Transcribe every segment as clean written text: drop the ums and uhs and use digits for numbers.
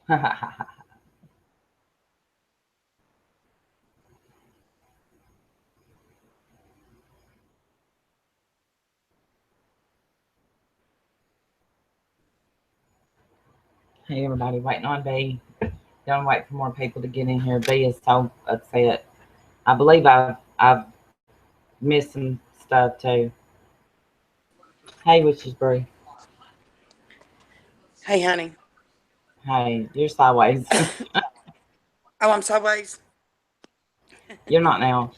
Hey everybody, waiting on B. Don't wait for more people to get in here. B is so upset. I believe I've missed some stuff too. Hey, Witch's Brew. Hey, honey. Hey, you're sideways. Oh, I'm sideways. You're not now.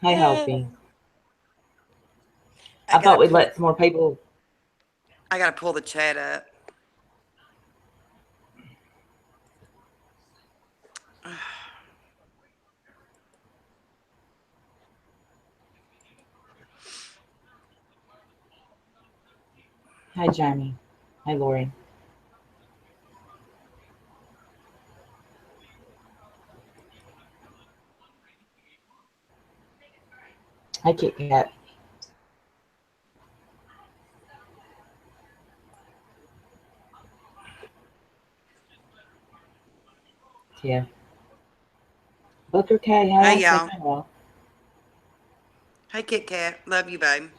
Hey, I Hopi. I gotta thought we'd pull. let some more people. I gotta pull the chat up. Hey, Jamie. Hey, Lori. Hey, Kit Kat. Yeah. Booker K. Hey, Hey, I said y'all. hello. Hey, Kit Kat. Love you, babe.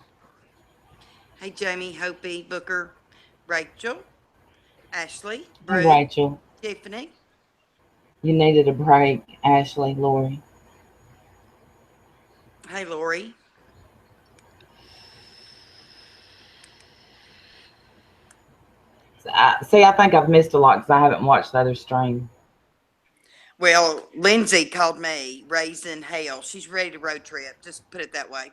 Hey, Jamie, Hopi, Booker, Rachel, Ashley, Hey, Bree, Rachel. Tiffany. You needed a break. Ashley, Lori. Hey, Lori. See, I think I've missed a lot because I haven't watched the other stream. Well, Lindsay called me raising hell. She's ready to road trip. Just put it that way.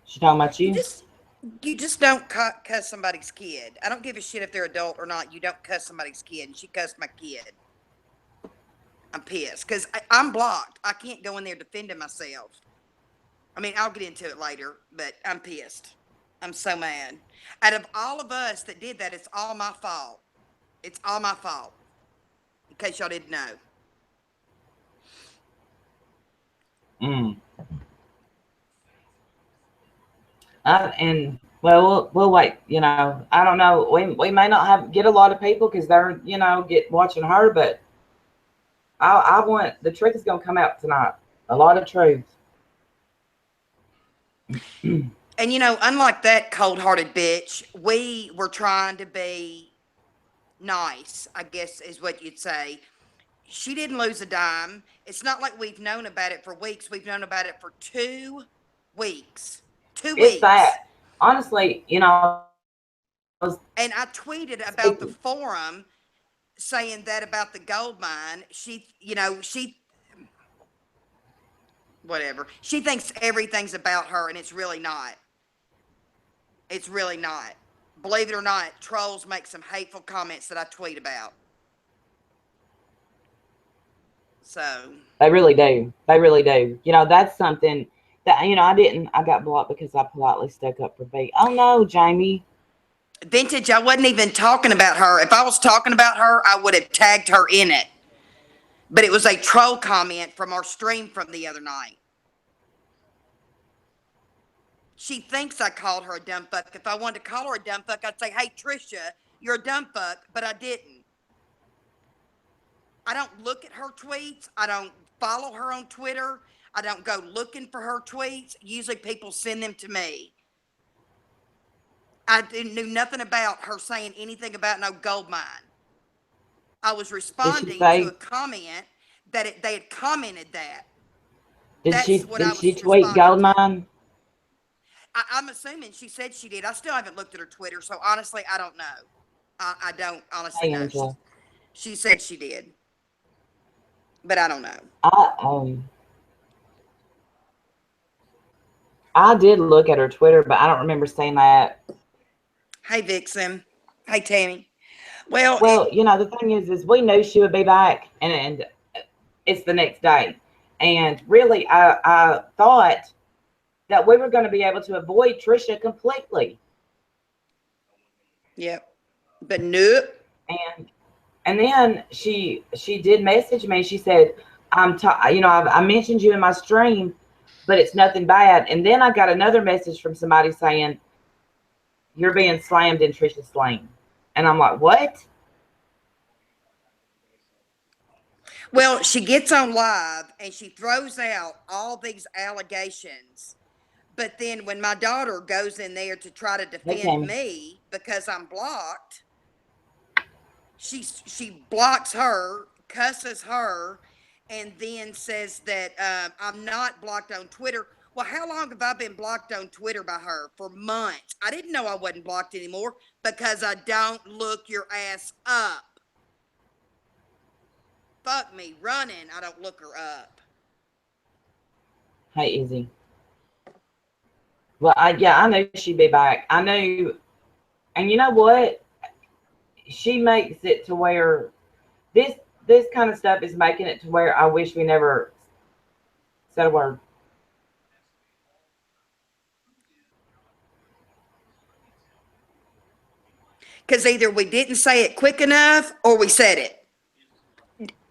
She talking about You you? just you just don't cuss somebody's kid. I don't give a shit if they're adult or not. You don't cuss somebody's kid. And she cussed my kid. I'm pissed because I'm blocked. I can't go in there defending myself. I mean, I'll get into it later, but I'm pissed. I'm so mad. Out of all of us that did that, it's all my fault. It's all my fault. In case y'all didn't know. Mm. And well, we'll wait. You know, I don't know. We may not have get a lot of people because they're get watching her, but I want the truth is gonna come out tonight. A lot of truth. And unlike that cold hearted bitch, we were trying to be nice, I guess is what you'd say. She didn't lose a dime. It's not like we've known about it for weeks. We've known about it for 2 weeks. Two It's weeks. that honestly, And I tweeted about the speaking. forum saying that about the gold mine. She whatever. She thinks everything's about her, and it's really not. It's really not. Believe it or not, trolls make some hateful comments that I tweet about. So, They really do. They really do. That's something that I didn't. I got blocked because I politely stuck up for B. Oh no, Jamie. Vintage, I wasn't even talking about her. If I was talking about her, I would have tagged her in it. But it was a troll comment from our stream from the other night. She thinks I called her a dumb fuck. If I wanted to call her a dumb fuck, I'd say, hey, Trisha, you're a dumb fuck, but I didn't. I don't look at her tweets. I don't follow her on Twitter. I don't go looking for her tweets. Usually people send them to me. I knew nothing about her saying anything about no gold mine. I was Did she responding to a say? comment that they had commented that. Did she That's what did I she was tweet responding to. Goldmine? I'm assuming she said she did. I still haven't looked at her Twitter, so honestly, I don't know. I don't honestly Hey know. She Angela. she said she did, but I don't know. I um I did look at her Twitter, but I don't remember saying that. Hey, Vixen. Hey, Tammy. Well, Well, the thing is we knew she would be back, and it's the next day, and really, I thought that we were going to be able to avoid Trisha completely, yep. But nope. and then she did message me. She said, I mentioned you in my stream, but it's nothing bad. And then I got another message from somebody saying you're being slammed in Trisha's lane. And I'm like, what? Well, she gets on live and she throws out all these allegations. But then when my daughter goes in there to try to They defend came. me because I'm blocked, she blocks her, cusses her, and then says that I'm not blocked on Twitter. Well, how long have I been blocked on Twitter by her? For months. I didn't know I wasn't blocked anymore because I don't look your ass up. Fuck me running. I don't look her up. Hey, Izzy. Well, I know she'd be back. I knew, and you know what? She makes it to where this this kind of stuff is making it to where I wish we never said a word. Because either we didn't say it quick enough or we said it.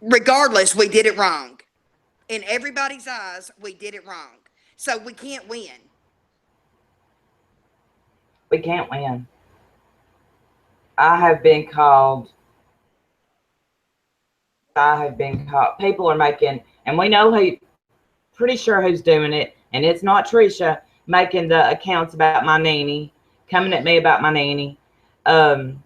Regardless, we did it wrong. In everybody's eyes, we did it wrong. So we can't win. We can't win. I have been called. I have been called. People are making, and we know who. Pretty sure who's doing it, and it's not Trisha making the accounts about my nanny, coming at me about my nanny. Um,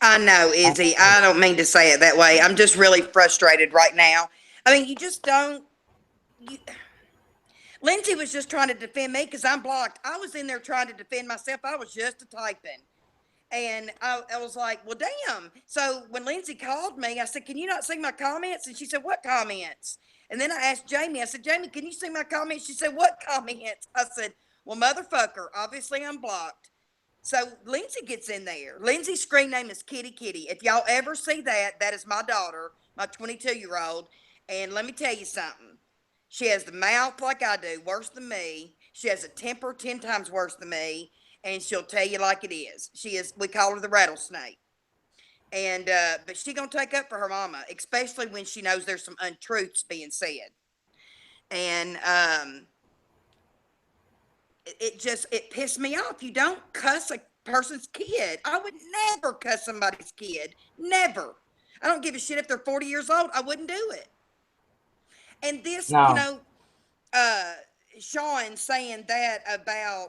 I know, Izzy. I don't mean to say it that way. I'm just really frustrated right now. I mean, you just don't. You, Lindsay was just trying to defend me because I'm blocked. I was in there trying to defend myself. I was just a typing. And I was like, well, damn. So when Lindsay called me, I said, can you not see my comments? And she said, what comments? And then I asked Jamie, I said, Jamie, can you see my comments? She said, what comments? I said, well, motherfucker, obviously I'm blocked. So Lindsay gets in there. Lindsay's screen name is Kitty Kitty. If y'all ever see that, that is my daughter, my 22-year-old. And let me tell you something. She has the mouth like I do, worse than me. She has a temper 10 times worse than me. And she'll tell you like it is. She is, we call her the rattlesnake. And, but she gonna take up for her mama, especially when she knows there's some untruths being said. And, it pissed me off. You don't cuss a person's kid. I would never cuss somebody's kid. Never. I don't give a shit if they're 40 years old. I wouldn't do it. And this, no, uh, Sean saying that about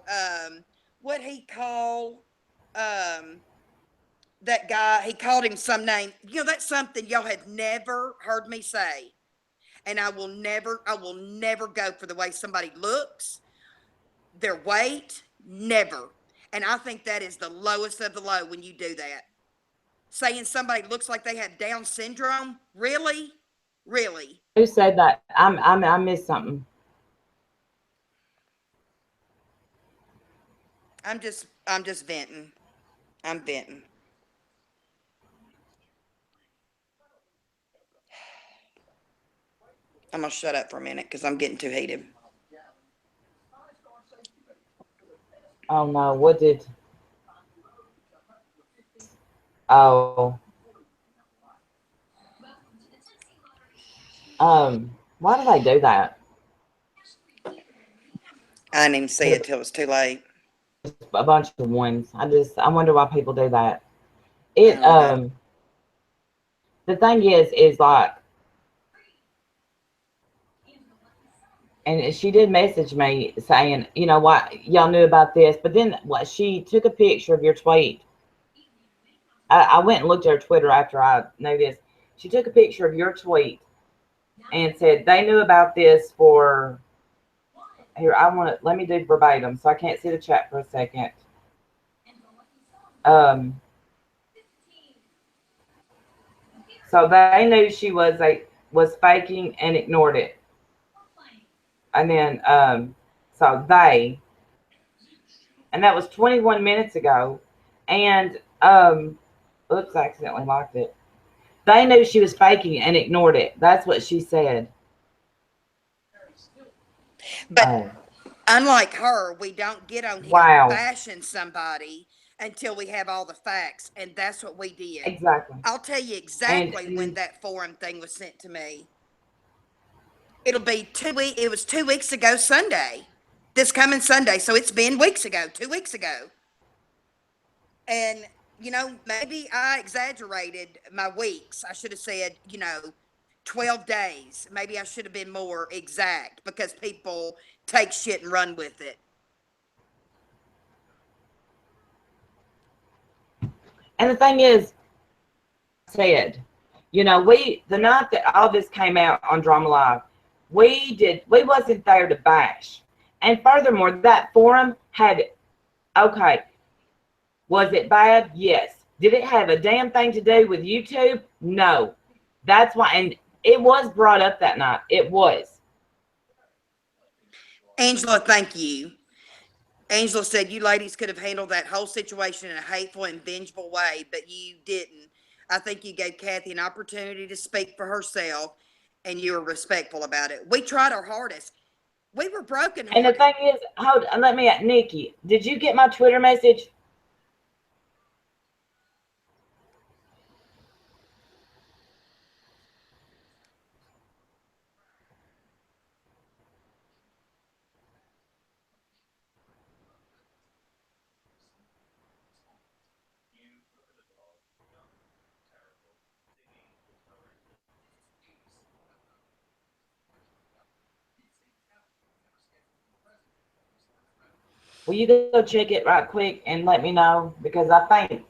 what he called um, that guy. He called him some name. That's something y'all have never heard me say. And I will never go for the way somebody looks, their weight, never. And I think that is the lowest of the low when you do that. Saying somebody looks like they have Down syndrome, really? Really? who said that? I missed something. I'm just venting. I'm venting. I'm gonna shut up for a minute because I'm getting too heated. Oh no, what did? Oh, why did they do that? I didn't even see it till it was too late. A bunch of ones. I wonder why people do that. I It don't know. The thing is like, and she did message me saying, you know what, y'all knew about this, but then what? She took a picture of your tweet. I went and looked at her Twitter after I knew this. She took a picture of your tweet and said they knew about this for. Here, let me do verbatim, so I can't see the chat for a second. Um, so they knew she was faking and ignored it, and then so and that was 21 minutes ago, and oops, I accidentally locked it. They knew she was faking and ignored it. That's what she said. But Oh, unlike her, we don't get on here wow, bashing somebody until we have all the facts, and that's what we did. exactly. I'll tell you And exactly when that forum thing was sent to me. It'll be 2 weeks. It was 2 weeks ago Sunday. this coming Sunday. So it's been weeks ago, 2 weeks ago. And, you know, maybe I exaggerated my weeks. I should have said, you know, 12 days. Maybe I should have been more exact because people take shit and run with it. And the thing is, said, you know, the night that all this came out on Drama Live, we wasn't there to bash. And furthermore, that forum had, okay, was it bad? Yes. Did it have a damn thing to do with YouTube? No. That's why, and it was brought up that night. It was. Angela, thank you. Angela said you ladies could have handled that whole situation in a hateful and vengeful way, but you didn't. I think you gave Kathy an opportunity to speak for herself, and you were respectful about it. We tried our hardest. We were broken. And the thing is, let me at Nikki. Did you get my Twitter message? Will you go check it right quick and let me know? Because I think.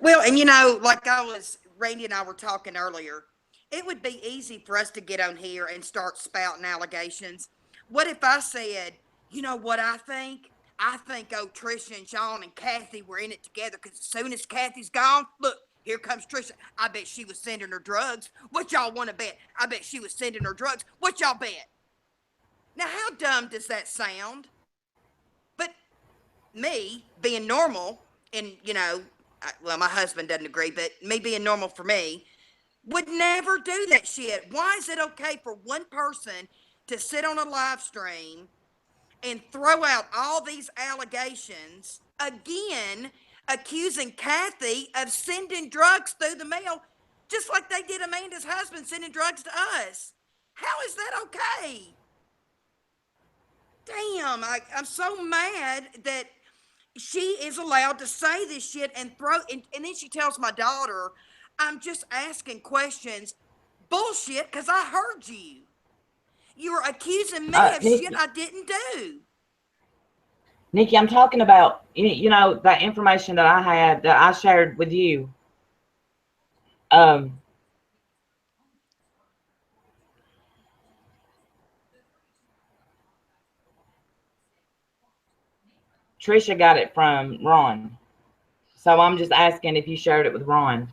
Well, and you know, like Randy and I were talking earlier, it would be easy for us to get on here and start spouting allegations. What if I said, you know what I think? I think Trisha and Sean and Kathy were in it together because as soon as Kathy's gone, look, here comes Trisha. I bet she was sending her drugs. What y'all want to bet? I bet she was sending her drugs. What y'all bet? Now, how dumb does that sound? But me being normal and, you know, well, my husband doesn't agree, but me being normal for me would never do that shit. Why is it okay for one person to sit on a live stream and throw out all these allegations, again, accusing Kathy of sending drugs through the mail, just like they did Amanda's husband sending drugs to us? How is that okay? Damn, I'm so mad that she is allowed to say this shit and and then she tells my daughter, I'm just asking questions. Bullshit, because I heard you. You were accusing me of Nikki, shit I didn't do. Nikki, I'm talking about, you know, that information that I had that I shared with you. Trisha got it from Ron. So I'm just asking if you shared it with Ron.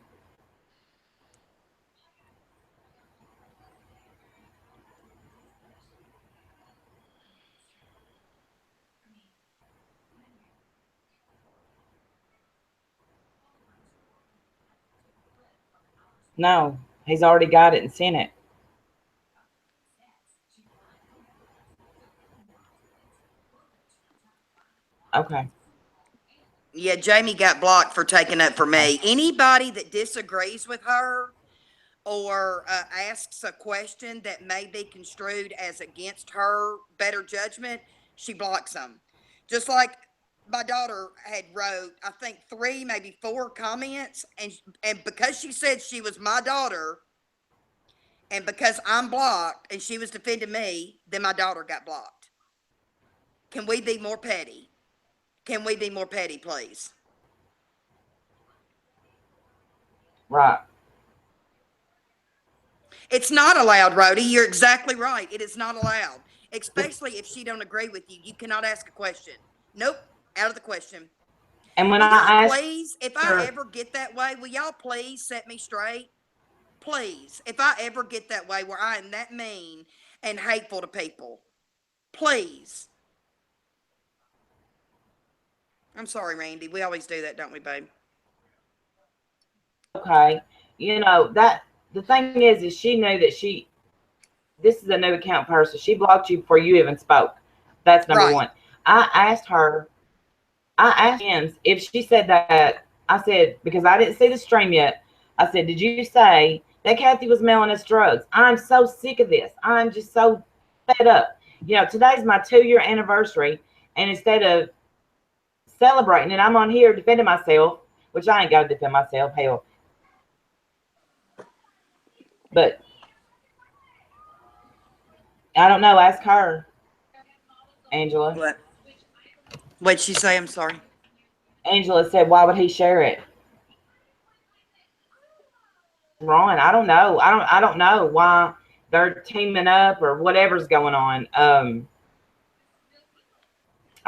No, he's already got it and sent it. Okay. Yeah, Jamie got blocked for taking up for me. Anybody that disagrees with her or asks a question that may be construed as against her better judgment, she blocks them. Just like my daughter had wrote, I think 3, maybe 4 comments, and because she said she was my daughter, and because I'm blocked and she was defending me, then my daughter got blocked. Can we be more petty? Can we be more petty, please? Right. It's not allowed, Rhodey. You're exactly right. It is not allowed, especially if she don't agree with you. You cannot ask a question. Nope, out of the question. And when will I asked, please, if I ever get that way, will y'all please set me straight? Please, if I ever get that way where I am that mean and hateful to people, please. I'm sorry, Randy. We always do that, don't we, babe? Okay. You know, that the thing is she knew that this is a new account for her, so she blocked you before you even spoke. That's number one. I asked if she said that. I said, because I didn't see the stream yet, I said, did you say that Kathy was mailing us drugs. I'm so sick of this. I'm just so fed up. You know, today's my 2-year anniversary, and instead of celebrating it, I'm on here defending myself, which I ain't got to defend myself, hell. But I don't know. Ask her, Angela. What'd she say? I'm sorry. Angela said, "Why would he share it?" Ron, I don't know. I don't know why they're teaming up or whatever's going on. I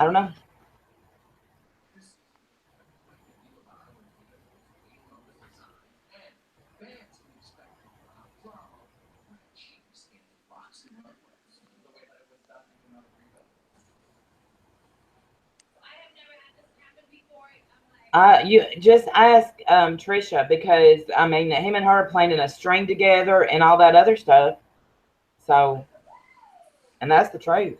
don't know. You just ask Trisha, because I mean him and her are playing a string together and all that other stuff. So, and that's the truth.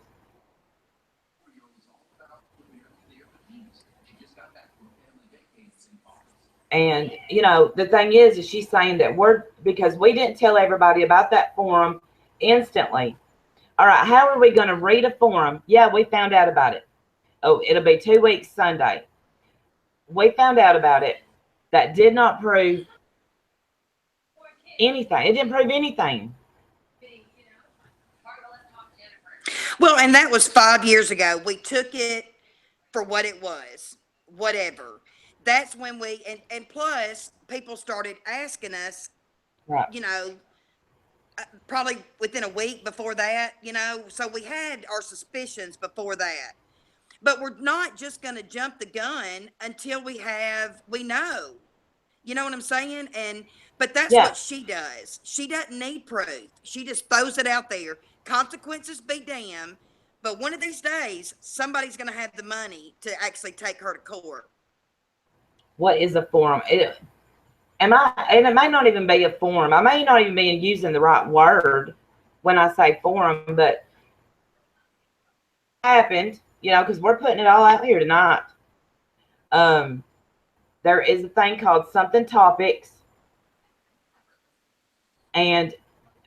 And you know, the thing is she's saying that we're, because we didn't tell everybody about that forum instantly. All right, how are we going to read a forum? Yeah, we found out about it. Oh, it'll be 2 weeks Sunday. We found out about it. That did not prove anything. It didn't prove anything. Well, and that was 5 years ago. We took it for what it was, whatever. That's when and plus people started asking us, Right. you know, probably within a week before that, you know, so we had our suspicions before that. But we're not just going to jump the gun until we know. You know what I'm saying? But that's Yeah. what she does. She doesn't need proof. She just throws it out there. Consequences be damned. But one of these days, somebody's going to have the money to actually take her to court. What is a forum? And it may not even be a forum. I may not even be using the right word when I say forum, but it happened, you know, because we're putting it all out here tonight. There is a thing called Something Topics, and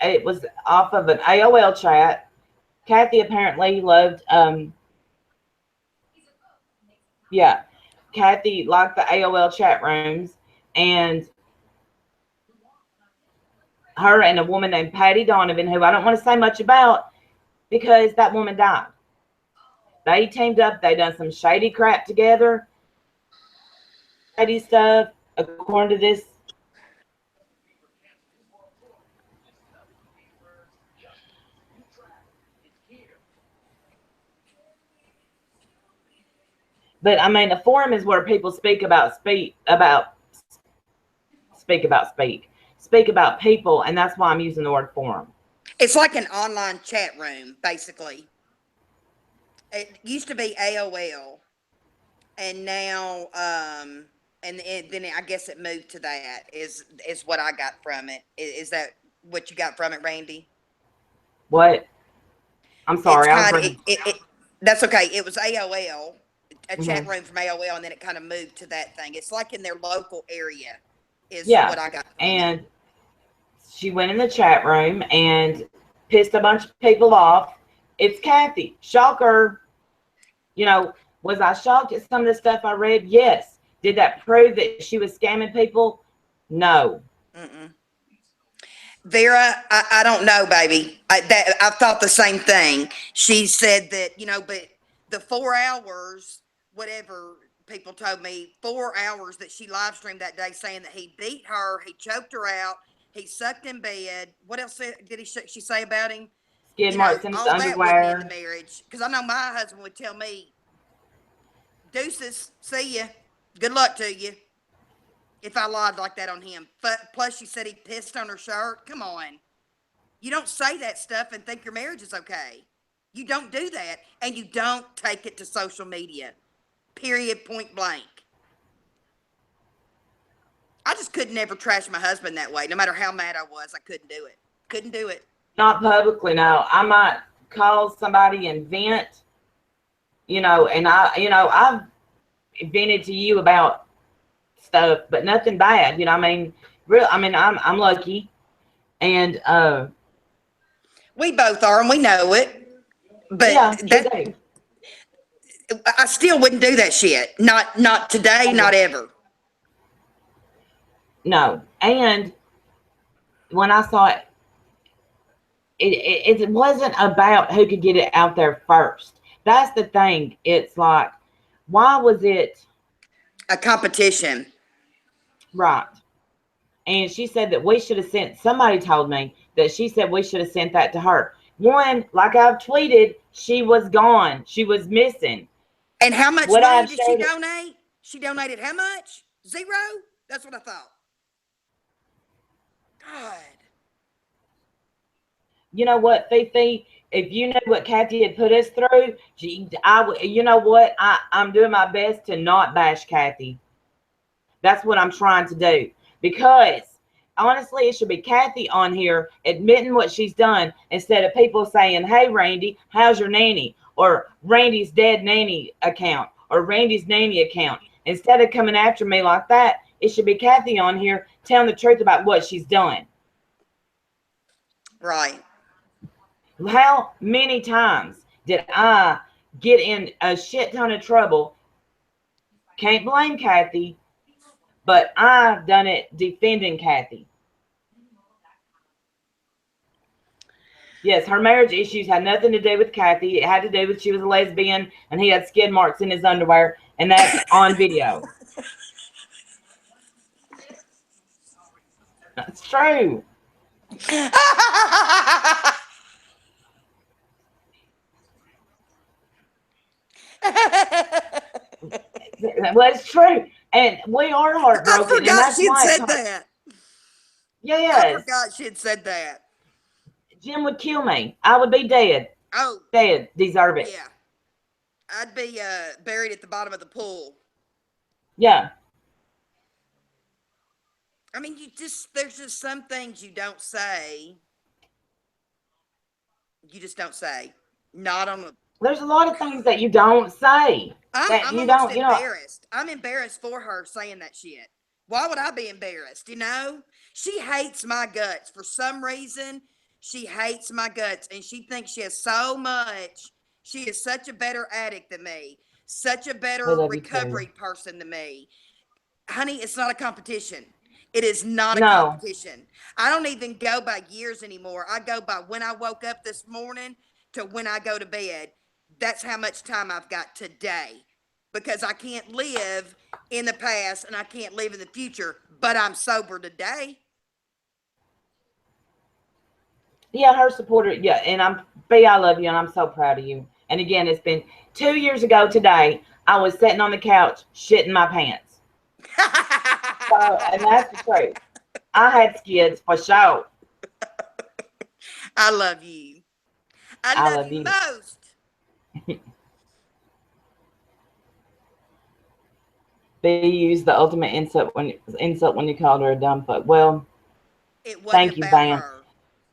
it was off of an AOL chat. Kathy apparently loved, yeah, Kathy liked the AOL chat rooms, and her and a woman named Patty Donovan, who I don't want to say much about because that woman died. They teamed up. They done some shady crap together. Shady stuff, according to this. But I mean, the forum is where people speak about people, and that's why I'm using the word forum. It's like an online chat room, basically. It used to be AOL, and now, then I guess it moved to that. Is what I got from it. Is that what you got from it, Randy? What? I'm sorry. That's okay. It was AOL, a chat Mm-hmm. room from AOL, and then it kind of moved to that thing. It's like in their local area, is Yeah. what I got. And she went in the chat room and pissed a bunch of people off. It's Kathy. Shocker. You know, was I shocked at some of the stuff I read? Yes. Did that prove that she was scamming people? No. Mm-mm. Vera, I don't know, baby. I thought the same thing. She said that, but the 4 hours, whatever people told me, 4 hours that she live streamed that day saying that he beat her, he choked her out, he sucked in bed. What else did she say about him? Skid marks in his All that wouldn't end underwear. the marriage. Because I know my husband would tell me, deuces, see ya, good luck to you, if I lied like that on him. But plus, she said he pissed on her shirt. Come on. You don't say that stuff and think your marriage is okay. You don't do that, and you don't take it to social media. Period, point blank. I just could never trash my husband that way. No matter how mad I was, I couldn't do it. Couldn't do it. Not publicly, no. I might call somebody and vent, and I've vented to you about stuff, but nothing bad. I mean, I'm lucky. And We both are, and we know it. But yeah, we that do. I still wouldn't do that shit. Not today, Oh, yeah. not ever. No. And when I saw it, it wasn't about who could get it out there first. That's the thing. It's like, why was it A competition. right? And she said that we should have sent, somebody told me that she said we should have sent that to her. One, like I've tweeted, she was gone. She was missing. And how much Would I money have did she shared it? donate? She donated how much? Zero? That's what I thought. God. You know what, Fifi? If you knew what Kathy had put us through, you know what? I'm doing my best to not bash Kathy. That's what I'm trying to do. Because honestly, it should be Kathy on here admitting what she's done instead of people saying, hey, Randy, how's your nanny? Or Randy's dead nanny account or Randy's nanny account. Instead of coming after me like that, it should be Kathy on here telling the truth about what she's done. Right. How many times did I get in a shit ton of trouble? Can't blame Kathy, but I've done it defending Kathy. Yes, her marriage issues had nothing to do with Kathy. It had to do with she was a lesbian and he had skid marks in his underwear, and that's on video. That's true. Well, it's true. And we are I heartbroken, and forgot that's she had why it's said hard. that. I Yes. forgot she had said that. Jim would kill me. I would be dead. Oh, Dead. Deserve it. yeah. I'd be buried at the bottom of the pool. Yeah. I mean, there's just some things you don't say. You just don't say. Not on the. There's a lot of things that you don't say. That I'm you almost don't, you know. embarrassed. I'm embarrassed for her saying that shit. Why would I be embarrassed? You know, she hates my guts for some reason. She hates my guts, and she thinks she has so much. She is such a better addict than me, such a We better love you too. recovery person than me. Honey, it's not a competition. It is not a No. competition. I don't even go by years anymore. I go by when I woke up this morning to when I go to bed. That's how much time I've got today, because I can't live in the past and I can't live in the future, but I'm sober today. Yeah, her supporter. Yeah, and I love you, and I'm so proud of you. And again, it's been 2 years ago today. I was sitting on the couch shitting my pants. So, and that's the truth. I had skids for sure. I love you. I I love love you you. most. B used the ultimate insult when you called her a dumb fuck. Well, It wasn't thank you, about Van. her.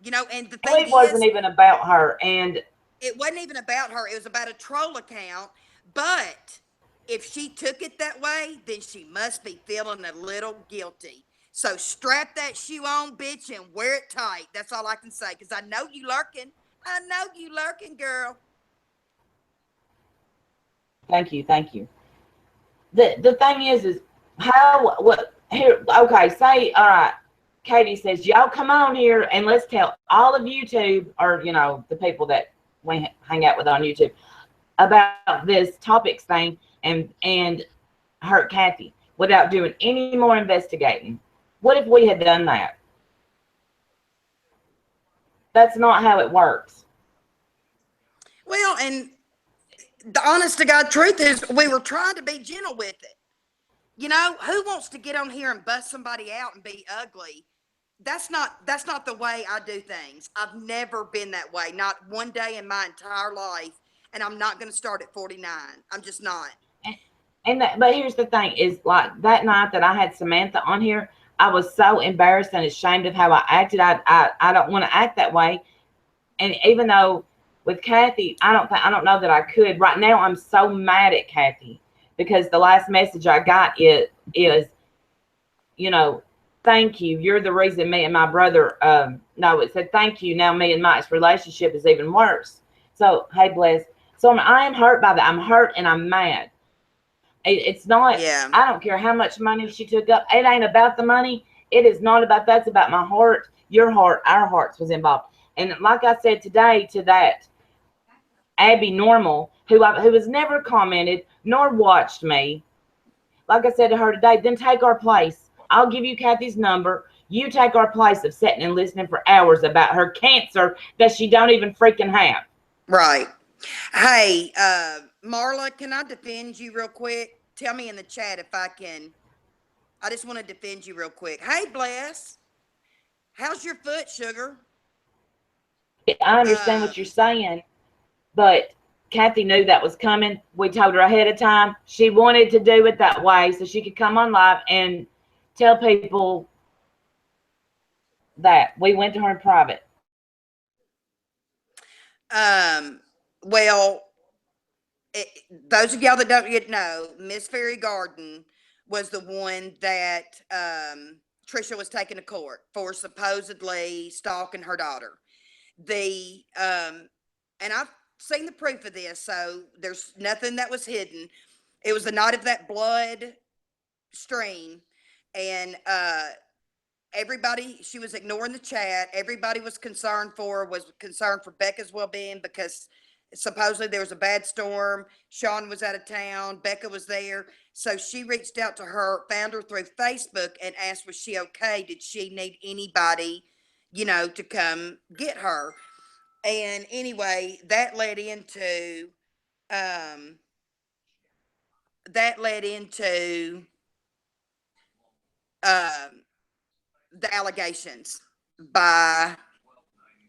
You know, and the thing It wasn't is, even about her. And it wasn't even about her. It was about a troll account. But if she took it that way, then she must be feeling a little guilty. So strap that shoe on, bitch, and wear it tight. That's all I can say. Because I know you lurking. I know you lurking, girl. thank you, thank you. The thing is how what here? Okay, say all right. Katie says, y'all come on here and let's tell all of YouTube, or the people that we hang out with on YouTube, about this topics thing and hurt Kathy without doing any more investigating. What if we had done that? That's not how it works. Well, and the honest to God truth is we were trying to be gentle with it. You know, who wants to get on here and bust somebody out and be ugly? That's not the way I do things. I've never been that way, not one day in my entire life, and I'm not going to start at 49. I'm just not. But here's the thing: is like that night that I had Samantha on here, I was so embarrassed and ashamed of how I acted. I don't want to act that way, and even though with Kathy, I don't know that I could. Right now, I'm so mad at Kathy because the last message I got is you know thank you. You're the reason me and my brother, no, it said, thank you. Now me and Mike's relationship is even worse. So, hey, bless. So I am hurt by that. I'm hurt and I'm mad. It's not, Yeah. I don't care how much money she took up. It ain't about the money. It is not about that. It's about my heart, your heart, our hearts was involved. And like I said today to that Abby Normal, who has never commented nor watched me, like I said to her today, then take our place. I'll give you Kathy's number. You take our place of sitting and listening for hours about her cancer that she don't even freaking have. Right. Hey, Marla, can I defend you real quick? Tell me in the chat if I can. I just want to defend you real quick. Hey, Bless. How's your foot, sugar? I understand what you're saying, but Kathy knew that was coming. We told her ahead of time. She wanted to do it that way so she could come on live and tell people that we went to her in private. Well, those of y'all that don't yet know, Miss Fairy Garden was the one that Trisha was taken to court for supposedly stalking her daughter. And I've seen the proof of this, so there's nothing that was hidden. It was the night of that blood stream, and everybody, she was ignoring the chat. Everybody was concerned for Becca's well-being because supposedly there was a bad storm. Sean was out of town. Becca was there. So she reached out to her, found her through Facebook and asked, was she okay? Did she need anybody, to come get her? And anyway, that led into the allegations by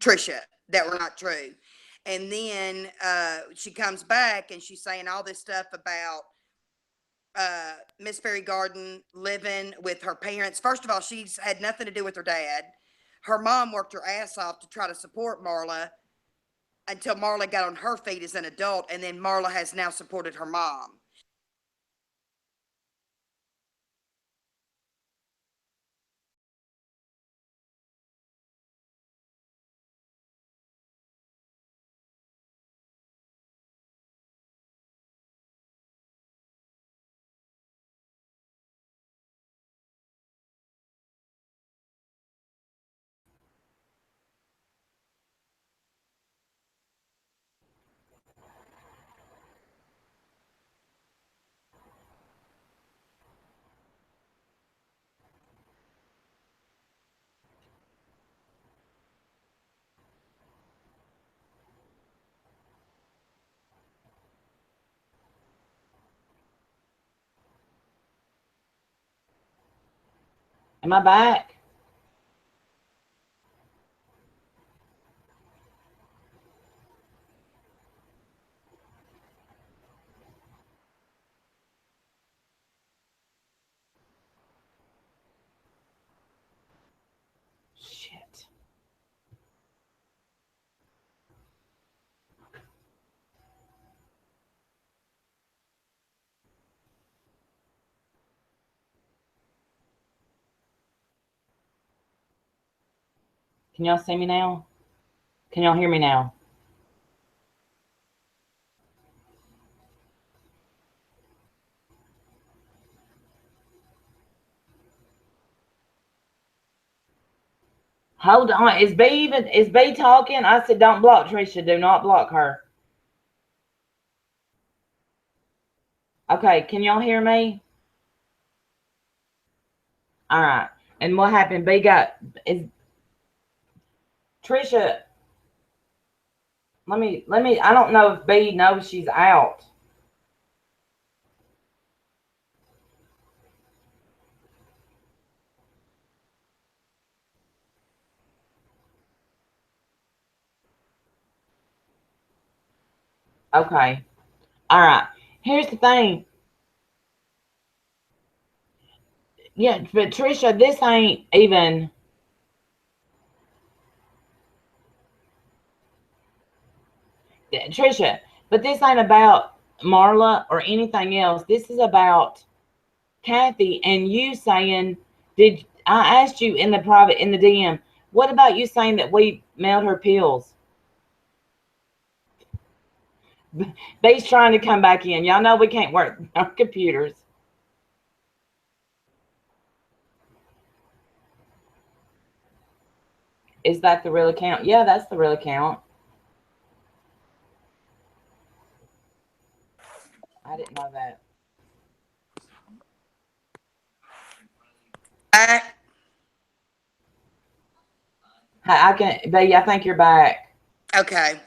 Trisha that were not true. And then she comes back and she's saying all this stuff about Miss Fairy Garden living with her parents. First of all, she's had nothing to do with her dad. Her mom worked her ass off to try to support Marla until Marla got on her feet as an adult, and then Marla has now supported her mom. Am I back? Shit. Can y'all see me now? Can y'all hear me now? Hold on. Is B talking? I said don't block Trisha. Do not block her. Okay, can y'all hear me? All right. And what happened? Is Trisha. Let me, I don't know if B knows she's out. Okay. All right. Here's the thing. Yeah, but Trisha, this ain't even. Trisha, but this ain't about Marla or anything else. This is about Kathy and you saying, I asked you in the private, in the DM, what about you saying that we mailed her pills? They's trying to come back in. Y'all know we can't work our computers. Is that the real account? Yeah, that's the real account. I didn't know that. I, I can, baby, I think you're back. okay.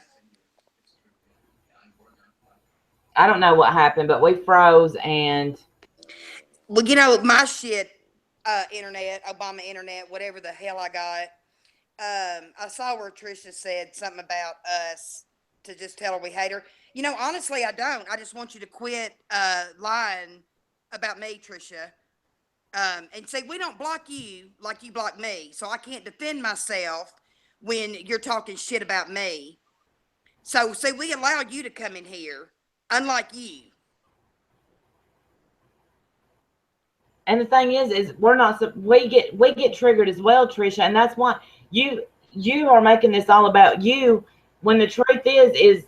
I don't know what happened, but we froze and Well, you know, my shit, internet, Obama internet, whatever the hell I got. I saw where Trisha said something about us to just tell her we hate her. You know, honestly, I don't. I just want you to quit lying about me, Trisha. And say we don't block you like you block me, so I can't defend myself when you're talking shit about me. So, see, we allow you to come in here, unlike you. the thing is we're not, we get triggered as well, Trisha, and that's why you are making this all about you, when the truth is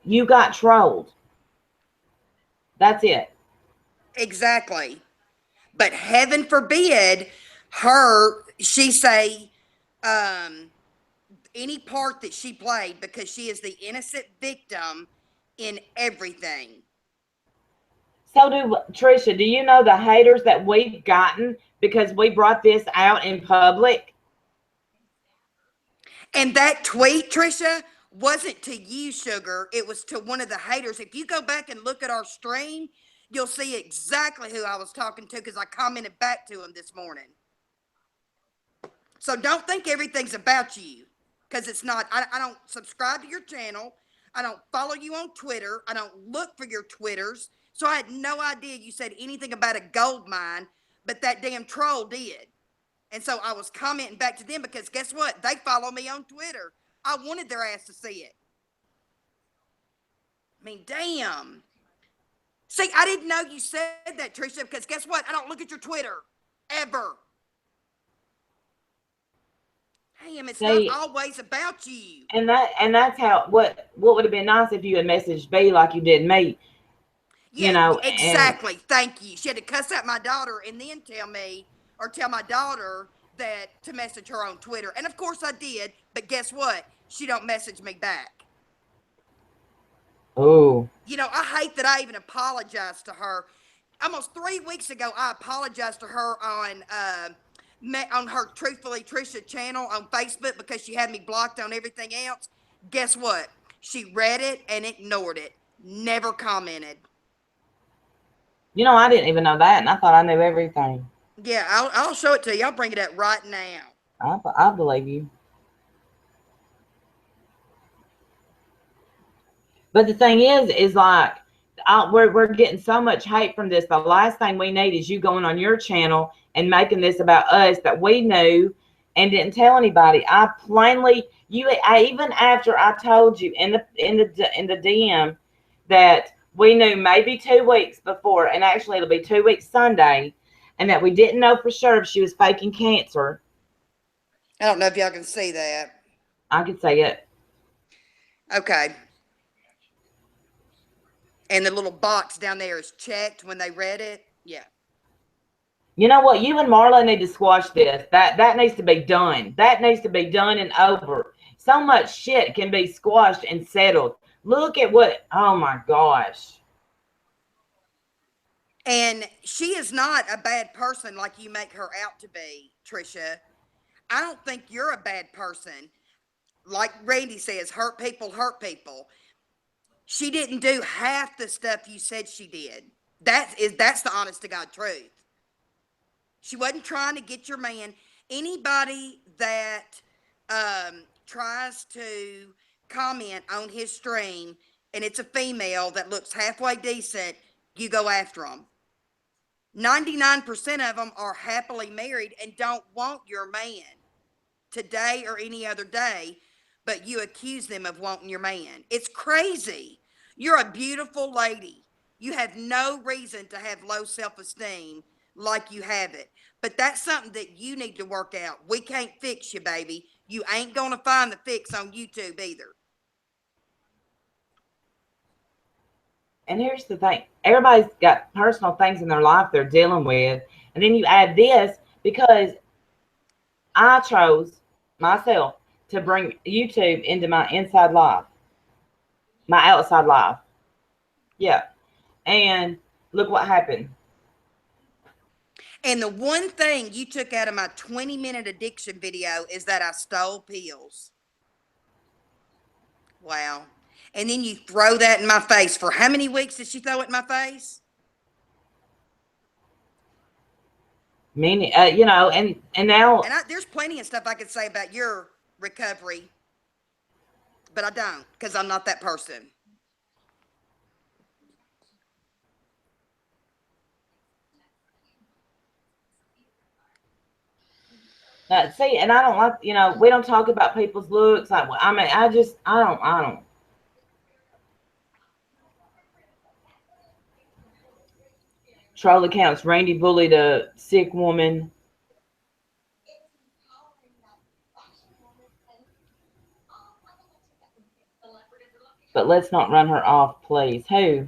you got trolled. That's it. Exactly. But heaven forbid she say um, any part that she played, because she is the innocent victim in everything. So Trisha, do you know the haters that we've gotten because we brought this out in public? And that tweet, Trisha, wasn't to you, Sugar. It was to one of the haters. If you go back and look at our stream, you'll see exactly who I was talking to, because I commented back to him this morning. So don't think everything's about you, because it's not. I don't subscribe to your channel. I don't follow you on Twitter. I don't look for your Twitters. So I had no idea you said anything about a gold mine, but that damn troll did. And so I was commenting back to them, because guess what? They follow me on Twitter. I wanted their ass to see it. I mean, damn. See, I didn't know you said that, Trisha, because guess what? I don't look at your Twitter ever. Damn, it's not See, always about you. and that's how, what would have been nice if you had messaged B like you did me, Yeah, and exactly. Thank you. She had to cuss out my daughter and then tell me, or tell my daughter that to message her on Twitter. And of course I did, but guess what? She don't message me back. oh, You know, I hate that I even apologized to her. Almost 3 weeks ago, I apologized to her on her Truthfully Trisha channel on Facebook, because she had me blocked on everything else. Guess what? She read it and ignored it. Never commented. I didn't even know that, and I thought I knew everything. Yeah, I'll show it to you. I'll bring it up right now. I believe you. But the thing is like, we're getting so much hate from this. The last thing we need is you going on your channel and making this about us that we knew and didn't tell anybody. I plainly, even after I told you in the DM that we knew maybe 2 weeks before, and actually it'll be 2 weeks Sunday, and that we didn't know for sure if she was faking cancer. I don't know if y'all can see that. I could say it. Okay. And the little box down there is checked when they read it. Yeah. You know what? You and Marla need to squash this. That needs to be done. That needs to be done and over. So much shit can be squashed and settled. Look at what, oh my gosh. And she is not a bad person like you make her out to be, Trisha. I don't think you're a bad person. Like Randy says, hurt people hurt people. She didn't do half the stuff you said she did. That's the honest to God truth. She wasn't trying to get your man. Anybody that tries to comment on his stream and it's a female that looks halfway decent, you go after them. 99% of them are happily married and don't want your man today or any other day, but you accuse them of wanting your man. It's crazy. You're a beautiful lady. You have no reason to have low self-esteem like you have it. But that's something that you need to work out. We can't fix you, baby. You ain't going to find the fix on YouTube either. And here's the thing. Everybody's got personal things in their life they're dealing with. And then you add this because I chose myself to bring YouTube into my inside life, my outside life. Yeah. And look what happened. And the one thing you took out of my 20-minute addiction video is that I stole pills. Wow. And then you throw that in my face. For how many weeks did she throw it in my face? Meaning, you know, and now. And there's plenty of stuff I could say about your recovery, but I don't, because I'm not that person. See, and I don't like, you know, we don't talk about people's looks. Like, I mean, I don't. Troll accounts. Randy bullied a sick woman. But let's not run her off, please. Who?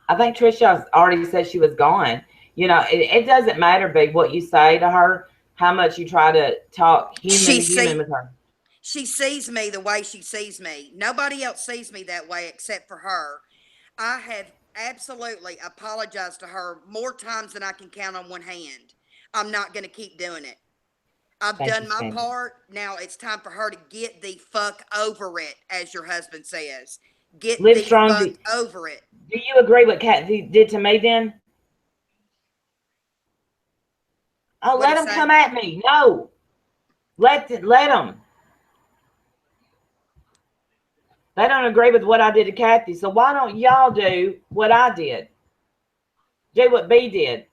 I think Trisha already said she was gone. You know, it doesn't matter, big, what you say to her, how much you try to talk human to human with her. She sees me the way she sees me. Nobody else sees me that way except for her. I have absolutely apologized to her more times than I can count on one hand. I'm not going to keep doing it. I've done my part. Now it's time for her to get the fuck over it, as your husband says. Get the fuck over it. Do you agree with Kathy did to me then? Oh, let them come at me. No. Let them. They don't agree with what I did to Kathy. So why don't y'all do what I did? Do what B did.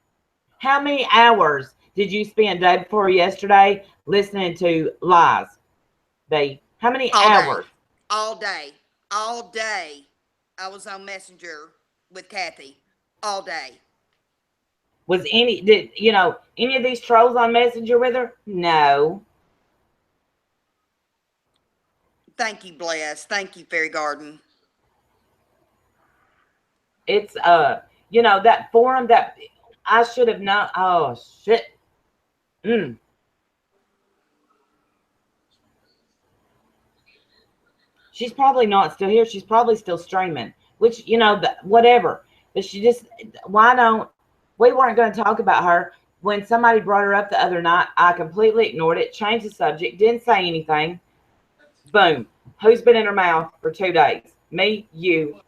How many hours did you spend day before yesterday listening to lies, B? How many hours? All day. All day. I was on Messenger with Kathy. All day. Was any of these trolls on Messenger with her? No. Thank you, Bless. Thank you, Fairy Garden. It's that forum that I should have known. Oh shit. She's probably not still here. She's probably still streaming, which, whatever. But we weren't going to talk about her. When somebody brought her up the other night, I completely ignored it, changed the subject, didn't say anything. Boom. Who's been in her mouth for 2 days? Me, you.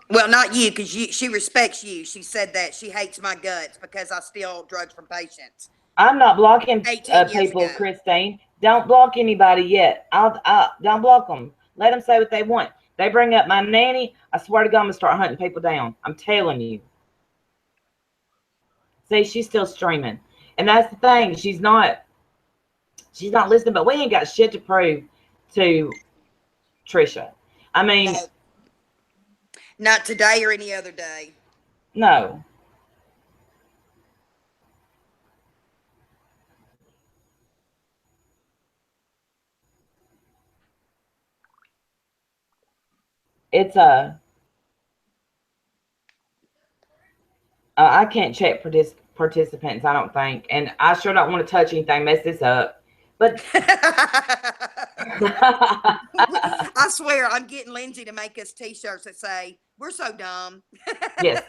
Well, not you, because she respects you. She said that she hates my guts because I steal drugs from patients. I'm not blocking people, Christine. Don't block anybody yet. Don't block them. Let them say what they want. They bring up my nanny, I swear to God, I'm going to start hunting people down. I'm telling you. See, she's still streaming. And that's the thing. She's not listening, but we ain't got shit to prove to Trisha. I mean. No. Not today or any other day. No. It's I can't check participants, I don't think. And I sure don't want to touch anything, mess this up. But I swear I'm getting Lindsay to make us t-shirts that say, "We're so dumb." Yes.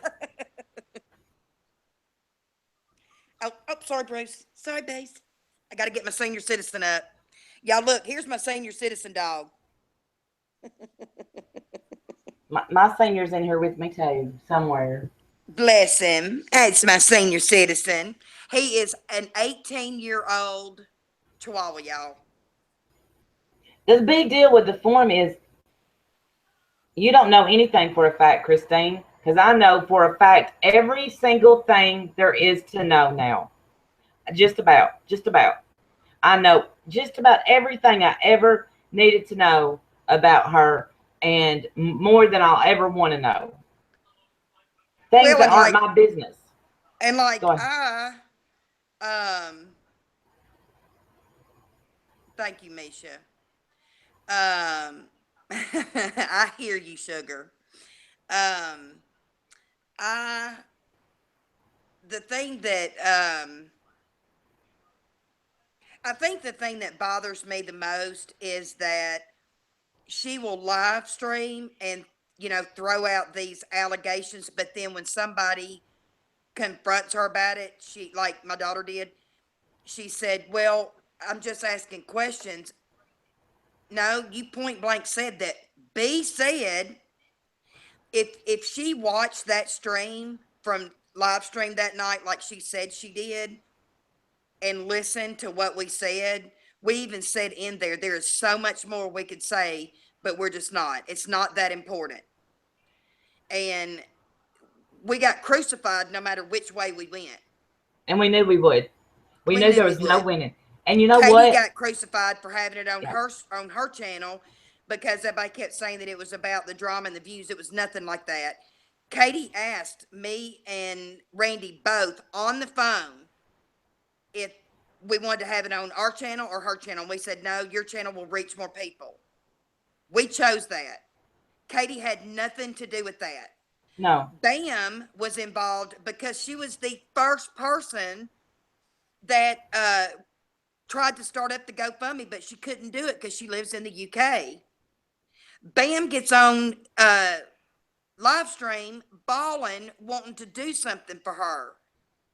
Oh, sorry, Bruce. Sorry, Base. I got to get my senior citizen up. Y'all look, here's my senior citizen dog. my senior's in here with me too, somewhere. Bless him. That's my senior citizen. He is an 18-year-old Chihuahua, y'all. The big deal with the form is you don't know anything for a fact, Christine, because I know for a fact every single thing there is to know now. Just about. I know just about everything I ever needed to know about her, and more than I'll ever want to know. Things Well, that and aren't like, my business. and like Go ahead. um, thank you, Misha. I hear you, sugar. Um, I the thing that I think the thing that bothers me the most is that she will live stream and throw out these allegations, but then when somebody confronts her about it, she, like my daughter did, she said, "Well, I'm just asking questions." No, you point blank said that. B said if she watched that stream from live stream that night like she said she did and listened to what we said, we even said in there is so much more we could say, but we're just not. It's not that important. And we got crucified no matter which way we went. And we knew we would. We We knew knew there we was no would. winning. And you know Katie what? got crucified for having it on Yeah, her channel because everybody kept saying that it was about the drama and the views. It was nothing like that. Katie asked me and Randy both on the phone if we wanted to have it on our channel or her channel. We said, no, your channel will reach more people. We chose that. Katie had nothing to do with that. no, Bam was involved because she was the first person that tried to start up the GoFundMe, but she couldn't do it because she lives in the UK. Bam gets on live stream bawling, wanting to do something for her.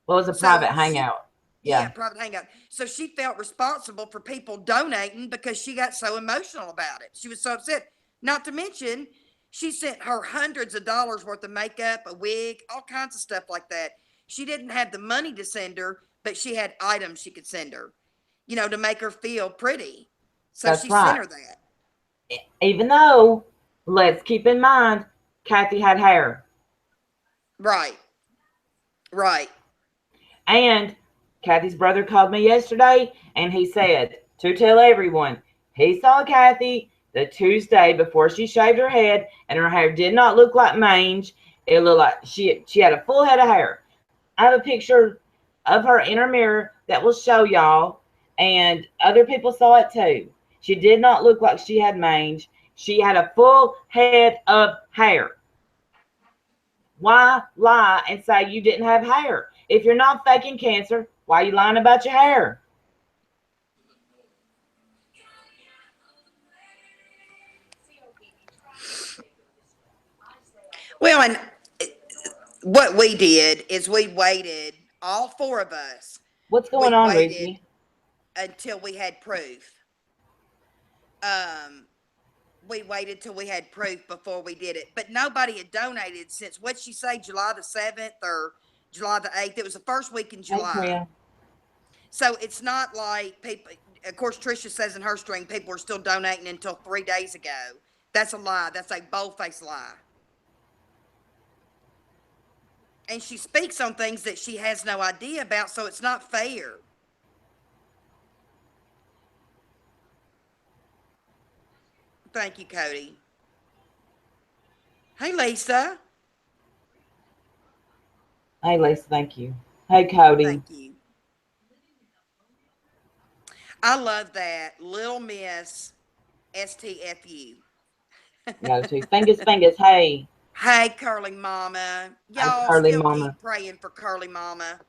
well, it was a So private hangout. yeah, Yeah, private hangout. So she felt responsible for people donating because she got so emotional about it. She was so upset. Not to mention, she sent her hundreds of dollars worth of makeup, a wig, all kinds of stuff like that. She didn't have the money to send her, but she had items she could send her, to make her feel pretty. So that's she sent right. her that. Even though, let's keep in mind, Kathy had hair. Right. Right. And Kathy's brother called me yesterday and he said to tell everyone he saw Kathy the Tuesday before she shaved her head and her hair did not look like mange. It looked like she had a full head of hair. I have a picture of her in her mirror that will show y'all, and other people saw it too. She did not look like she had mange. She had a full head of hair. Why lie and say you didn't have hair? If you're not faking cancer, why are you lying about your hair? Well, and what we did is we waited, all four of us, What's going we on, waited Ricky? until we had proof. Um, we waited till we had proof before we did it. But nobody had donated since, what'd she say, July the 7th or July the 8th? It was the first week in Hey, July. Priya. So it's not like people, of course, Trisha says in her stream, people are still donating until 3 days ago. That's a lie. That's a bold-faced lie. And she speaks on things that she has no idea about, so it's not fair. Thank you, Cody. Hey, Lisa. Hey, Lisa, thank you. Hey, Cody. Thank you. I love that. Little Miss STFU. Got two fingers, fingers. Hey, Hey, Curly Mama. hey, Y'all Curly still Mama. keep praying for Curly Mama.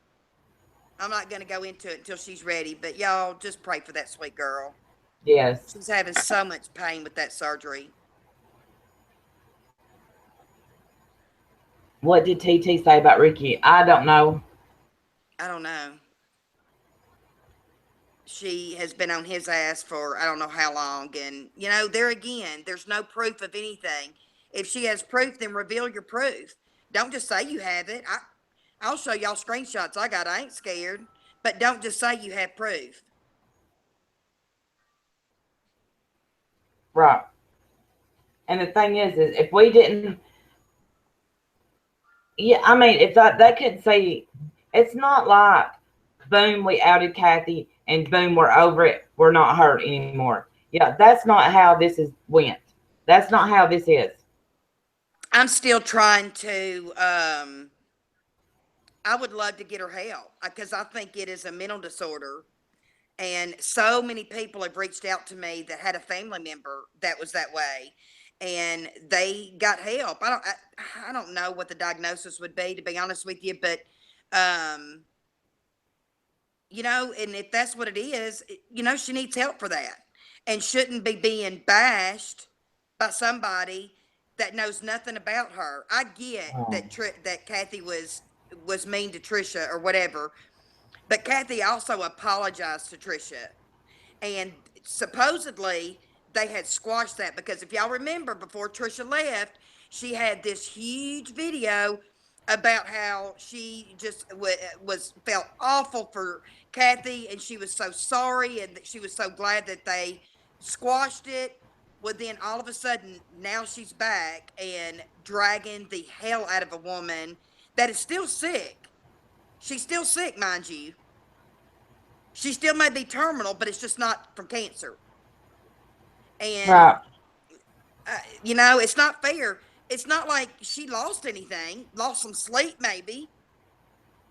I'm not going to go into it until she's ready, but y'all just pray for that sweet girl. Yes. She's having so much pain with that surgery. What did TT say about Ricky? I don't know. I don't know. She has been on his ass for I don't know how long. And, there again, there's no proof of anything. If she has proof, then reveal your proof. Don't just say you have it. I'll show y'all screenshots I got. I ain't scared. But don't just say you have proof. Right. And the thing is if we didn't, yeah, I mean, if that could say, it's not like, boom, we outed Kathy, and boom, we're over it. We're not hurt anymore. Yeah, that's not how this is went. That's not how this is. I'm still trying to I would love to get her help because I think it is a mental disorder. And so many people have reached out to me that had a family member that was that way, and they got help. I don't know what the diagnosis would be, to be honest with you, but um, you know, and if that's what it is, you know, she needs help for that, and shouldn't be being bashed by somebody that knows nothing about her. I get Oh, that Kathy was mean to Trisha or whatever, but Kathy also apologized to Trisha, and supposedly they had squashed that because if y'all remember, before Trisha left, she had this huge video about how she just was felt awful for Kathy, and she was so sorry, and that she was so glad that they squashed it. Well, then all of a sudden, now she's back and dragging the hell out of a woman that is still sick. She's still sick, mind you. She still may be terminal, but it's just not from cancer. And, right. you know, it's not fair. It's not like she lost anything, lost some sleep maybe.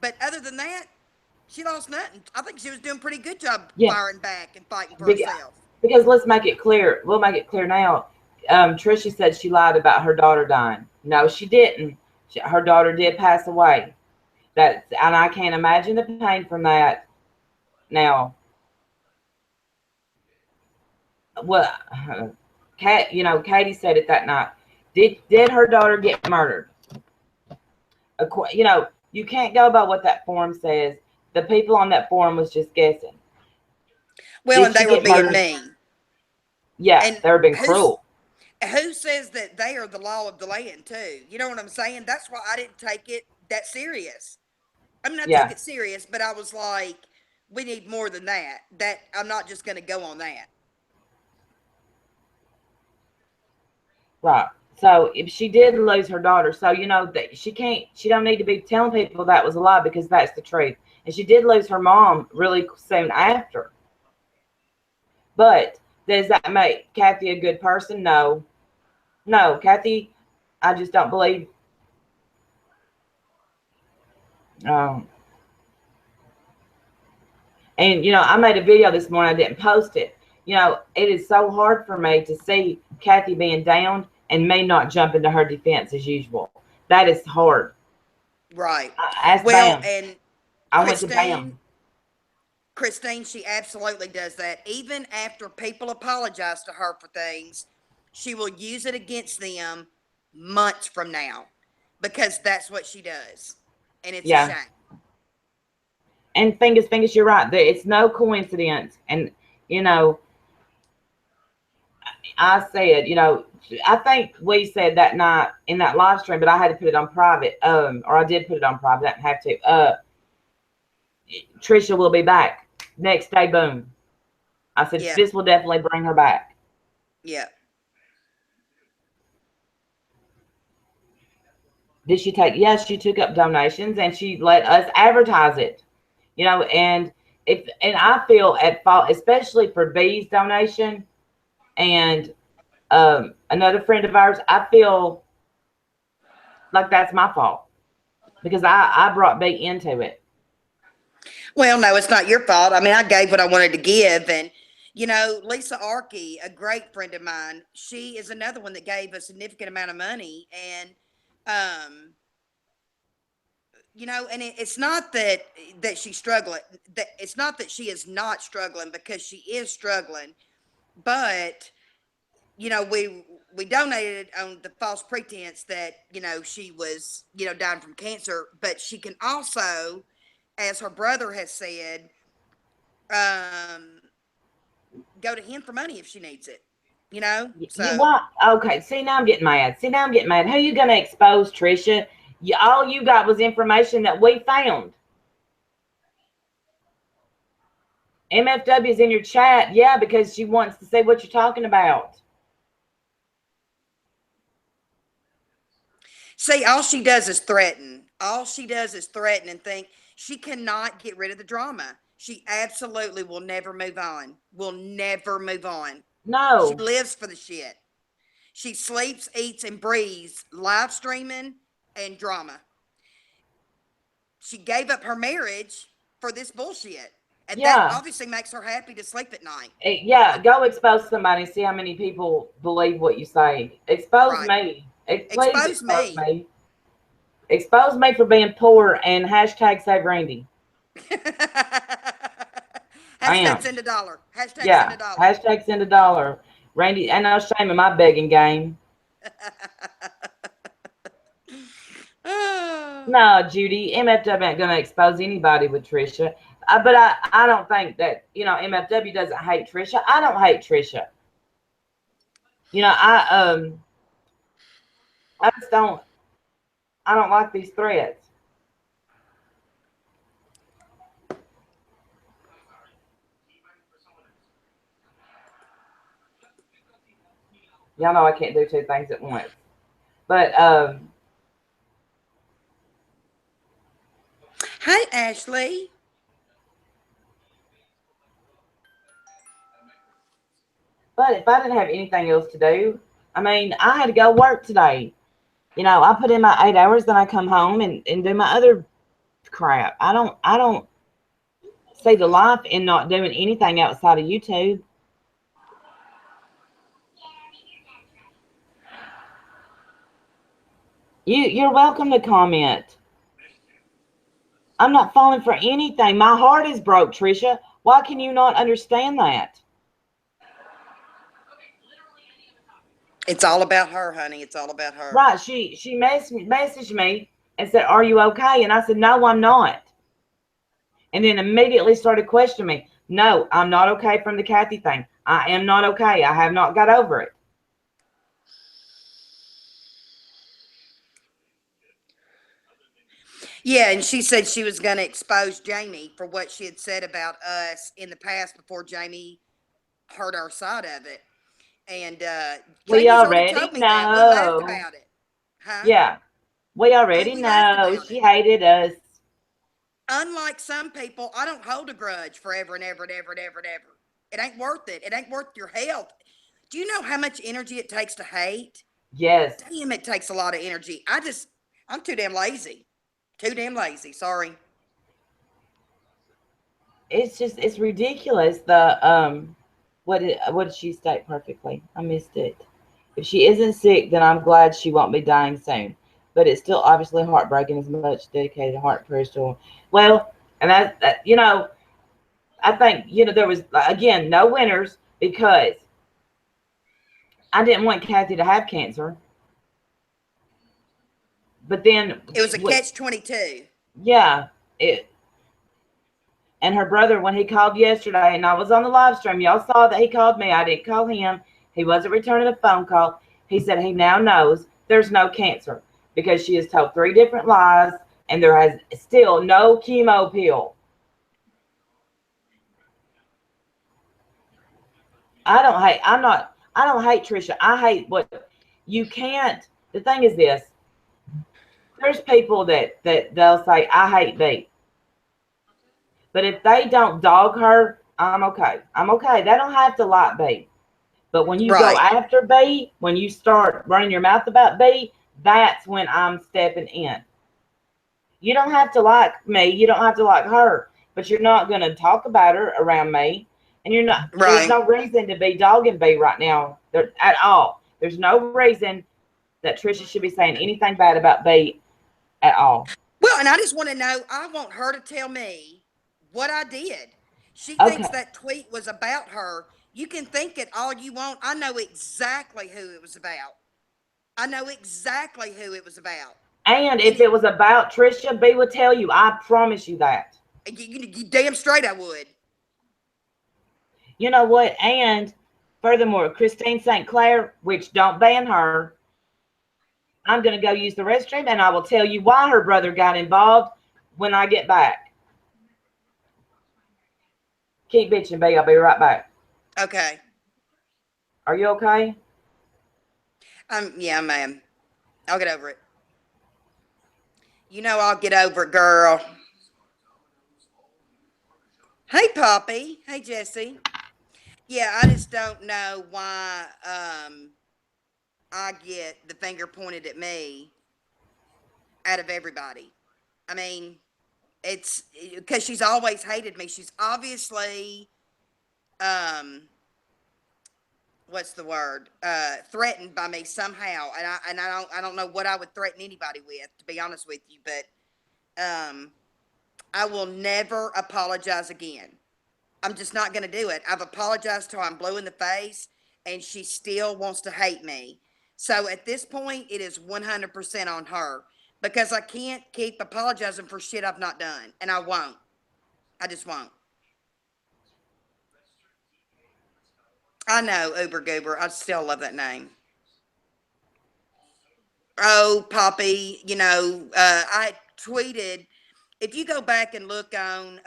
But other than that, she lost nothing. I think she was doing a pretty good job Yeah. firing back and fighting for Be- herself. Because let's make it clear. We'll make it clear now. Trisha said she lied about her daughter dying. No, she didn't. Her daughter did pass away. And I can't imagine the pain from that. Now, what? Katie said it that night. Did her daughter get murdered? You can't go by what that forum says. The people on that forum was just guessing. Well, Did and she they were get being murdered? mean. Yeah, And they're being who's cruel. who says that they are the law of the land too? You know what I'm saying? That's why I didn't take it that serious. I mean, I took Yeah, it serious, but I was like, we need more than that. That I'm not just going to go on that. right. So if she did lose her daughter, so that she don't need to be telling people that was a lie because that's the truth. And she did lose her mom really soon after. But does that make Kathy a good person? No. No, Kathy, I just don't believe. Um, and I made a video this morning. I didn't post it. It is so hard for me to see Kathy being down and me not jump into her defense as usual. That is hard. Right. I asked Well, Bam. and I went to Christine, Bam. Christine, she absolutely does that. Even after people apologize to her for things, she will use it against them months from now because that's what she does. And it's a Yeah. shame. And fingers, you're right. It's no coincidence. And you know, I said, I think we said that night in that live stream, but I had to put it on private. Or I did put it on private. I didn't have to. Trisha will be back next day. Boom. I said Yeah. this will definitely bring her back. Yeah. Did she take? Yes, she took up donations and she let us advertise it. And I feel at fault, especially for B's donation and another friend of ours. I feel like that's my fault because I brought B into it. Well, no, it's not your fault. I mean, I gave what I wanted to give. And, you know, Lisa Arkey, a great friend of mine, she is another one that gave a significant amount of money. And, um, you know, and it's not that she's struggling. That it's not that she is not struggling because she is struggling, but we donated on the false pretense that she was dying from cancer, but she can also, as her brother has said, um, go to him for money if she needs it. You So what? Okay. See, now I'm getting mad. Who you gonna expose, Trisha? All you got was information that we found. MFW is in your chat, yeah, because she wants to say what you're talking about. see, all she does is threaten. All she does is threaten and think she cannot get rid of the drama. She absolutely will never move on. Will never move on. She No, lives for the shit. She sleeps, eats, and breathes live streaming and drama. she gave up her marriage for this bullshit. And that Yeah. obviously makes her happy to sleep at night. Yeah, go expose somebody, see how many people believe what you say. Expose Right. me. Please Expose expose me. me. Expose me for being poor and hashtag save Randy. I Hashtag am. send a dollar. Hashtag send Yeah. a dollar. Hashtag send a dollar. Randy, and no shame in my begging game. No, Judy, MFW ain't gonna expose anybody with Trisha. But I don't think that, MFW doesn't hate Trisha. I don't hate Trisha. I just don't. I don't like these threads. Y'all know I can't do two things at once. But Hey, Ashley. if I didn't have anything else to do, I mean, I had to go work today. I put in my 8 hours, then I come home and do my other crap. I don't see the life in not doing anything outside of YouTube. You're welcome to comment. I'm not falling for anything. My heart is broke, Trisha. Why can you not understand that? It's all about her, honey. It's all about her. Right. She messaged me and said, "Are you okay?" And I said, "No, I'm not." And then immediately started questioning me. No, I'm not okay from the Kathy thing. I am not okay. I have not got over it. Yeah, and she said she was going to expose Jamie for what she had said about us in the past before Jamie heard our side of it. And We Jamie's already already told me that. We laughed know. about it. Huh? Yeah, we I mean, already we laughed know about she it. hated us. Unlike some people, I don't hold a grudge forever and ever and ever and ever and ever. It ain't worth it. It ain't worth your health. Do you know how much energy it takes to hate? Yes. Damn, it takes a lot of energy. I'm too damn lazy. Too damn lazy. Sorry. It's ridiculous. What did she state perfectly? I missed it. If she isn't sick, then I'm glad she won't be dying soon. But it's still obviously heartbreaking as much dedicated heart prayers to her. Well, and I think, there was, again, no winners because I didn't want Kathy to have cancer. But then, It was a catch 22. yeah, it, and her brother, when he called yesterday, and I was on the live stream, y'all saw that he called me. I didn't call him. He wasn't returning a phone call. He said he now knows there's no cancer because she has told 3 different lies, and there has still no chemo pill. I don't hate Trisha. I hate what you can't. The thing is this: there's people that they'll say I hate B, but if they don't dog her, I'm okay. I'm okay. They don't have to like B. But when you go Right. after B, when you start running your mouth about B, that's when I'm stepping in. You don't have to like me. You don't have to like her. But you're not going to talk about her around me. And you're not, there's Right. no reason to be dogging B right now at all. There's no reason that Trisha should be saying anything bad about B at all. Well, and I just want to know, I want her to tell me what I did. She thinks Okay. that tweet was about her. You can think it all you want. I know exactly who it was about. I know exactly who it was about. And And if it was about Trisha, B would tell you. I promise you that. you damn straight I would. You know what? And furthermore, Christine St. Clair, which don't ban her, I'm going to go use the restroom and I will tell you why her brother got involved when I get back. Keep bitching, B. I'll be right back. Okay. Are you okay? Yeah, ma'am. I'll get over it. You know I'll get over it, girl. Hey, Poppy. Hey, Jesse. Yeah, I just don't know why I get the finger pointed at me out of everybody. I mean, It's because she's always hated me. She's obviously, um, what's the word? Threatened by me somehow, and I don't know what I would threaten anybody with, to be honest with you. But I will never apologize again. I'm just not going to do it. I've apologized till I'm blue in the face, and she still wants to hate me. So at this point, it is 100% on her because I can't keep apologizing for shit I've not done, and I won't. I just won't. I know, Uber Goober. I still love that name. Oh, Poppy, I tweeted. If you go back and look on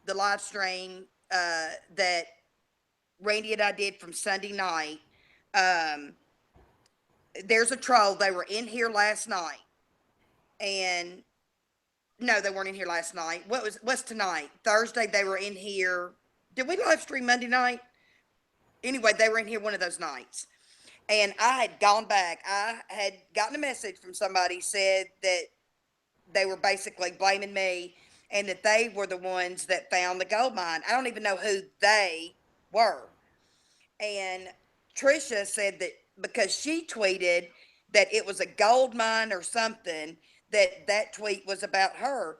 the live stream that Randy and I did from Sunday night, um, there's a troll. They were in here last night, and no, they weren't in here last night. What's tonight? Thursday. They were in here. Did we live stream Monday night? Anyway, they were in here one of those nights. And I had gone back. I had gotten a message from somebody said that they were basically blaming me and that they were the ones that found the gold mine. I don't even know who they were. And Trisha said that because she tweeted that it was a gold mine or something, that tweet was about her.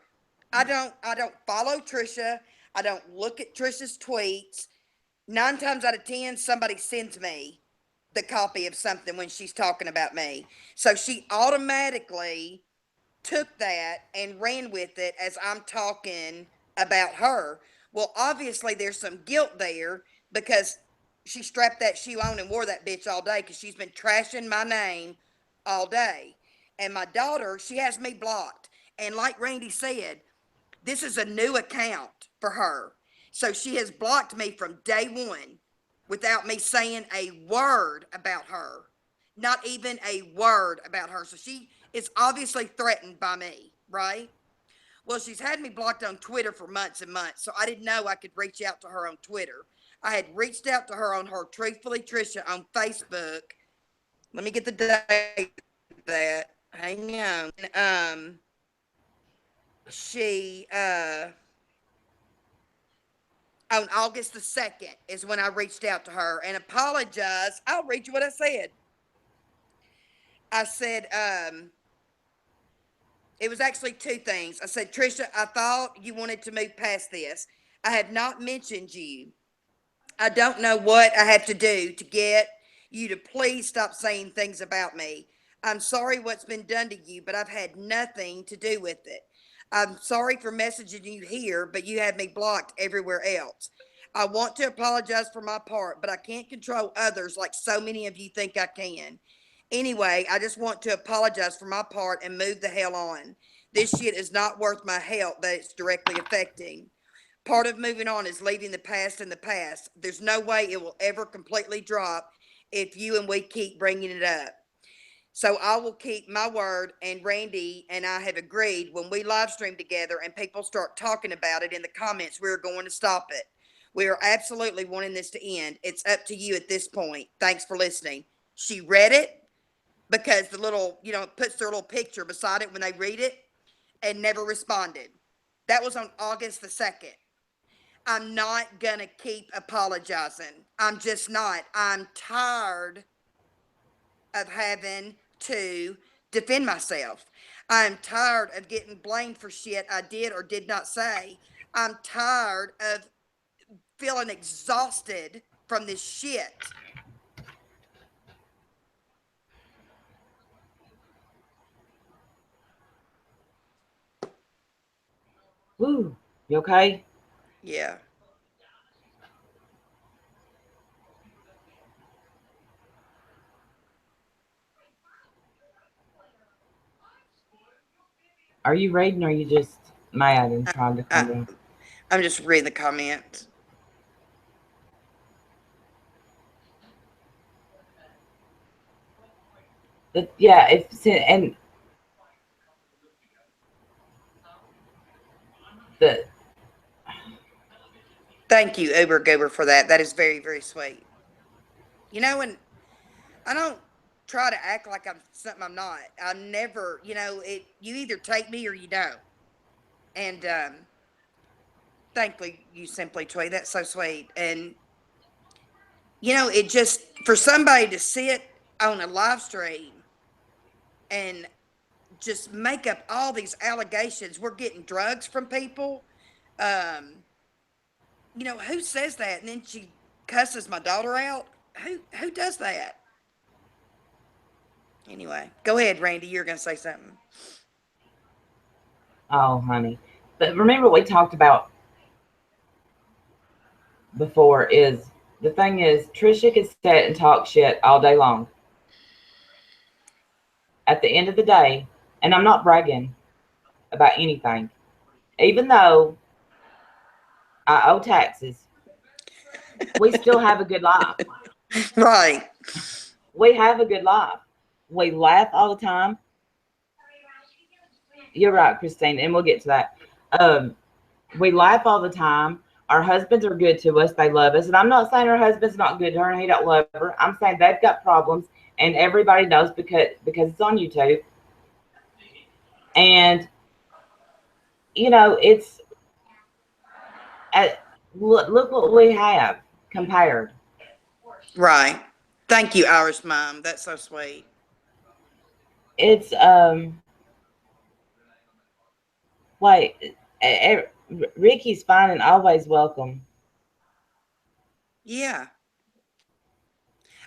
I don't follow Trisha. I don't look at Trisha's tweets. 9 times out of 10, somebody sends me the copy of something when she's talking about me. So she automatically took that and ran with it as I'm talking about her. Well, obviously there's some guilt there because she strapped that shoe on and wore that bitch all day because she's been trashing my name all day. And my daughter, she has me blocked. And like Randy said, this is a new account for her. So she has blocked me from day one without me saying a word about her. Not even a word about her. So she is obviously threatened by me, right? Well, she's had me blocked on Twitter for months and months. So I didn't know I could reach out to her on Twitter. I had reached out to her on her Truthfully Trisha on Facebook. Let me get the date of that. Hang on. She on August the 2nd is when I reached out to her and apologized. I'll read you what I said. I said, it was actually two things. I said, Trisha, I thought you wanted to move past this. I have not mentioned you. I don't know what I have to do to get you to please stop saying things about me. I'm sorry what's been done to you, but I've had nothing to do with it. I'm sorry for messaging you here, but you have me blocked everywhere else. I want to apologize for my part, but I can't control others like so many of you think I can. Anyway, I just want to apologize for my part and move the hell on. This shit is not worth my help that it's directly affecting. Part of moving on is leaving the past in the past. There's no way it will ever completely drop if you and we keep bringing it up. So I will keep my word, and Randy and I have agreed when we live stream together and people start talking about it in the comments, we're going to stop it. We are absolutely wanting this to end. It's up to you at this point. Thanks for listening. She read it because the little, it puts their little picture beside it when they read it and never responded. That was on August the 2nd. I'm not going to keep apologizing. I'm just not. I'm tired of having to defend myself. I'm tired of getting blamed for shit I did or did not say. I'm tired of feeling exhausted from this shit. Woo. You okay? Yeah. Are you reading or are you just mad and I, trying to I, calm down? I'm just reading the comments. Yeah, it's and the Thank you, Uber Goober, for that. That is very, very sweet. And I don't try to act like I'm something I'm not. I never, it. You either take me or you don't. And thankfully, you simply tweet. That's so sweet. And it just for somebody to sit on a live stream and just make up all these allegations. We're getting drugs from people. Um, who says that? And then she cusses my daughter out. Who does that? Anyway, go ahead, Randy. You're gonna say something. Oh, honey. But remember what we talked about before is the thing is Trisha could sit and talk shit all day long. At the end of the day, and I'm not bragging about anything, even though I owe taxes, we still have a good life. Right. We have a good life. We laugh all the time. You're right, Christine, and we'll get to that. We laugh all the time. Our husbands are good to us. They love us. And I'm not saying her husband's not good to her and he don't love her. I'm saying they've got problems and everybody knows because it's on YouTube. And it's look what we have compared. Right. Thank you, Irish Mom. That's so sweet. It's wait, Ricky's fine and always welcome. Yeah.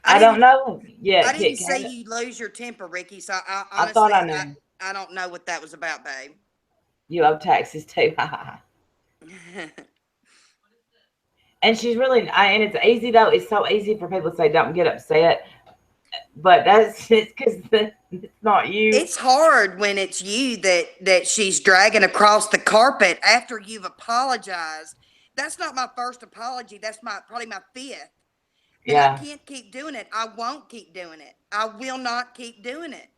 I don't know. Yeah, I didn't say you lose your temper, Ricky. So I I thought honestly, I knew. I don't know what that was about, babe. You owe taxes too. And she's really, and it's easy though. It's so easy for people to say, "Don't get upset," but that's just because it's not you. It's hard when it's you that she's dragging across the carpet after you've apologized. That's not my first apology. That's probably my fifth. And I Yeah, can't keep doing it. I won't keep doing it. I will not keep doing it.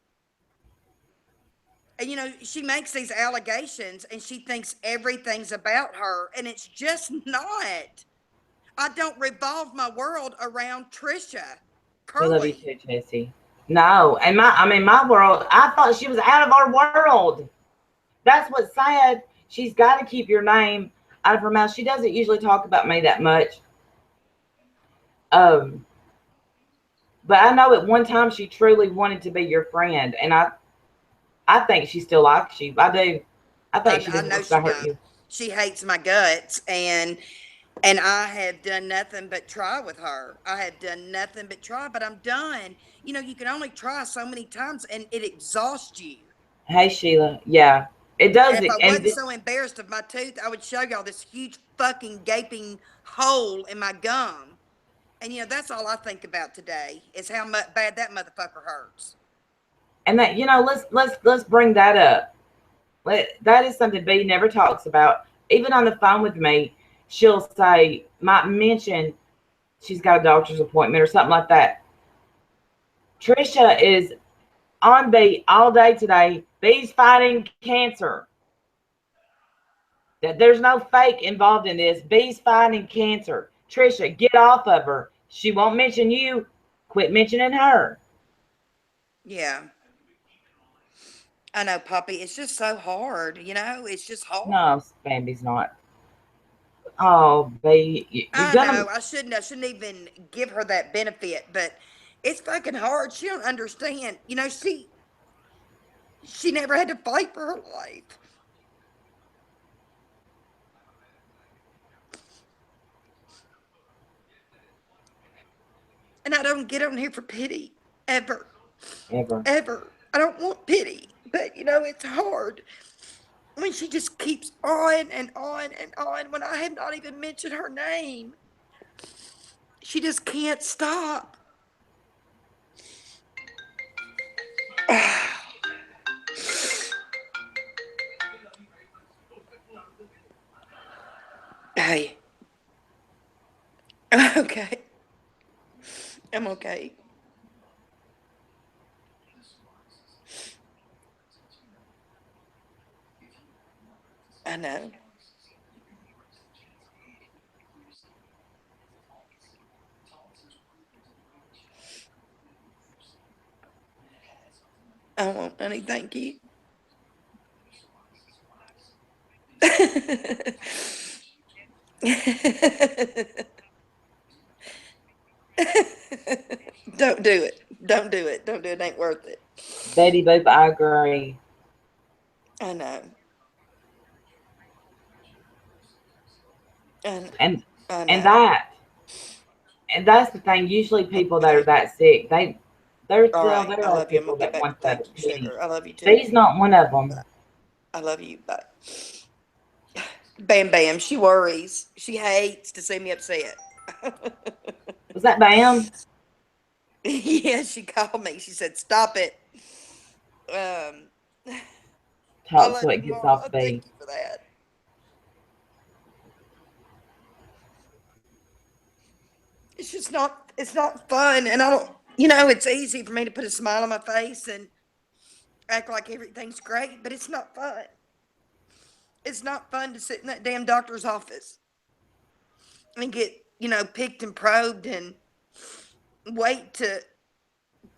And she makes these allegations and she thinks everything's about her, and it's just not. I don't revolve my world around Trisha. we love you Curly. too, Jesse. No, and my world. I thought she was out of our world. That's what's sad. She's got to keep your name out of her mouth. She doesn't usually talk about me that much. Um, but I know at one time she truly wanted to be your friend, and I think she still likes you. I do. I think she I doesn't know want to she hurt does. you. She hates my guts, and I have done nothing but try with her. I have done nothing but try, but I'm done. You can only try so many times, and it exhausts you. Hey Sheila, yeah, it does. And if I And wasn't so embarrassed of my tooth, I would show y'all this huge fucking gaping hole in my gum. And that's all I think about today is how bad that motherfucker hurts. that let's bring that up. That is something B never talks about. Even on the phone with me, she'll might mention she's got a doctor's appointment or something like that. Trisha is on B all day today. B's fighting cancer. That there's no fake involved in this. B's fighting cancer. Trisha, get off of her. She won't mention you. Quit mentioning her. Yeah. I know, Poppy. It's just so hard. It's just hard. No, Bambi's not. Oh, B, you're I gonna. know. I shouldn't even give her that benefit, but it's fucking hard. She don't understand. She never had to fight for her life. And I don't get on here for pity. Ever. Ever. Ever. I don't want pity. But it's hard when she just keeps on and on and on when I have not even mentioned her name. She just can't stop. Hey. Okay. I'm okay. I know. I won't, honey. Thank you. Don't do it. Don't do it. Don't do it. It ain't worth it. Betty Boop, I agree. I know. And And I and know. that and that's the thing. Usually people that are that sick, they're All still right. there I are love you. I'm people gonna get that back want to that thank you, opinion. sugar. I love you too. Bee's not one of them. I love you. Bye. Bam Bam. She worries. She hates to see me upset. Was that Bam? Yeah, she called me. She said, "Stop it." Um, I Talk so love it you, gets Mama. off B. Thank you for that. It's just not. It's not fun, and I don't. You know, it's easy for me to put a smile on my face and act like everything's great, but it's not fun. It's not fun to sit in that damn doctor's office and get, picked and probed and wait to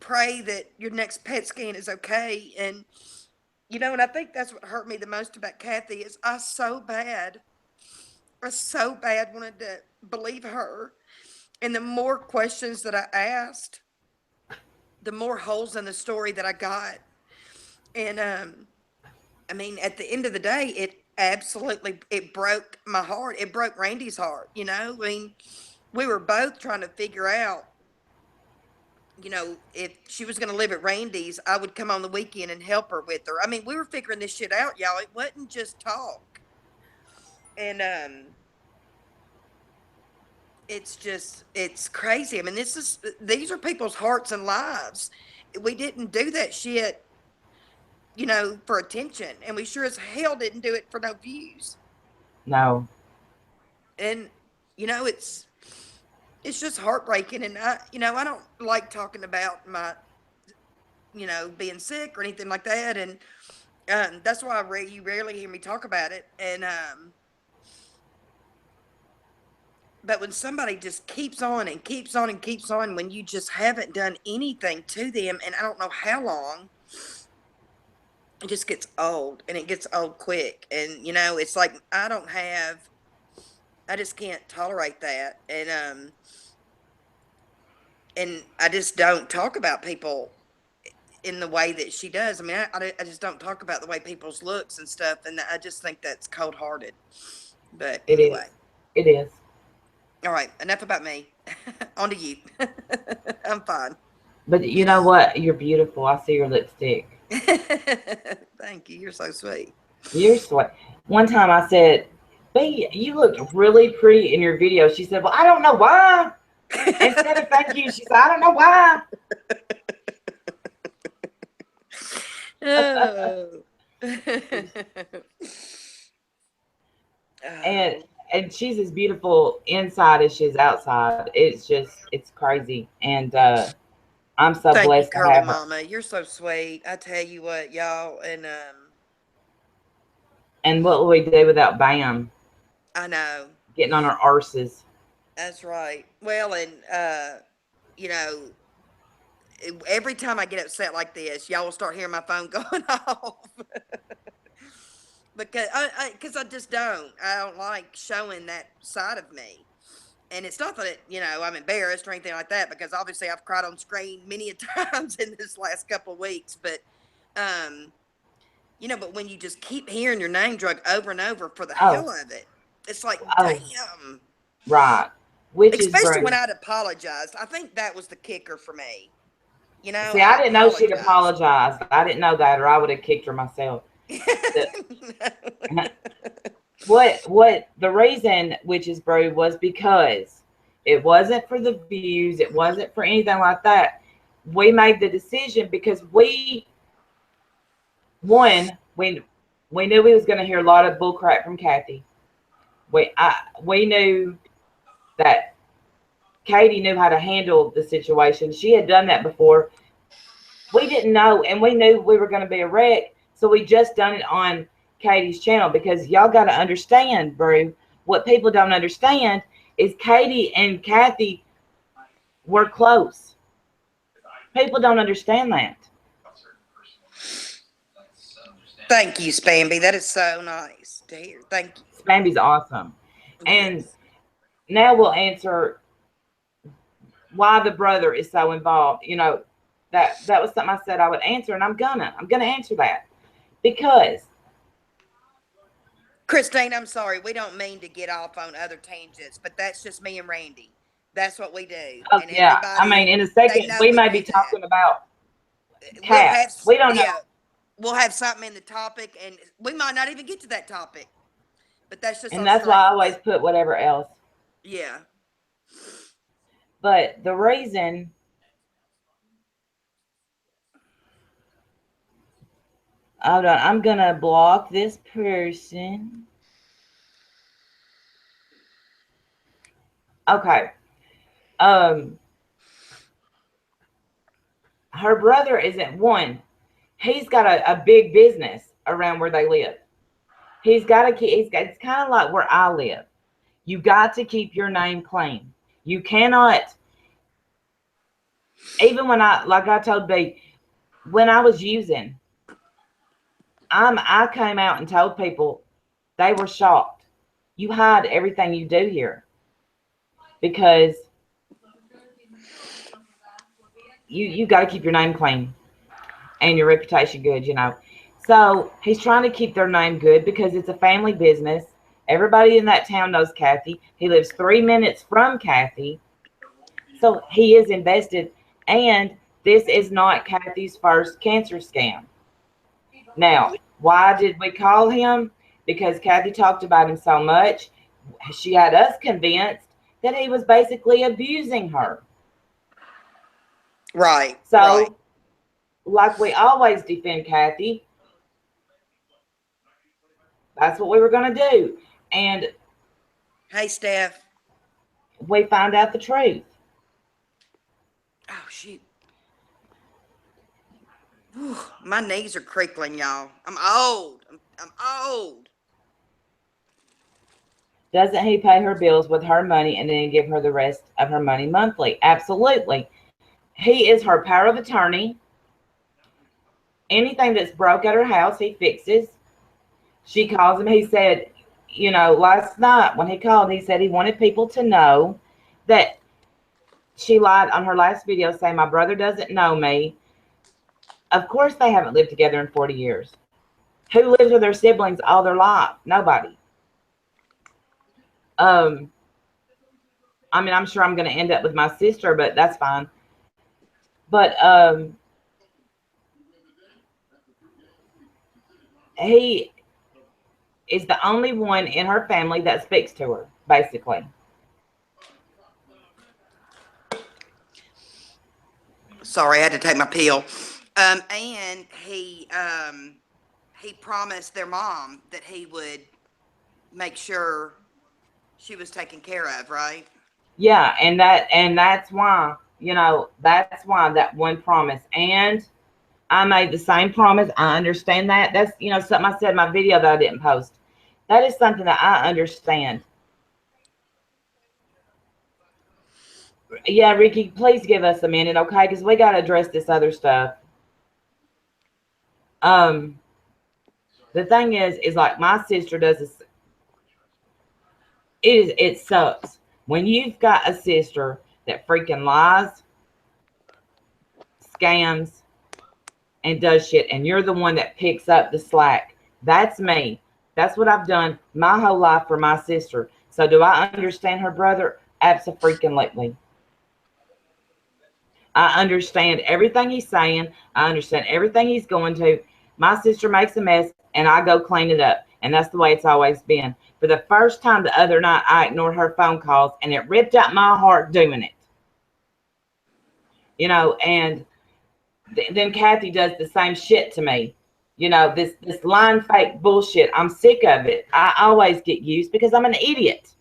pray that your next PET scan is okay. And I think that's what hurt me the most about Kathy is I so bad wanted to believe her. And the more questions that I asked, the more holes in the story that I got. And I mean, at the end of the day, it broke my heart. It broke Randy's heart. I mean, we were both trying to figure out, if she was going to live at Randy's, I would come on the weekend and help her with her. I mean, we were figuring this shit out, y'all. It wasn't just talk. And it's crazy. I mean, these are people's hearts and lives. We didn't do that shit, for attention, and we sure as hell didn't do it for no views. No. And it's just heartbreaking. And I don't like talking about my being sick or anything like that. And that's why you rarely hear me talk about it. And but when somebody just keeps on and keeps on and keeps on, when you just haven't done anything to them, and I don't know how long, it just gets old, and it gets old quick. And it's like I just can't tolerate that. And I just don't talk about people in the way that she does. I mean, I just don't talk about the way people's looks and stuff, and I just think that's cold hearted. But It is. anyway, It is. all right, enough about me. On to you. I'm fine. But you know what? You're beautiful. I see your lipstick. Thank you. You're so sweet. You're sweet. One time I said, B, you look really pretty in your video. She said, well, I don't know why. Instead of thank you, she said, I don't know why. Oh. and and she's as beautiful inside as she's outside. It's crazy. And I'm so Thank you, blessed to Curly have her. Mama. You're so sweet. I tell you what, y'all, and And what will we do without Bam I know. getting on her arses? That's right. Well, and you know, every time I get upset like this, y'all will start hearing my phone going off. Because I just I don't like showing that side of me. And it's not that I'm embarrassed or anything like that, because obviously I've cried on screen many a times in this last couple of weeks. But um, but when you just keep hearing your name drug over and over for the Oh, hell of it, it's like, oh, damn. right. Which is Especially when Bruce. I'd apologized. I think that was the kicker for me. See, I'd I didn't know she'd apologized. apologized. I didn't know that, or I would have kicked her myself. The, what the reason, which is Bro, was because it wasn't for the views, it wasn't for anything like that. We made the decision because one, we knew we was going to hear a lot of bull crap from Kathy. We knew that Katie knew how to handle the situation. She had done that before. We didn't know, and we knew we were going to be a wreck, so we just done it on Katie's channel. Because y'all got to understand, Brew, what people don't understand is Katie and Kathy were close. People don't understand that. Thank you, Spamby. That is so nice to hear. Thank you. Bambi's awesome. And Yes. now we'll answer why the brother is so involved. You know, that was something I said I would answer, and I'm gonna answer that because Christine, I'm sorry. We don't mean to get off on other tangents, but that's just me and Randy. That's what we do. oh And yeah, I everybody, mean in a they second know we we may do be that. talking about We'll have, cats. We don't know. yeah, we'll have something in the topic, and we might not even get to that topic, but that's just And our that's why I always strengths. put whatever else. Yeah. But the reason, hold on, I'm gonna block this person. Okay. Um, her brother isn't one. He's got a big business around where they live. He's got to keep. It's kind of like where I live. You got to keep your name clean. You cannot. Even when like I told B, when I was using, I came out and told people, they were shocked. You hide everything you do here because you got to keep your name clean and your reputation good, you know. So he's trying to keep their name good because it's a family business. Everybody in that town knows Kathy. He lives 3 minutes from Kathy. So he is invested. And this is not Kathy's first cancer scam. Now, why did we call him? Because Kathy talked about him so much. She had us convinced that he was basically abusing her. Right. So, right. like we always defend Kathy, that's what we were going to do. And Hey, Steph. we found out the truth. Oh, shoot. Whew, my knees are crickling, y'all. I'm old. I'm old. Doesn't he pay her bills with her money and then give her the rest of her money monthly? Absolutely. He is her power of attorney. Anything that's broke at her house, he fixes. She calls him. He said, you know, last night when he called, he said he wanted people to know that she lied on her last video saying, my brother doesn't know me. Of course, they haven't lived together in 40 years. Who lives with their siblings all their life? Nobody. I mean, I'm sure I'm going to end up with my sister, but that's fine. But he is the only one in her family that speaks to her, basically. Sorry, I had to take my pill. And he promised their mom that he would make sure she was taken care of, right? Yeah, and that's why, you know, that's why that one promise. And I made the same promise. I understand that. That's, you know, something I said in my video that I didn't post. That is something that I understand. Yeah, Ricky, please give us a minute, okay? Because we got to address this other stuff. The thing is like my sister does this. It sucks when you've got a sister that freaking lies, scams, and does shit, and you're the one that picks up the slack. That's me. That's what I've done my whole life for my sister. So do I understand her brother? Abso-freaking-lutely. I understand everything he's saying. I understand everything he's going to. My sister makes a mess, and I go clean it up. And that's the way it's always been. For the first time the other night, I ignored her phone calls, and it ripped out my heart doing it. You know, and then Kathy does the same shit to me. You know, this line fake bullshit. I'm sick of it. I always get used because I'm an idiot.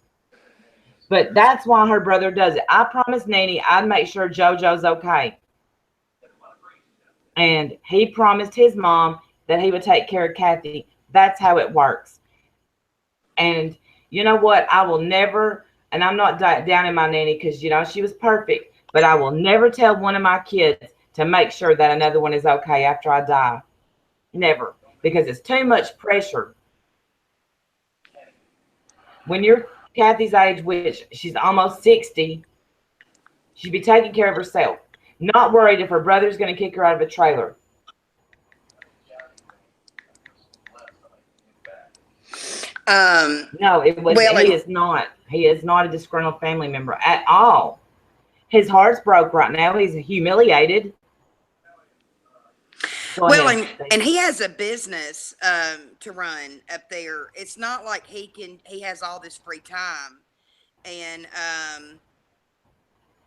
But that's why her brother does it. I promised Nanny I'd make sure JoJo's okay. And he promised his mom that he would take care of Kathy. That's how it works. And you know what? I will never, and I'm not down in my Nanny because, you know, she was perfect. But I will never tell one of my kids to make sure that another one is okay after I die. Never. Because it's too much pressure. When you're Kathy's age, which she's almost 60, she'd be taking care of herself. Not worried if her brother's going to kick her out of a trailer. No, it was. Well, He and is not. He is not a disgruntled family member at all. His heart's broke right now. He's humiliated. Go well, ahead. and he has a business to run up there. It's not like he has all this free time, and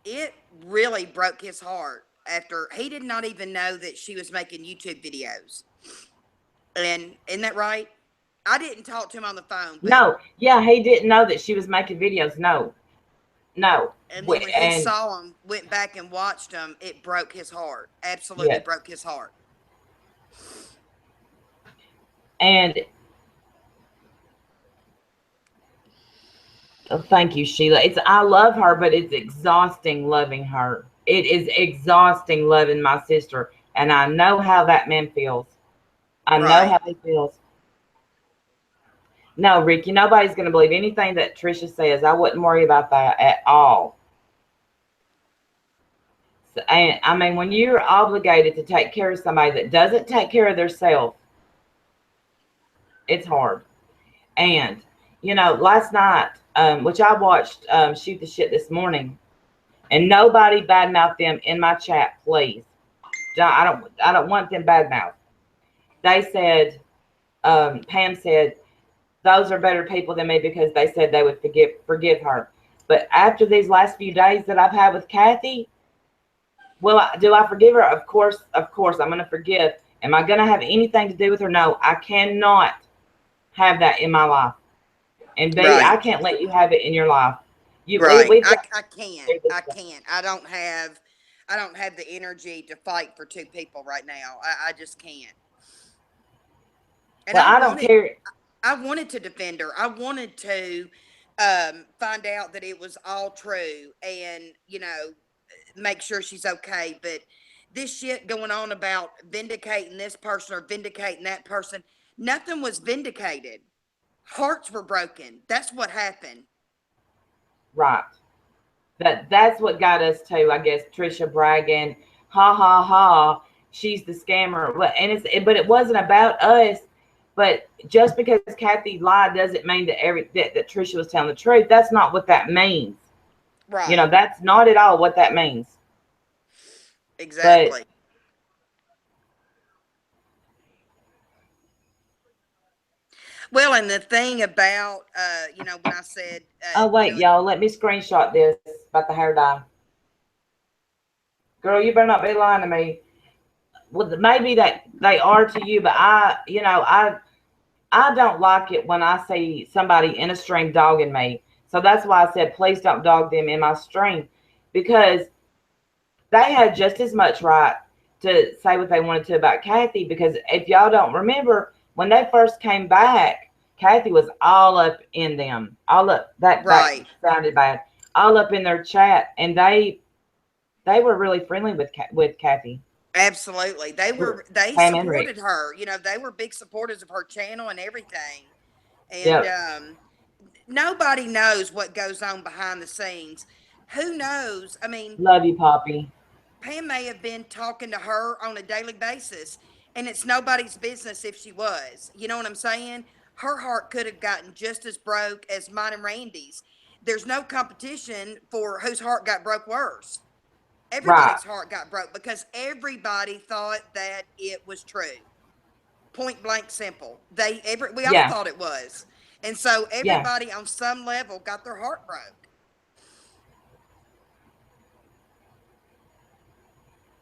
it really broke his heart after he did not even know that she was making YouTube videos. And isn't that right? I didn't talk to him on the phone, but No, yeah, he didn't know that she was making videos. No, no, and then when he and saw him, went back and watched him, it broke his heart. Absolutely yes, broke his heart. and oh, thank you, Sheila. It's I love her, but it's exhausting loving her. It is exhausting loving my sister, and I know how that man feels. I know Right. how he feels. No, Ricky, nobody's going to believe anything that Trisha says. I wouldn't worry about that at all. So, and I mean, when you're obligated to take care of somebody that doesn't take care of themselves, it's hard. And last night, which I watched Shoot the Shit this morning, and nobody badmouth them in my chat, please. I don't want them badmouth. They said, Pam said, those are better people than me because they said they would forgive her. But after these last few days that I've had with Kathy, do I forgive her? Of course, I'm going to forgive. Am I going to have anything to do with her? No, I cannot have that in my life. And B, I Right. can't let you have it in your life. Right. We've got I to can't. do this I stuff. can't. I don't have the energy to fight for two people right now. I just can't. And Well, I don't care. I wanted to defend her. I wanted to find out that it was all true and, make sure she's okay. But this shit going on about vindicating this person or vindicating that person, nothing was vindicated. Hearts were broken. That's what happened. Right. That's what got us to, I guess, Trisha bragging, ha ha ha, she's the scammer. But it wasn't about us. But just because Kathy lied doesn't mean that Trisha was telling the truth. That's not what that means. Right. That's not at all what that means. But Exactly. Well, and the thing about, when I said, oh wait, y'all, let me screenshot this about the hair dye. Girl, you better not be lying to me. Well, maybe that they are to you, but I don't like it when I see somebody in a stream dogging me. So that's why I said, please don't dog them in my stream, because they had just as much right to say what they wanted to about Kathy. Because if y'all don't remember, when they first came back, Kathy was all up in them, all up that right. sounded bad, all up in their chat, and they were really friendly with Kathy, Absolutely. They Pam and Rick. supported her. They were big supporters of her channel and everything. And Yep, nobody knows what goes on behind the scenes. Who knows? I mean, love you, Poppy. Pam may have been talking to her on a daily basis, and it's nobody's business if she was. You know what I'm saying? Her heart could have gotten just as broke as mine and Randy's. There's no competition for whose heart got broke worse. Right. Everybody's heart got broke because everybody thought that it was true. Point blank simple. We all Yeah. thought it was. And so Yeah. everybody on some level got their heart broke.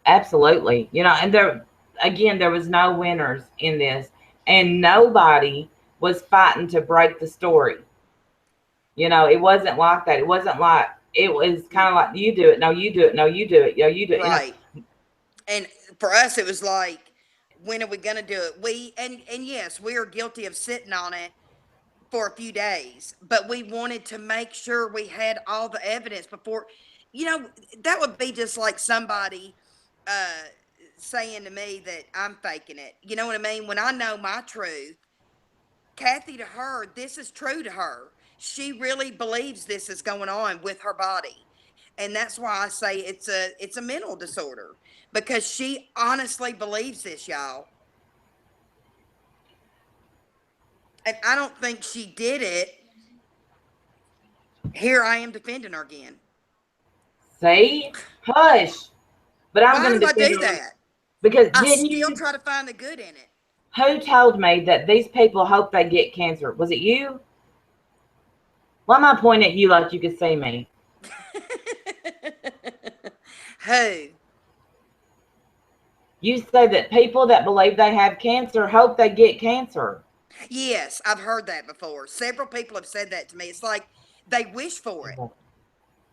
Absolutely. And there was no winners in this, and nobody was fighting to break the story. It wasn't like that. It wasn't like, it was kind of like, you do it. No, you do it. No, you do it. No, you do it. Right. And for us it was like, when are we going to do it? And yes, we are guilty of sitting on it for a few days, but we wanted to make sure we had all the evidence before, that would be just like somebody uh saying to me that I'm faking it. You know what I mean? When I know my truth, Kathy, to her, this is true to her. She really believes this is going on with her body. And that's why I say it's a mental disorder, because she honestly believes this, y'all. And I don't think she did it. Here I am defending her again. See? Hush. But I'm Why going do to I defend do her that? because I didn't still you? try to find the good in it. Who told me that these people hope they get cancer? Was it you? Why am I pointing at you like you could see me? Who? You say that people that believe they have cancer hope they get cancer. Yes, I've heard that before. Several people have said that to me. It's like they wish for it.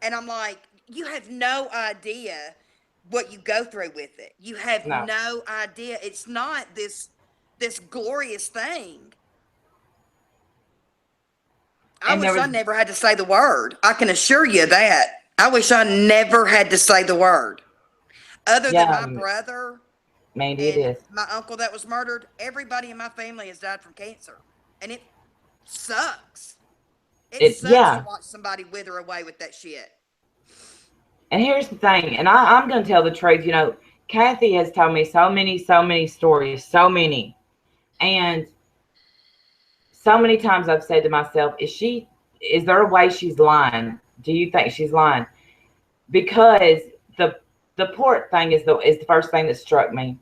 And I'm like, you have no idea what you go through with it. You have No. no idea. It's not this glorious thing. I And there wish I was, never had to say the word. I can assure you that. I wish I never had to say the word. Other than yeah, my brother maybe it and is. my uncle that was murdered, everybody in my family has died from cancer. And it sucks. It sucks to Yeah. watch somebody wither away with that shit. And here's the thing, and I'm going to tell the truth. You know, Kathy has told me so many stories, so many. And so many times I've said to myself, is there a way she's lying? Do you think she's lying? Because the the port thing is the first thing that struck me.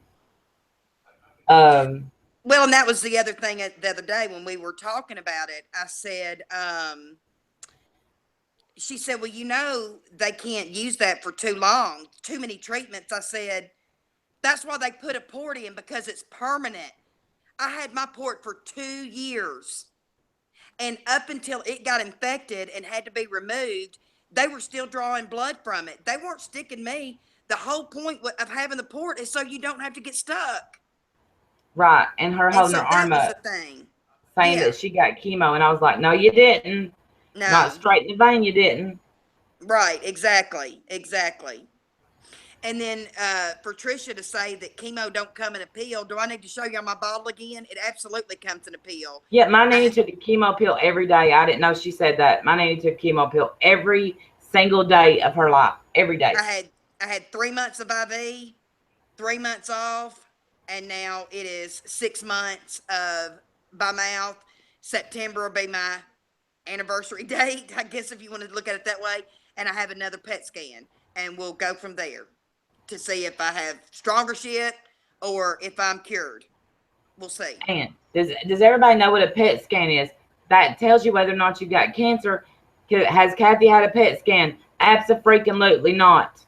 Um, Well, and that was the other thing the other day when we were talking about it. I said, she said, well, they can't use that for too long, too many treatments. I said, that's why they put a port in, because it's permanent. I had my port for 2 years. And up until it got infected and had to be removed, they were still drawing blood from it. They weren't sticking me. The whole point of having the port is so you don't have to get stuck. right, and her And holding so her that arm was the up, thing. saying Yeah. that she got chemo, and I was like, no, you didn't. Not No. straight in the vein, you didn't. Right. Exactly. Exactly. And then for Trisha to say that chemo don't come in a pill, do I need to show y'all my bottle again? It absolutely comes in a pill. Yeah, my I nanny took a chemo pill every day. I didn't know she said that. My nanny took a chemo pill every single day of her life. Every day. I had 3 months of IV, 3 months off, and now it is 6 months of by mouth. September will be my anniversary date, I guess, if you want to look at it that way. And I have another PET scan, and we'll go from there to see if I have stronger shit or if I'm cured. We'll see. And does everybody know what a PET scan is? That tells you whether or not you got cancer. Has Kathy had a PET scan? Absolutely not.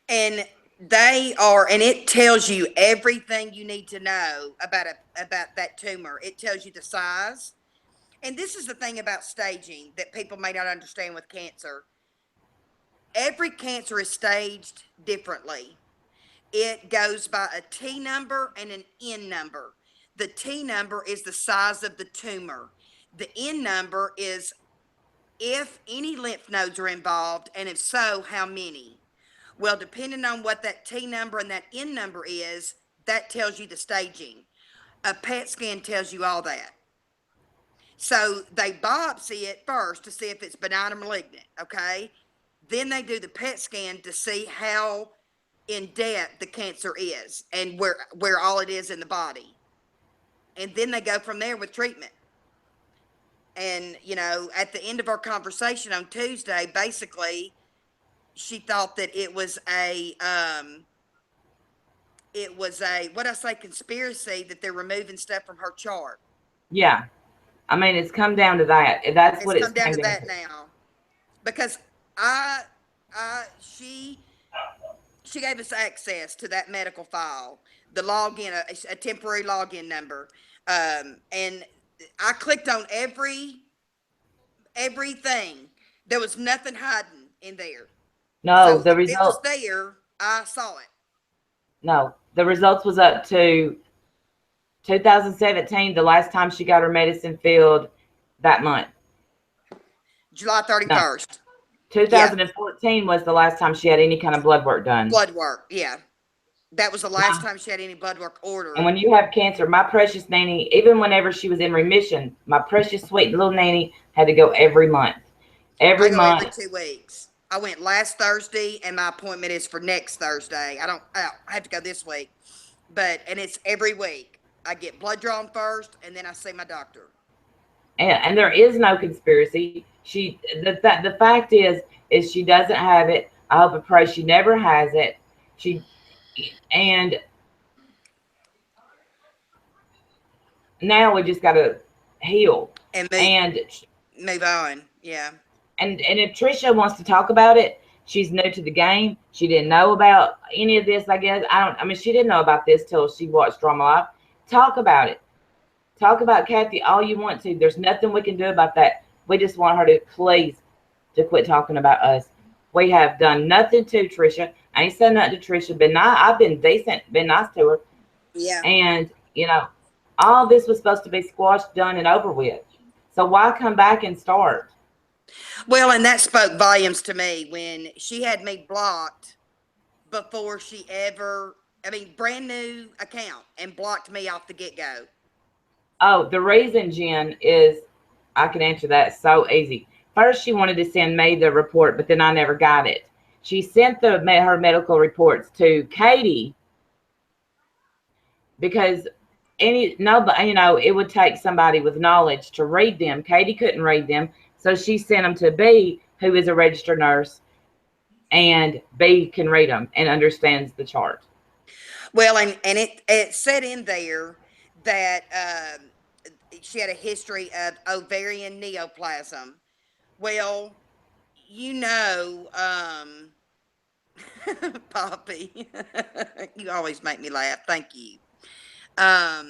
And and it tells you everything you need to know about that tumor. It tells you the size. And this is the thing about staging that people may not understand with cancer. Every cancer is staged differently. It goes by a T number and an N number. The T number is the size of the tumor. The N number is if any lymph nodes are involved, and if so, how many. Well, depending on what that T number and that N number is, that tells you the staging. A PET scan tells you all that. So they biopsy it first to see if it's benign or malignant, okay? Then they do the PET scan to see how in depth the cancer is and where all it is in the body. And then they go from there with treatment. And, at the end of our conversation on Tuesday, basically, she thought that it was what I say, conspiracy, that they're removing stuff from her chart. Yeah. I mean, it's come down to that. That's It's what it's come down came to down that to. now, because she gave us access to that medical file, the login, a temporary login number, and I clicked on everything. There was nothing hiding in there. No, So the if it was result. there, I saw it. No, the results was up to 2017. The last time she got her medicine filled that month. July No, 31st. Yeah. 2014 was the last time she had any kind of blood work done. Blood work. Yeah. That was the last time she had any blood work ordered. And when you have cancer, my precious nanny, even whenever she was in remission, my precious sweet little nanny had to go every month. Every I go month. every 2 weeks. I went last Thursday, and my appointment is for next Thursday. I have to go this week, and it's every week. I get blood drawn first, and then I see my doctor. And there is no conspiracy. The fact is she doesn't have it. I hope and pray she never has it. And now we just got to heal And move on. Yeah. And if Trisha wants to talk about it, she's new to the game. She didn't know about any of this, I guess. I mean, she didn't know about this till she watched Drama Life. Talk about it. Talk about Kathy all you want to. There's nothing we can do about that. We just want her to please to quit talking about us. We have done nothing to Trisha. I ain't said nothing to Trisha. I've been decent, been nice to her. Yeah. And, all this was supposed to be squashed, done, and over with. So why come back and start? Well, and that spoke volumes to me when she had me blocked before she brand new account, and blocked me off the get-go. Oh, the reason, Jen, is I can answer that so easy. First, she wanted to send me the report, but then I never got it. She sent her medical reports to Katie because it would take somebody with knowledge to read them. Katie couldn't read them, so she sent them to B, who is a registered nurse, and B can read them and understands the chart. Well, and it said in there that she had a history of ovarian neoplasm. Well, Poppy, you always make me laugh. Thank you. But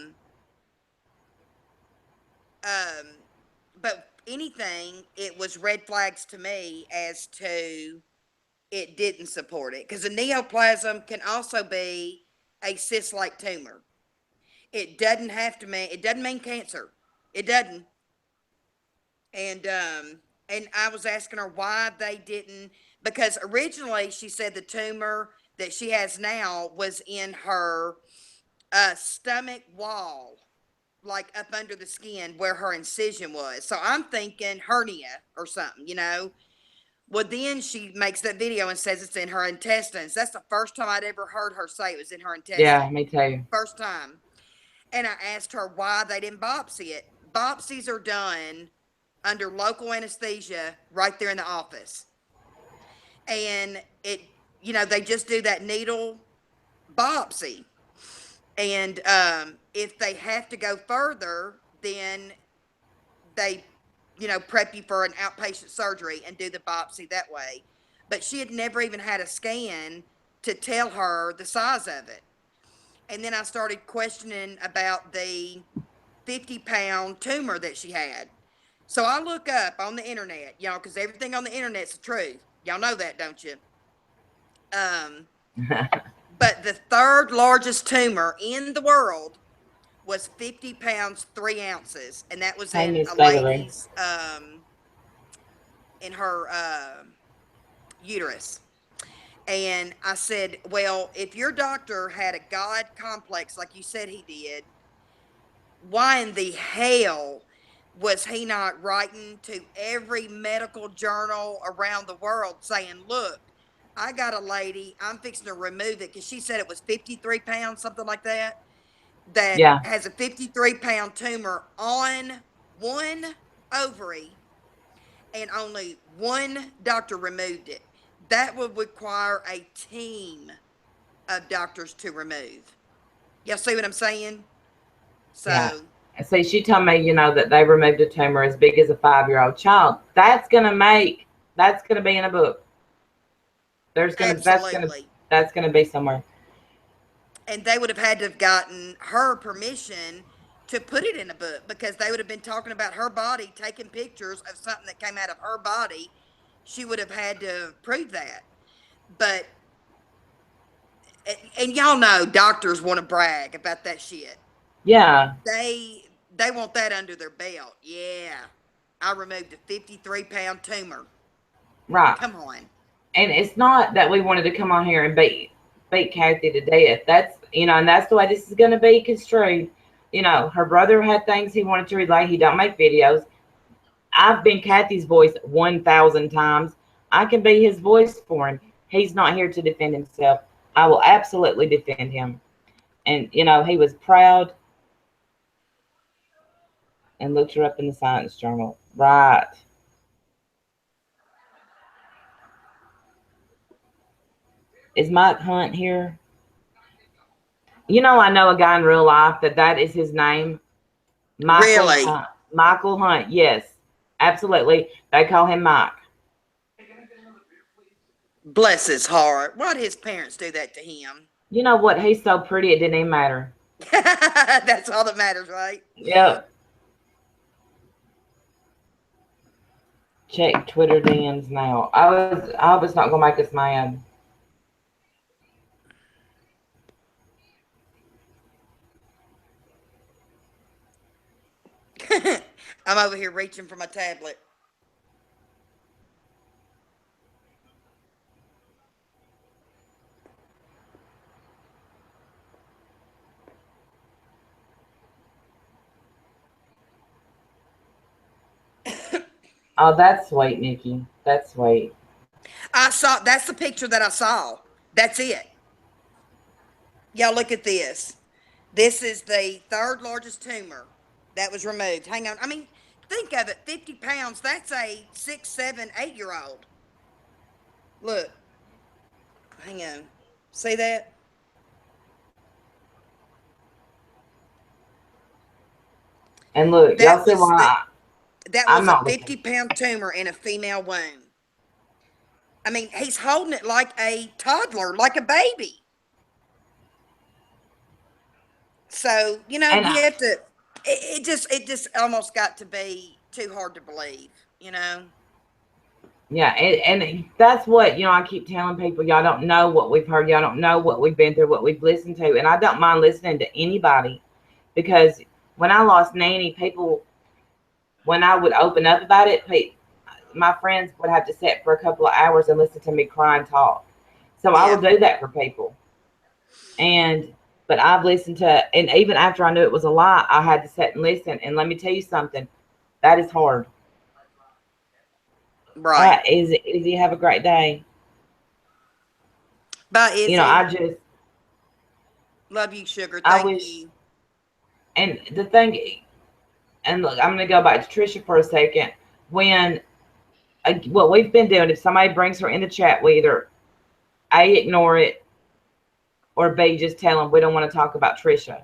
anything, it was red flags to me as to it didn't support it, because a neoplasm can also be a cyst-like tumor. It doesn't mean cancer. It doesn't. And I was asking her why they didn't, because originally she said the tumor that she has now was in her stomach wall, like up under the skin where her incision was. So I'm thinking hernia or something, Well, then she makes that video and says it's in her intestines. That's the first time I'd ever heard her say it was in her intestines. Yeah, me too. First time. And I asked her why they didn't biopsy it. Biopsies are done under local anesthesia right there in the office. And they just do that needle biopsy. And if they have to go further, then they prep you for an outpatient surgery and do the biopsy that way. But she had never even had a scan to tell her the size of it. And then I started questioning about the 50-pound tumor that she had. So I look up on the internet, because everything on the internet's the truth. Y'all know that, don't you? But the third largest tumor in the world was 50 pounds, 3 ounces. And that was in a lady's, in her uterus. And I said, well, if your doctor had a God complex like you said he did, why in the hell was he not writing to every medical journal around the world saying, look, I got a lady, I'm fixing to remove it, because she said it was 53 pounds, something like that, has a 53-pound tumor on one ovary, and only one doctor removed it. That would require a team of doctors to remove. Y'all see what I'm saying? So, yeah. See, she told me, that they removed a tumor as big as a 5-year-old child. That's gonna be in a book. That's gonna be somewhere. And they would have had to have gotten her permission to put it in a book, because they would have been talking about her body, taking pictures of something that came out of her body. She would have had to prove that. But, and y'all know doctors want to brag about that shit. Yeah. They want that under their belt. Yeah. I removed a 53-pound tumor. Right. Come on. And it's not that we wanted to come on here and be beat Kathy to death. That's, and that's the way this is going to be construed. Her brother had things he wanted to relay. He don't make videos. I've been Kathy's voice 1,000 times. I can be his voice for him. He's not here to defend himself. I will absolutely defend him. And, he was proud and looked her up in the Science Journal. Right. Is Mike Hunt here? I know a guy in real life that is his name. Michael Really? Hunt. Michael Hunt. Yes, absolutely. They call him Mike. Bless his heart. Why'd his parents do that to him? You know what? He's so pretty it didn't even matter. That's all that matters, right? Yep. Check Twitter DMs now. I was not gonna make us mad. I'm over here reaching for my tablet. Oh, that's sweet, Nikki. That's sweet. That's the picture that I saw. That's it. Y'all look at this. This is the third largest tumor that was removed. Hang on. I mean, think of it. 50 pounds. That's a 6, 7, 8-year-old. Look. Hang on. See that? And look, y'all see why that was a 50-pound tumor in a female womb. I mean, he's holding it like a toddler, like a baby. So, you have to, it just almost got to be too hard to believe, Yeah, and that's what, I keep telling people, y'all don't know what we've heard. Y'all don't know what we've been through, what we've listened to. And I don't mind listening to anybody, because when I lost Nanny, people, when I would open up about it, my friends would have to sit for a couple of hours and listen to me cry and talk. So yeah. I will do that for people. But I've listened to, and even after I knew it was a lie, I had to sit and listen. And let me tell you something, that is hard. Right. Izzy, have a great day. Bye, Izzy. I just love you, sugar. Thank you. And the thing, and look, I'm going to go back to Trisha for a second. When what we've been doing, if somebody brings her in the chat, we either A, ignore it, or B, just tell them we don't want to talk about Trisha.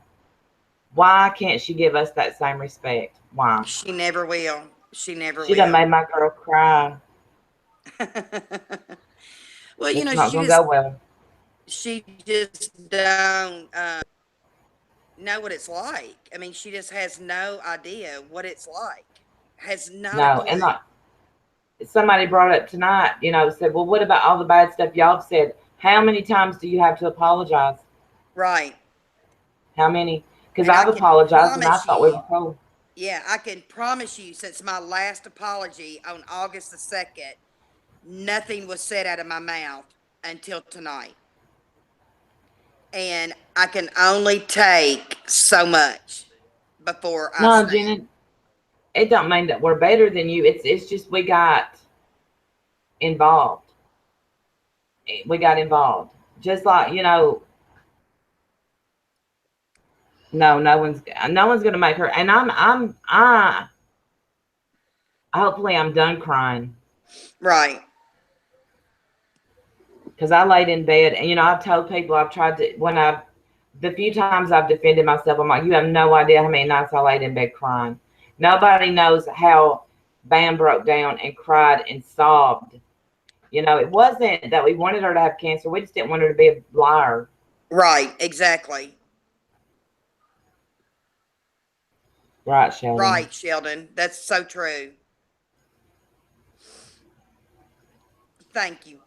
Why can't she give us that same respect? Why? She never will. She done made my girl cry. Well, it's not gonna go well. She just don't know what it's like. I mean, she just has no idea what it's like. Has no. No, and like somebody brought up tonight, said, well, what about all the bad stuff y'all have said? How many times do you have to apologize? Right. How many? Because I've apologized and I thought we were cool. Yeah, I can promise you, since my last apology on August the 2nd, nothing was said out of my mouth until tonight. And I can only take so much before I No, Gina, it don't mean that we're better than you. It's just we got involved. Just like, no one's gonna make her. And hopefully I'm done crying. Right. Because I laid in bed and I've told people, I've tried to, the few times I've defended myself, I'm like, you have no idea how many nights I laid in bed crying. Nobody knows how Bam broke down and cried and sobbed. It wasn't that we wanted her to have cancer. We just didn't want her to be a liar. Right, exactly. Right, Sheldon. Right, Sheldon. That's so true. Thank you.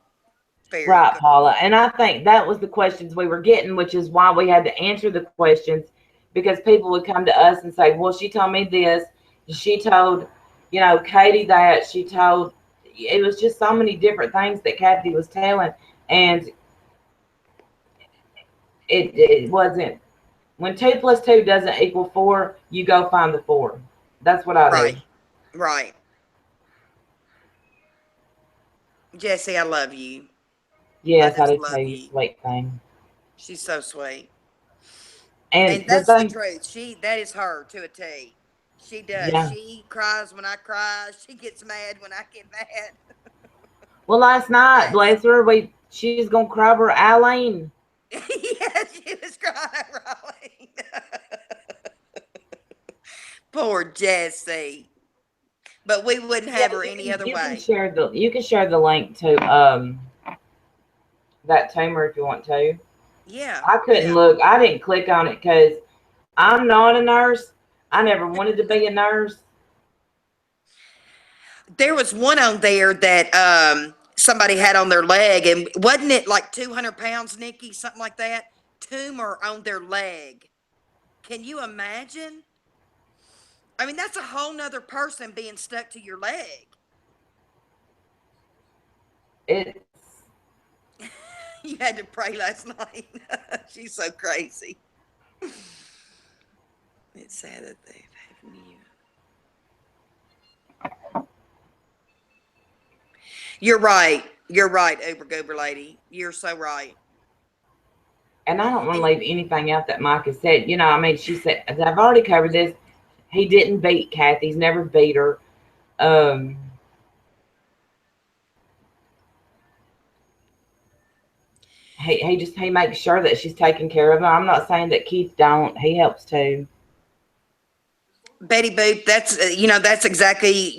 Right, Paula. And I think that was the questions we were getting, which is why we had to answer the questions, because people would come to us and say, well, she told me this. She told, Katie that. She told, it was just so many different things that Kathy was telling. And It wasn't. When 2 plus 2 doesn't equal 4, you go find the 4. That's what I do. Right. Right. Jesse, I love you. I Yes, I just do love too, you you. sweet thing. She's so sweet. And And the that's the thing, truth. That is her to a T. She does. yeah. She cries when I cry. She gets mad when I get mad. Well, last night, Yes. bless her, she's gonna cry for Eileen. Yeah, she was crying, Raleigh. Poor Jessie. But we wouldn't Yeah, have her any other you can way. share the link to that tamer if you want to. Yeah, I couldn't yeah. look. I didn't click on it because I'm not a nurse. I never wanted to be a nurse. There was one on there that somebody had on their leg, and wasn't it like 200 pounds, Nikki, something like that? Tumor on their leg. Can you imagine? I mean, that's a whole nother person being stuck to your leg. It's You had to pray last night. She's so crazy. It's sad that they've had you. You're right. You're right, Uber Goober lady. You're so right. and I don't want to And leave anything out that Mike has said. I mean, she said I've already covered this. He didn't beat Kathy. He's never beat her. Um, he makes sure that she's taken care of. I'm not saying that Keith don't. He helps too. Betty Boop, that's that's exactly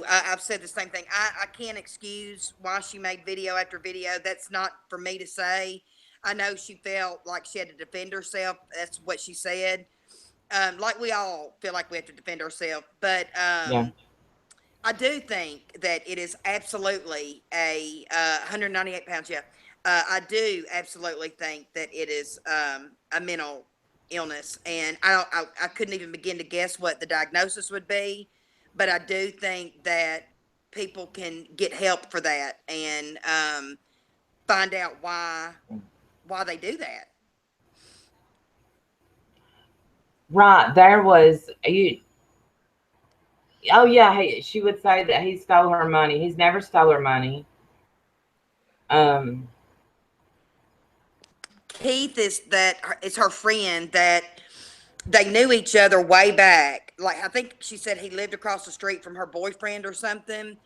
I've said the same thing. I can't excuse why she made video after video. That's not for me to say. I know she felt like she had to defend herself. That's what she said. Like we all feel like we have to defend ourselves, but Yeah. I do think that it is absolutely a 198 pounds. Yeah, I do absolutely think that it is a mental illness, and I couldn't even begin to guess what the diagnosis would be, but I do think that people can get help for that and find out why they do that. Right. There was you. Oh yeah. She would say that he stole her money. He's never stole her money. Um. Keith is her friend that they knew each other way back. Like I think she said he lived across the street from her boyfriend or something,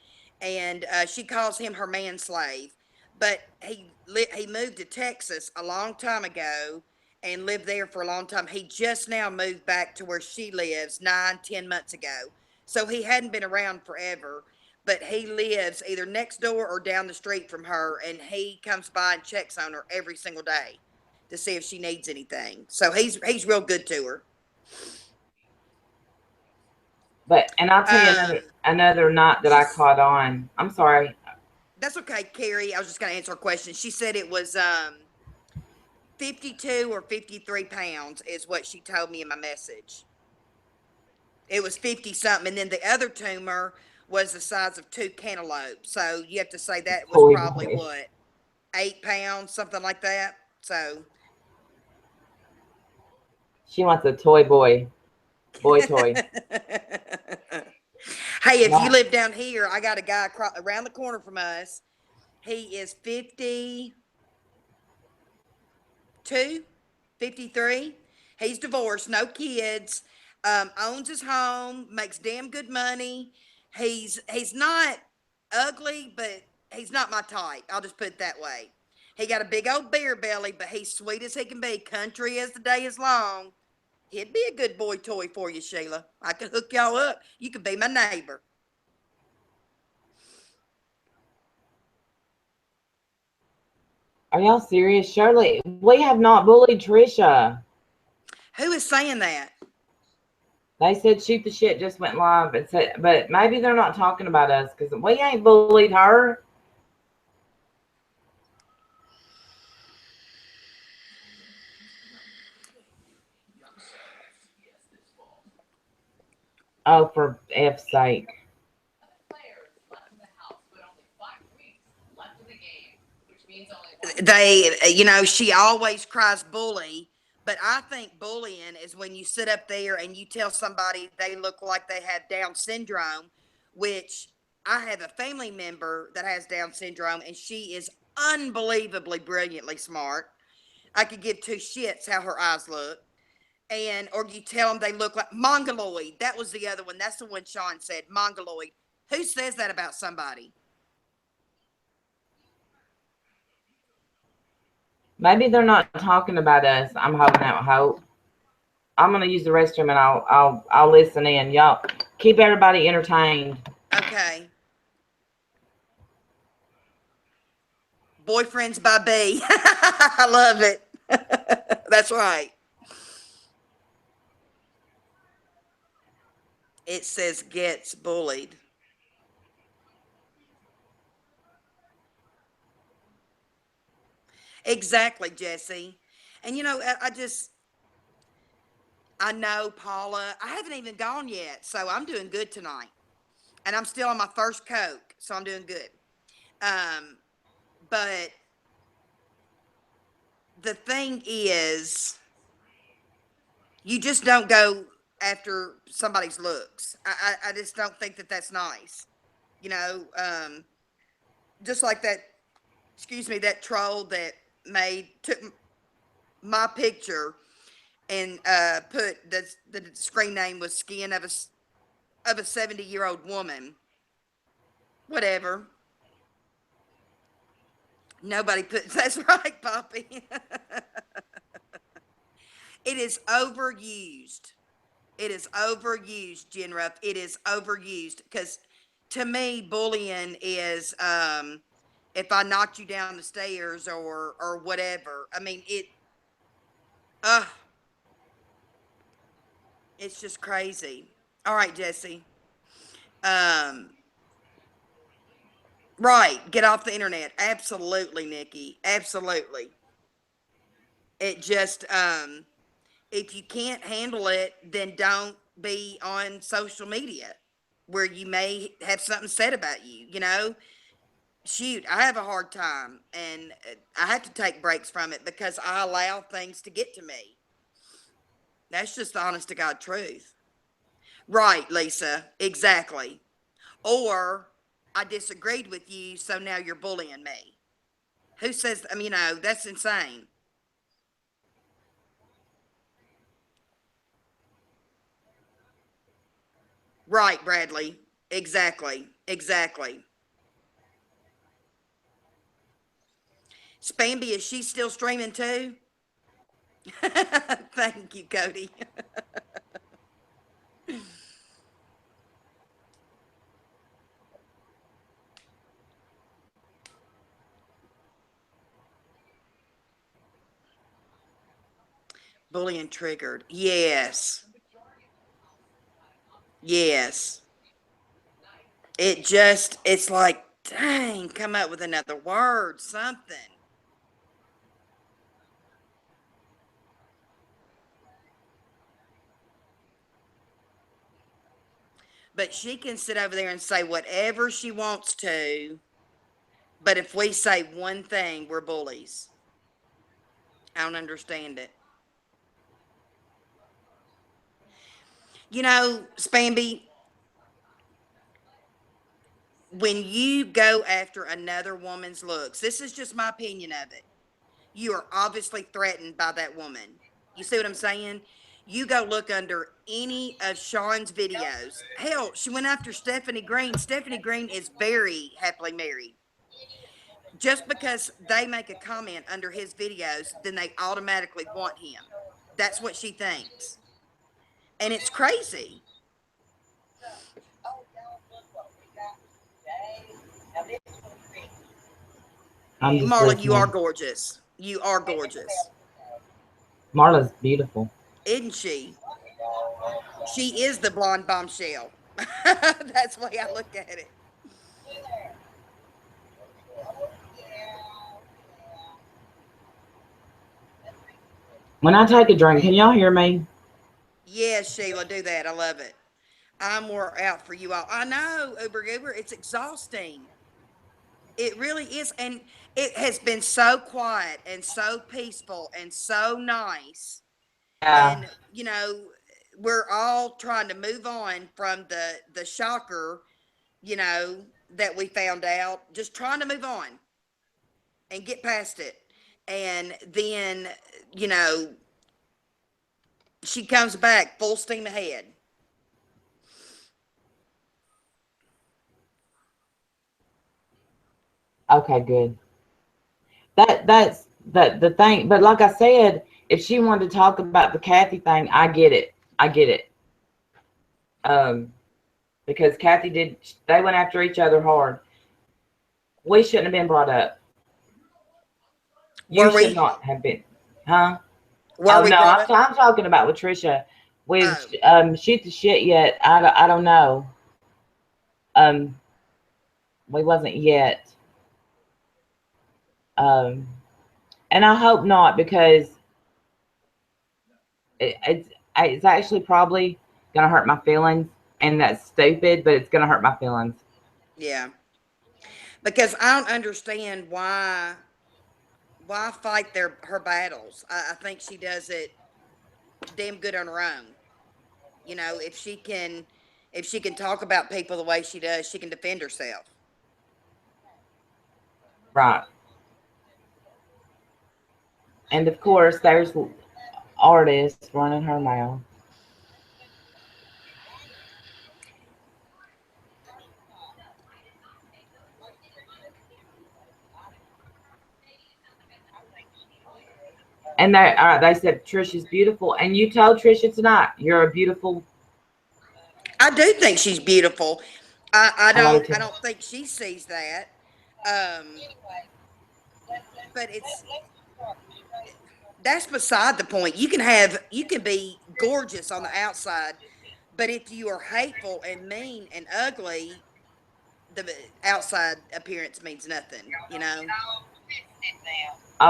and she calls him her manslave. But he moved to Texas a long time ago and lived there for a long time. He just now moved back to where she lives 9, 10 months ago. So he hadn't been around forever, but he lives either next door or down the street from her, and he comes by and checks on her every single day to see if she needs anything. So he's real good to her. And I'll tell you Um, another night that I she's caught on. I'm sorry. That's okay, Carrie. I was just going to answer a question. She said it was 52 or 53 pounds is what she told me in my message. It was 50 something, and then the other tumor was the size of two cantaloupes. So you have to say that was Toy probably boy. what, 8 pounds, something like that. So She wants a toy boy. Boy toy. hey, if you Not live down here, I got a guy around the corner from us. He is 52, 53. He's divorced, no kids, owns his home, makes damn good money. He's not ugly, but he's not my type. I'll just put it that way. He got a big old beer belly, but he's sweet as he can be, country as the day is long. He'd be a good boy toy for you, Sheila. I could hook y'all up. You could be my neighbor. Are y'all serious? Shirley, we have not bullied Trisha. Who is saying that? They said shoot the shit just went live and said, but maybe they're not talking about us because we ain't bullied her. Oh, for F's sake. they, she always cries bully, but I think bullying is when you sit up there and you tell somebody they look like they have Down syndrome, which I have a family member that has Down syndrome, and she is unbelievably brilliantly smart. I could give two shits how her eyes look. And, or you tell them they look like mongoloid. That was the other one. That's the one Sean said, mongoloid. Who says that about somebody? Maybe they're not talking about us. I'm holding out hope. I'm gonna use the restroom and I'll listen in. Y'all keep everybody entertained. Okay. Boyfriends by B. I love it. That's right. It says gets bullied. Exactly, Jesse. And I know Paula. I haven't even gone yet, so I'm doing good tonight. And I'm still on my first Coke, so I'm doing good. But the thing is, you just don't go after somebody's looks. I just don't think that that's nice. You know, just like that, excuse me, that troll that took my picture and put the screen name was skin of a 70-year-old woman. Whatever. Nobody put that's right, Poppy. It is overused. It is overused, Jenruff. It is overused because to me, bullying is if I knocked you down the stairs or whatever. I mean uh it's just crazy. All right, Jesse. Um right, get off the internet. Absolutely, Nikki. Absolutely. It just if you can't handle it, then don't be on social media where you may have something said about you, shoot, I have a hard time and I have to take breaks from it because I allow things to get to me. That's just the honest to God truth. Right, Lisa, exactly. Or I disagreed with you, so now you're bullying me. Who says, I mean, that's insane. Right, Bradley. Exactly. Exactly. Spamby, is she still streaming too? Thank you, Cody. Bullying triggered. Yes. Yes. It's like, dang, come up with another word, something. But she can sit over there and say whatever she wants to. But if we say one thing, we're bullies. I don't understand it. Spamby, when you go after another woman's looks, this is just my opinion of it. You are obviously threatened by that woman. You see what I'm saying? You go look under any of Sean's videos. Hell, she went after Stephanie Green. Stephanie Green is very happily married. Just because they make a comment under his videos, then they automatically want him. That's what she thinks. And it's crazy. I'm just Marla, you are listening. gorgeous. You are gorgeous. Marla's beautiful. Isn't she? She is the blonde bombshell. That's the way I look at it. When I take a drink, can y'all hear me? Yes, Sheila, do that. I love it. I'm more out for you all. I know, Uber Goober, it's exhausting. It really is. And it has been so quiet and so peaceful and so nice. Yeah. And, we're all trying to move on from the shocker, that we found out, just trying to move on and get past it. And then, you know, she comes back full steam ahead. Okay, good. That's the thing. But like I said, if she wanted to talk about the Kathy thing, I get it. I get it. Um, because Kathy did. They went after each other hard. We shouldn't have been brought up. You Were should we? not have been, huh? Were Oh we no, brought up? I'm talking about with Trisha. With Oh, shoot the shit yet. I don't know. Um, we wasn't yet. Um, and I hope not because it's actually probably gonna hurt my feelings, and that's stupid, but it's gonna hurt my feelings. yeah. Because I don't understand why fight her battles. I think she does it damn good on her own. If she can talk about people the way she does, she can defend herself. Right. And of course, there's artists running her mouth. And they said Trisha's beautiful, and you told Trisha tonight you're a beautiful. I do think she's beautiful. I I don't like I it. don't think she sees that. Um, but that's beside the point. You can be gorgeous on the outside, but if you are hateful and mean and ugly, the outside appearance means nothing.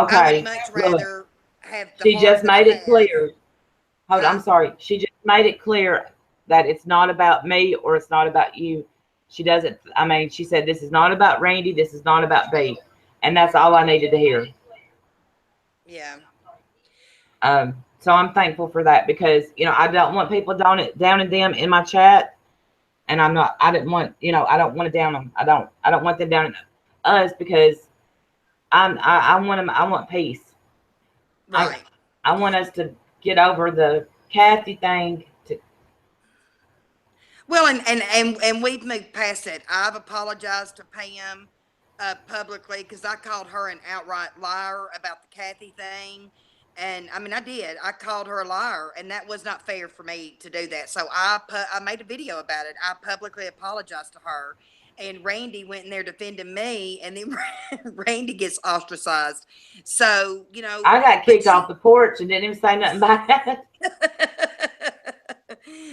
I would Okay, much look, rather have the she heart just that I made it have. clear. Hold, I'm Huh? sorry. She just made it clear that it's not about me or it's not about you. She doesn't. I mean, she said this is not about Randy. This is not about B, and that's all I needed to hear. Yeah. So I'm thankful for that because I don't want people downing them in my chat, and I'm not. I didn't want I don't want to down them. I don't want them downing us because I want them. I want peace. I Right. I want us to get over the Kathy thing. Well, and we've moved past that. I've apologized to Pam publicly because I called her an outright liar about the Kathy thing. And I mean, I did. I called her a liar, and that was not fair for me to do that. So I made a video about it. I publicly apologized to her, and Randy went in there defending me, and then Randy gets ostracized. So I got but kicked off the porch and didn't even say nothing bad.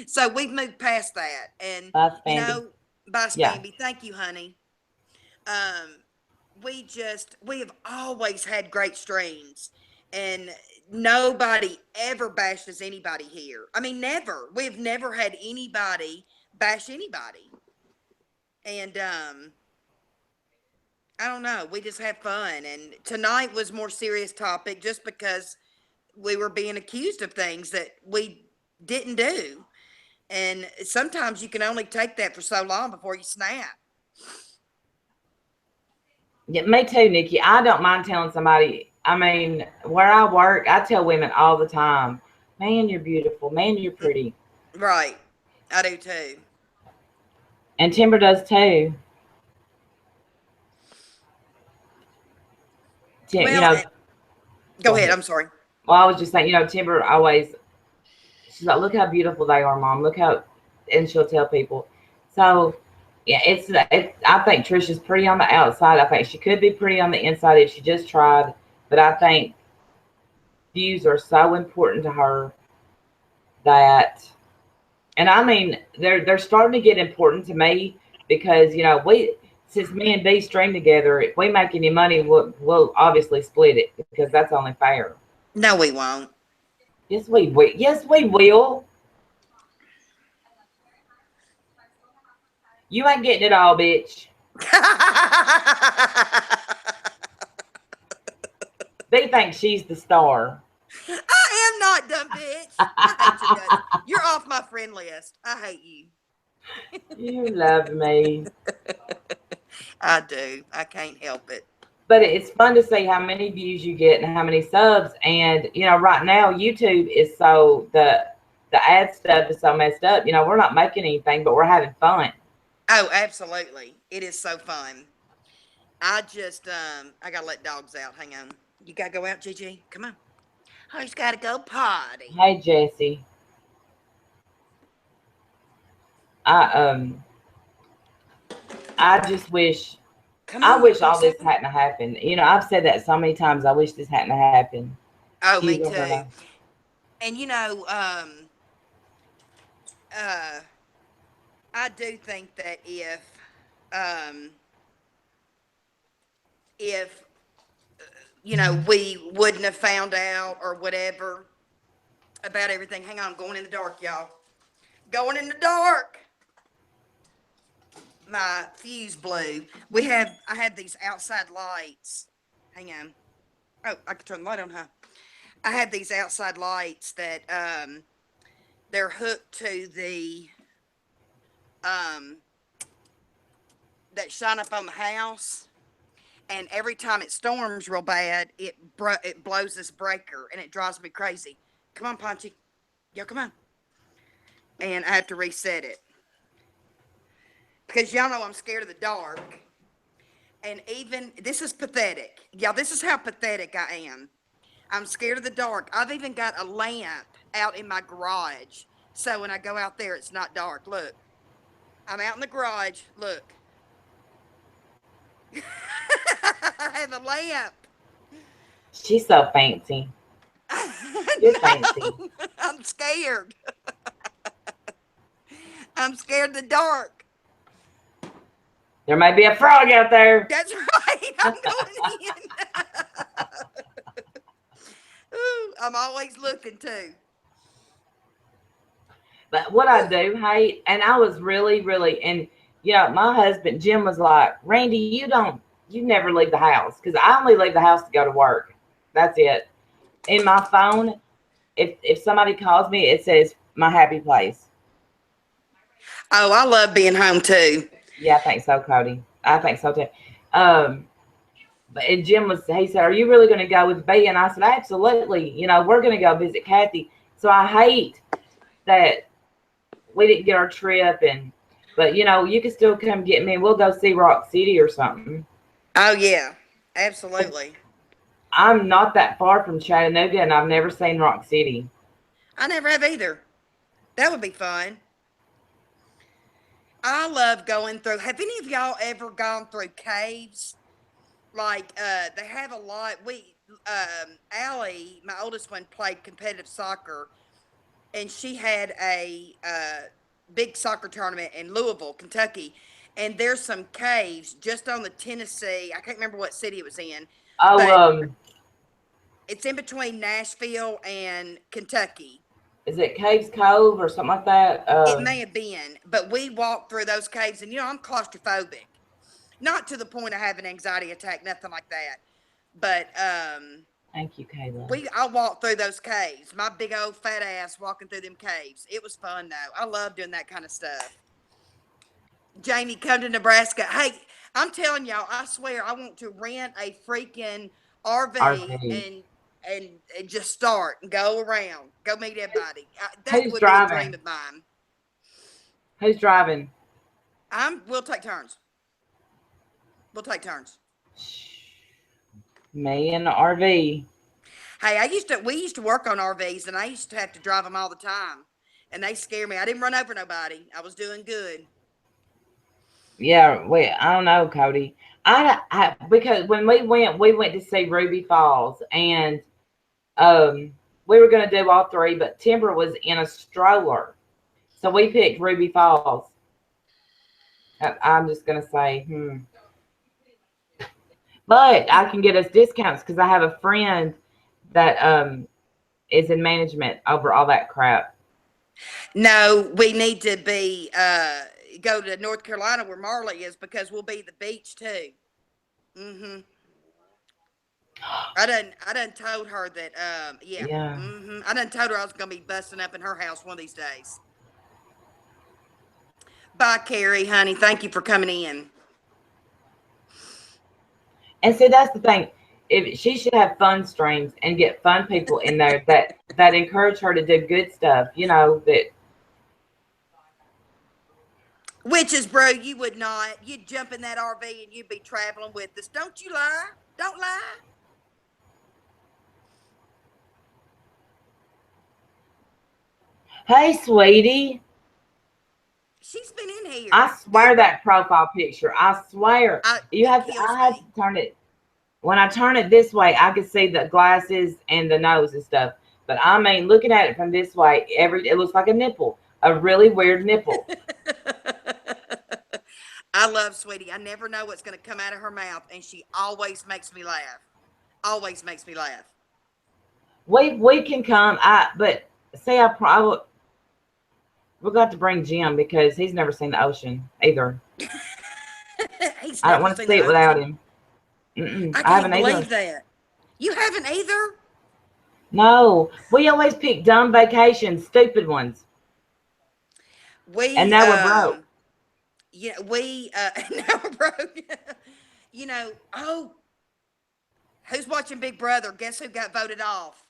so we've moved past that, and Bye, you Spandy. know, by Yeah. Spamby, thank you, honey. Um, we have always had great streams, and nobody ever bashes anybody here. I mean, never. We've never had anybody bash anybody, and I don't know. We just have fun, and tonight was more serious topic just because we were being accused of things that we didn't do. And sometimes you can only take that for so long before you snap. Yeah, me too, Nikki. I don't mind telling somebody. I mean, where I work, I tell women all the time, man, you're beautiful. Man, you're pretty. Right. I do too. And Timber does too. Well, Go go ahead. ahead. I'm sorry. Well, I was just saying, Timber always, she's like, look how beautiful they are, Mom. Look how, and she'll tell people. So, yeah, I think Trisha's pretty on the outside. I think she could be pretty on the inside if she just tried. But I think views are so important to her that, and I mean, they're starting to get important to me because since me and B stream together, if we make any money, we'll obviously split it because that's only fair. No, we won't. Yes, we will. Yes, we will. You ain't getting it all, bitch. They think she's the star. I am not, dumb bitch. I hate your guts. You're off my friend list. I hate you. You love me. I do. I can't help it. But it's fun to see how many views you get and how many subs. And right now YouTube is the ad stuff is so messed up. We're not making anything, but we're having fun. Oh, absolutely. It is so fun. I just I gotta let dogs out. Hang on. You gotta go out, Gigi. Come on. Oh, he's gotta go potty. Hey Jesse. I just wish I wish all this hadn't happened. I've said that so many times. I wish this hadn't happened. Oh, me too. And I do think that if we wouldn't have found out or whatever about everything. Hang on, I'm going in the dark, y'all. Going in the dark. My fuse blew. I have these outside lights. Hang on. Oh, I can turn the light on, huh? I have these outside lights that they're hooked to the that shine up on the house, and every time it storms real bad, it blows this breaker, and it drives me crazy. Come on, Punchy. Yo, come on. And I have to reset it. Because y'all know I'm scared of the dark. And even, this is pathetic. Y'all, this is how pathetic I am. I'm scared of the dark. I've even got a lamp out in my garage. So when I go out there, it's not dark. Look. I'm out in the garage. Look. I have a lamp. She's so fancy. You're fancy. I'm scared. I'm scared of the dark. There may be a frog out there. That's right. I'm going in. Ooh, I'm always looking too. But what I do hate, and I was really, really, and my husband Jim was like, Randy, you never leave the house, because I only leave the house to go to work. That's it. In my phone, if somebody calls me, it says my happy place. Oh, I love being home too. Yeah, I think so, Cody. I think so too. But Jim he said, are you really going to go with B? And I said, absolutely. We're going to go visit Kathy. So I hate that we didn't get our trip, but you can still come get me and we'll go see Rock City or something. Oh yeah, absolutely. I'm not that far from Chattanooga, and I've never seen Rock City. I never have either. That would be fun. I love going through. Have any of y'all ever gone through caves? Like they have a lot. Allie, my oldest one, played competitive soccer, and she had a big soccer tournament in Louisville, Kentucky. And there's some caves just on the Tennessee. I can't remember what city it was in. Oh, it's in between Nashville and Kentucky. Is it Caves Cove or something like that? It may have been, but we walked through those caves, and I'm claustrophobic. Not to the point of having an anxiety attack, nothing like that. But thank you, Kayla. I walked through those caves. My big old fat ass walking through them caves. It was fun though. I love doing that kind of stuff. Jamie, come to Nebraska. Hey, I'm telling y'all, I swear I want to rent a freaking RV. And just start and go around, go meet everybody. That would be a dream of mine. Who's driving? We'll take turns. We'll take turns. Me and the RV. Hey, we used to work on RVs, and I used to have to drive them all the time, and they scare me. I didn't run over nobody. I was doing good. Yeah, I don't know, Cody. Because when we went to see Ruby Falls, and we were going to do all three, but Timber was in a stroller, so we picked Ruby Falls. I'm just going to say, but I can get us discounts because I have a friend that is in management over all that crap. No, we need to be go to North Carolina where Marley is because we'll be at the beach too. Mm-hmm. I done told her that, yeah. Yeah. Mm-hmm. I done told her I was going to be busting up in her house one of these days. Bye, Carrie, honey. Thank you for coming in. And see, that's the thing. If she should have fun streams and get fun people in there that encourage her to do good stuff, that Witches, bro, you would not. You'd jump in that RV and you'd be traveling with us. Don't you lie. Don't lie. hey, sweetie, She's been in here. I swear that profile picture, I swear. It kills I had me. to turn it. When I turn it this way, I can see the glasses and the nose and stuff. But I mean, looking at it from this way, it looks like a nipple, a really weird nipple. I love Sweetie. I never know what's going to come out of her mouth, and she always makes me laugh. Always makes me laugh. We can come. But say I probably we got to bring Jim because he's never seen the ocean either. I don't want to see it without him. I I haven't can't believe either. that. You haven't either? No, we always pick dumb vacations, stupid ones. And now we're broke. Yeah, now we're broke. Who's watching Big Brother? Guess who got voted off?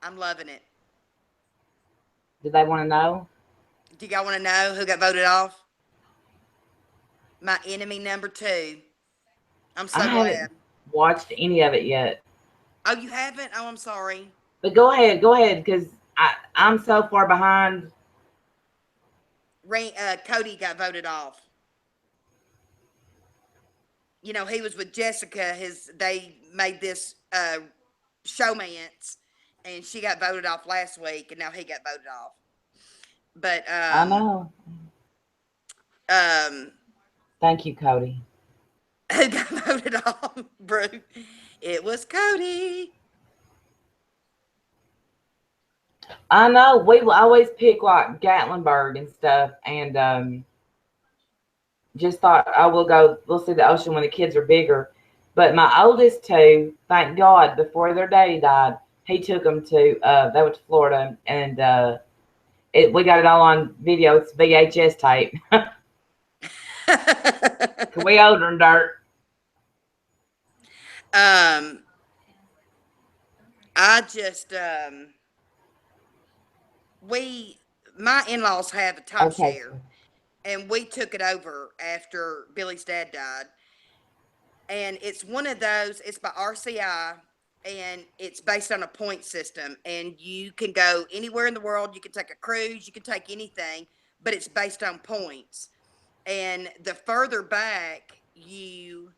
I'm loving it. Do they want to know? Do y'all want to know who got voted off? My enemy number 2. I'm so I glad. haven't watched any of it yet. Oh, you haven't? Oh, I'm sorry. But go ahead, because I'm so far behind. Cody got voted off. He was with Jessica. They made this showmance, and she got voted off last week, and now he got voted off. But I know. Thank you, Cody. Who got voted off, bro? It was Cody. I know. We will always pick like Gatlinburg and stuff, and just thought we'll see the ocean when the kids are bigger. But my oldest 2, thank God, before their daddy died, he took them to they went to Florida, and we got it all on video. It's VHS tape. We owed them dirt. I just my in-laws have a timeshare, and we took it over after Billy's dad died. And it's one of those, it's by RCI, and it's based on a point system. And you can go anywhere in the world. You can take a cruise, you can take anything, but it's based on points. And the further back you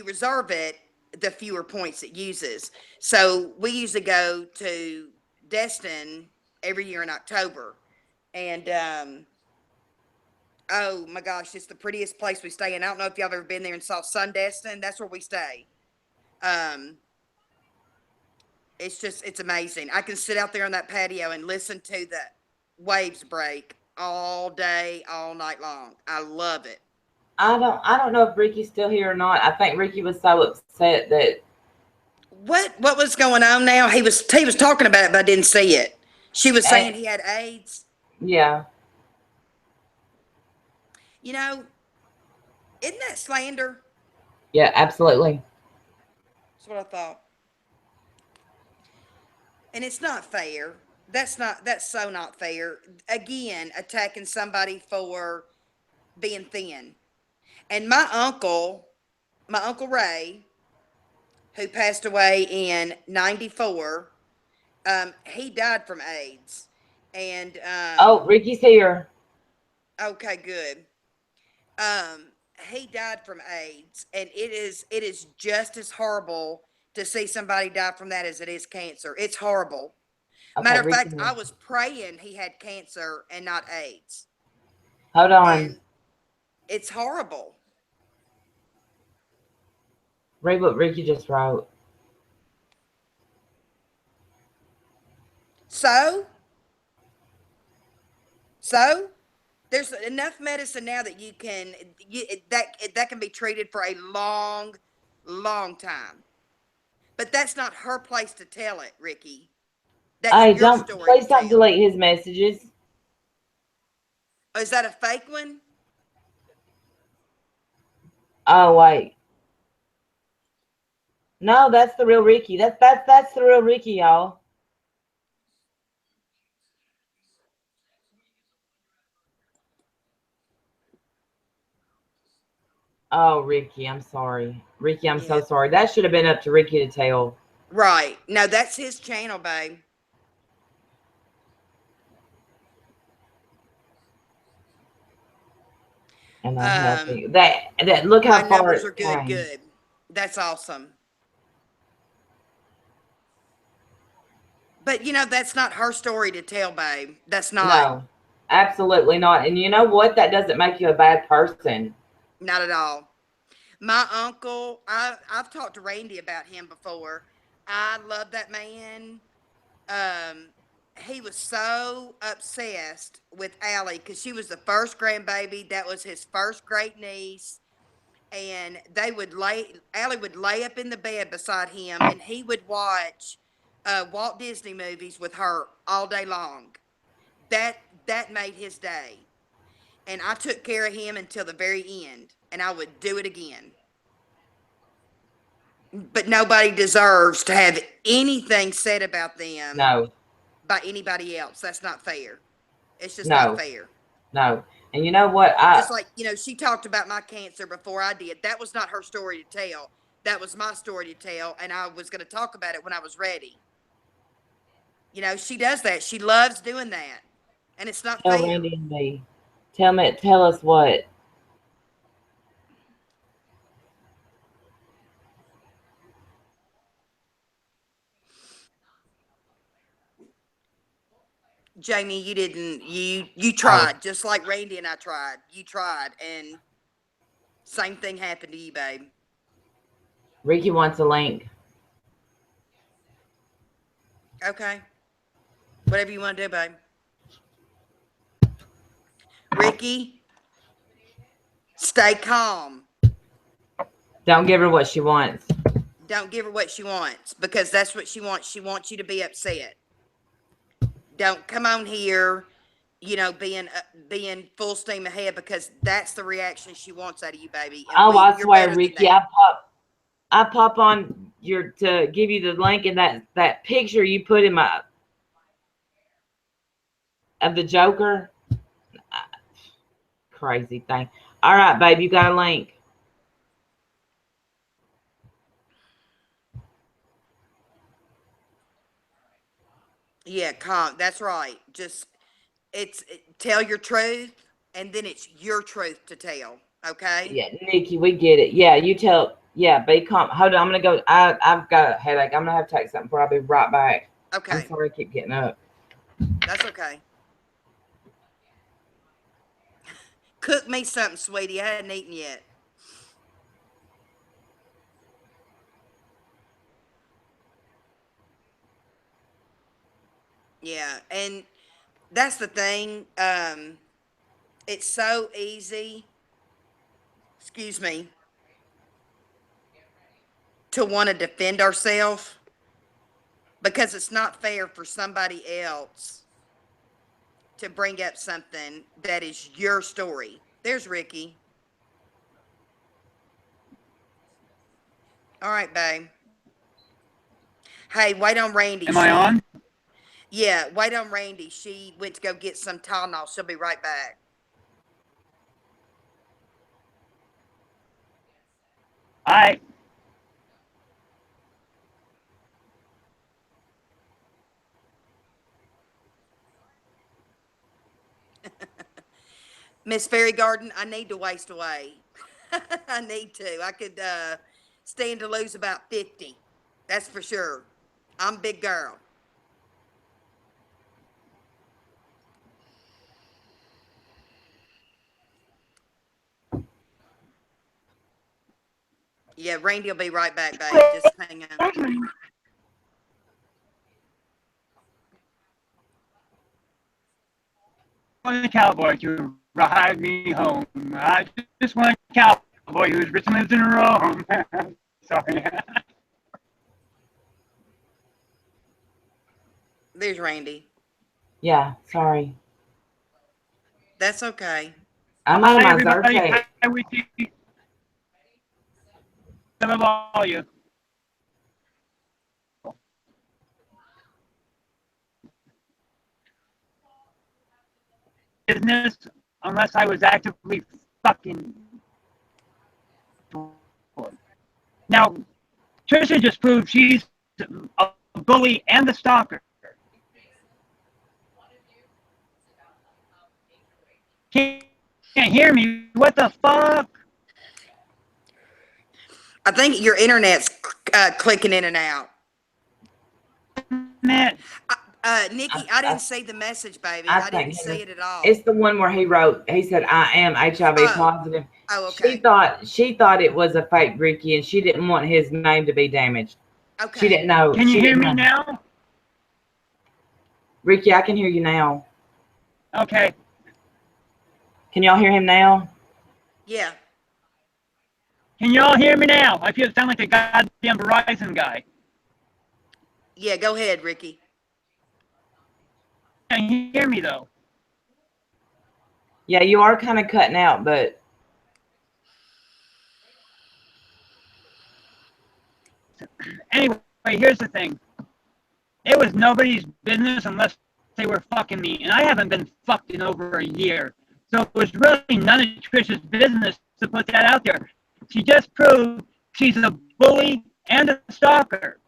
reserve it, the fewer points it uses. So we usually go to Destin every year in October. And oh my gosh, it's the prettiest place we stay in. I don't know if y'all have ever been there and saw Sundestin. That's where we stay. It's amazing. I can sit out there on that patio and listen to the waves break all day, all night long. I love it. I don't know if Ricky's still here or not. I think Ricky was so upset that what was going on now? He was talking about it, but I didn't see it. She was saying he had AIDS. Yeah. Isn't that slander? Yeah, absolutely. That's what I thought. And it's not fair. That's so not fair. Again, attacking somebody for being thin. And my uncle Ray, who passed away in 94, he died from AIDS. And oh, Ricky's here. Okay, good. He died from AIDS, and it is just as horrible to see somebody die from that as it is cancer. It's horrible. Okay, Matter of fact, I was praying he had cancer and not AIDS. Hold on. And it's horrible. Read what Ricky just wrote. So, there's enough medicine now that you can that can be treated for a long, long time. But that's not her place to tell it, Ricky. That's Hey, your don't story to please don't tell. delete his messages. Oh, is that a fake one? Oh wait. No, that's the real Ricky. That's the real Ricky, y'all. Oh, Ricky, I'm sorry. Ricky, I'm so Yeah. sorry. That should have been up to Ricky to tell. Right. No, that's his channel, babe. And I'm Um, happy. That look my how far numbers it are good, came. good. That's awesome. But that's not her story to tell, babe. That's not. No, absolutely not. And you know what? That doesn't make you a bad person. Not at all. My uncle, I've talked to Randy about him before. I love that man. Um, he was so obsessed with Allie because she was the first grandbaby. That was his first great niece. And Allie would lay up in the bed beside him and he would watch Walt Disney movies with her all day long. That that made his day. And I took care of him until the very end. And I would do it again. But nobody deserves to have anything said about them No, by anybody else. That's not fair. It's just not no, fair. no. And you know what? Just like, she talked about my cancer before I did. That was not her story to tell. That was my story to tell. And I was going to talk about it when I was ready. She does that. She loves doing that. And it's not tell fair. Randy and me. Tell us what. Jamie, you didn't, you Oh, tried, just like Randy and I tried. You tried. And same thing happened to you, babe. Ricky wants a link. Okay. Whatever you want to do, babe. Ricky, stay calm. Don't give her what she wants. Don't give her what she wants because that's what she wants. She wants you to be upset. Don't come on here, being full steam ahead because that's the reaction she wants out of you, baby. And Oh, I you're swear, better than Ricky, that. I pop on your to give you the link and that picture you put in my of the Joker. Crazy thing. All right, babe, you got a link. Yeah, calm. That's right. Tell your truth, and then it's your truth to tell. Okay. Yeah, Nikki, we get it. Yeah, you tell. Yeah, be calm. Hold on, I'm gonna go. I've got a headache. I'm gonna have to take something before I'll be right back. I'm Okay. sorry, I keep getting up. That's okay. Cook me something, sweetie. I hadn't eaten yet. Yeah, and that's the thing. It's so easy, excuse me, to want to defend ourselves because it's not fair for somebody else to bring up something that is your story. There's Ricky. All right, babe. Hey, wait on Randy. Am I on? Yeah, wait on Randy. She went to go get some Tylenol. She'll be right back. I Miss Fairy Garden, I need to waste away. I need to. I could stand to lose about 50. That's for sure. I'm a big girl. Yeah, Randy will be right back, babe. Just hang on. want a cowboy to ride me home. I just want a cowboy who's rich and lives in Rome. Sorry. There's Randy. Yeah, sorry. That's okay. I'm on Hi, my everybody. Zyrtec. Hi, Wiki. I love all you. Business, unless I was actively fucking. Now, Trisha just proved she's a bully and a stalker. Can't hear me. What the fuck? I think your internet's clicking in and out. Man, Nikki, I didn't say the message, baby. I I think didn't say it at all. it's the one where he wrote. He said, "I am HIV positive." Oh, okay. She thought it was a fake Ricky, and she didn't want his name to be damaged. Okay. She didn't know. Can you She hear didn't me know. now? Ricky, I can hear you now. Okay. Can y'all hear him now? Yeah. Can you all hear me now? I feel sound like a goddamn Verizon guy. Yeah, go ahead, Ricky. Can you hear me though? Yeah, you are kind of cutting out, but Anyway, here's the thing. It was nobody's business unless they were fucking me, and I haven't been fucked in over a year. So it was really none of Trisha's business to put that out there. She just proved she's a bully and a stalker.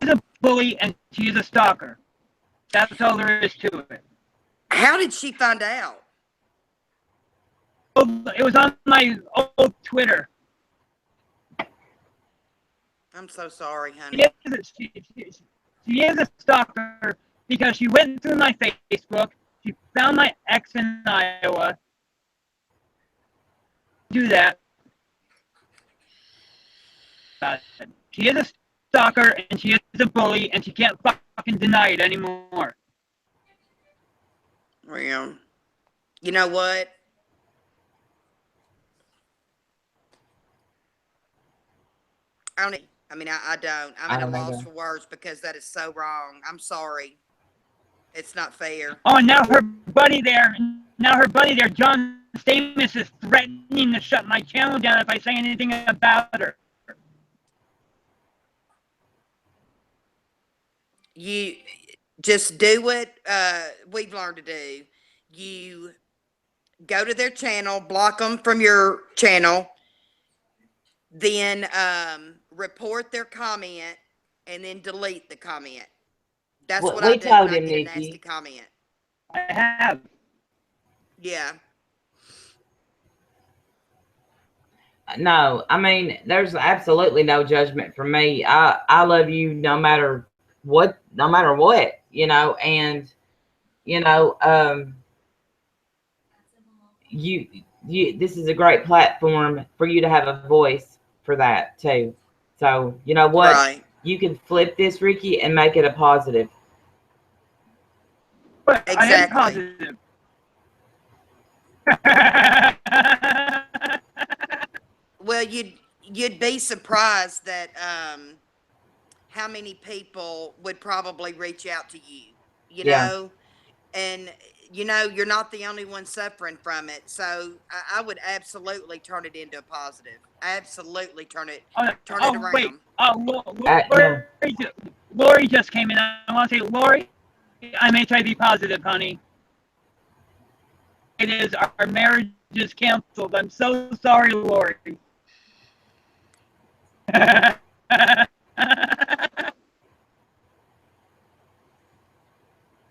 She's a bully and she's a stalker. That's all there is to it. How did she find out? It was on my old Twitter. I'm so sorry, honey. She is a stalker because she went through my Facebook. She found my ex in Iowa. Do that. She is a stalker and she is a bully and she can't fucking deny it anymore. Well, you know what? I don't. I mean, I don't. I'm at a loss for words because that is so wrong. I'm sorry. It's not fair. Oh, and now her buddy there, John Stamos, is threatening to shut my channel down if I say anything about her. You just do what we've learned to do. You go to their channel, block them from your channel, then report their comment, and then delete the comment. That's what I do when I get a nasty comment. I have. Yeah. no, I mean, there's absolutely no judgment from me. I love you no matter what, you know, and you know, you this is a great platform for you to have a voice for that too. So, you know what? Right. You can flip this, Ricky, and make it a positive. But Exactly. I am positive. Well, you'd be surprised that how many people would probably reach out to you, you know, and you know you're not the only one suffering from it. So I would absolutely turn it into a positive. Absolutely turn it around. Wait. Lori just came in. I want to say, Lori, I'm HIV positive, honey. It is. Our marriage is canceled. I'm so sorry, Lori.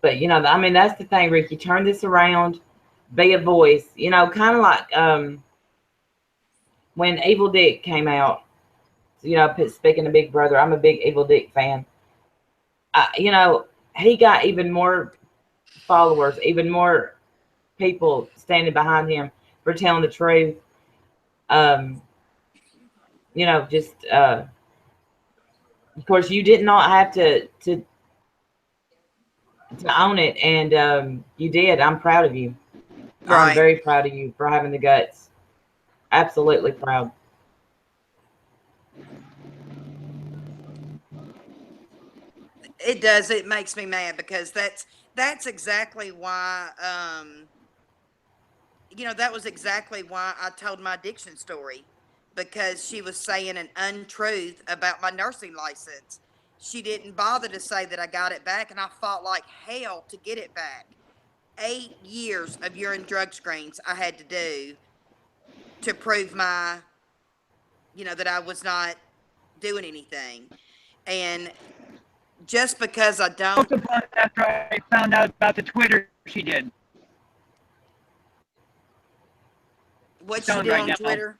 But you know, I mean, that's the thing, Ricky. Turn this around, be a voice. You know, kind of like when Evil Dick came out. You know, speaking of Big Brother, I'm a big Evil Dick fan. You know, he got even more followers, even more people standing behind him for telling the truth. You know, just of course, you did not have to to own it, and you did. I'm proud of you. I'm Right. very proud of you for having the guts. Absolutely proud. It does. It makes me mad because that's exactly why that was exactly why I told my addiction story, because she was saying an untruth about my nursing license. She didn't bother to say that I got it back, and I fought like hell to get it back. 8 years of urine drug screens I had to do to prove that I was not doing anything. And just because I don't, Both of us after I found out about the Twitter she did. what'd she Stoned do right on now. Twitter?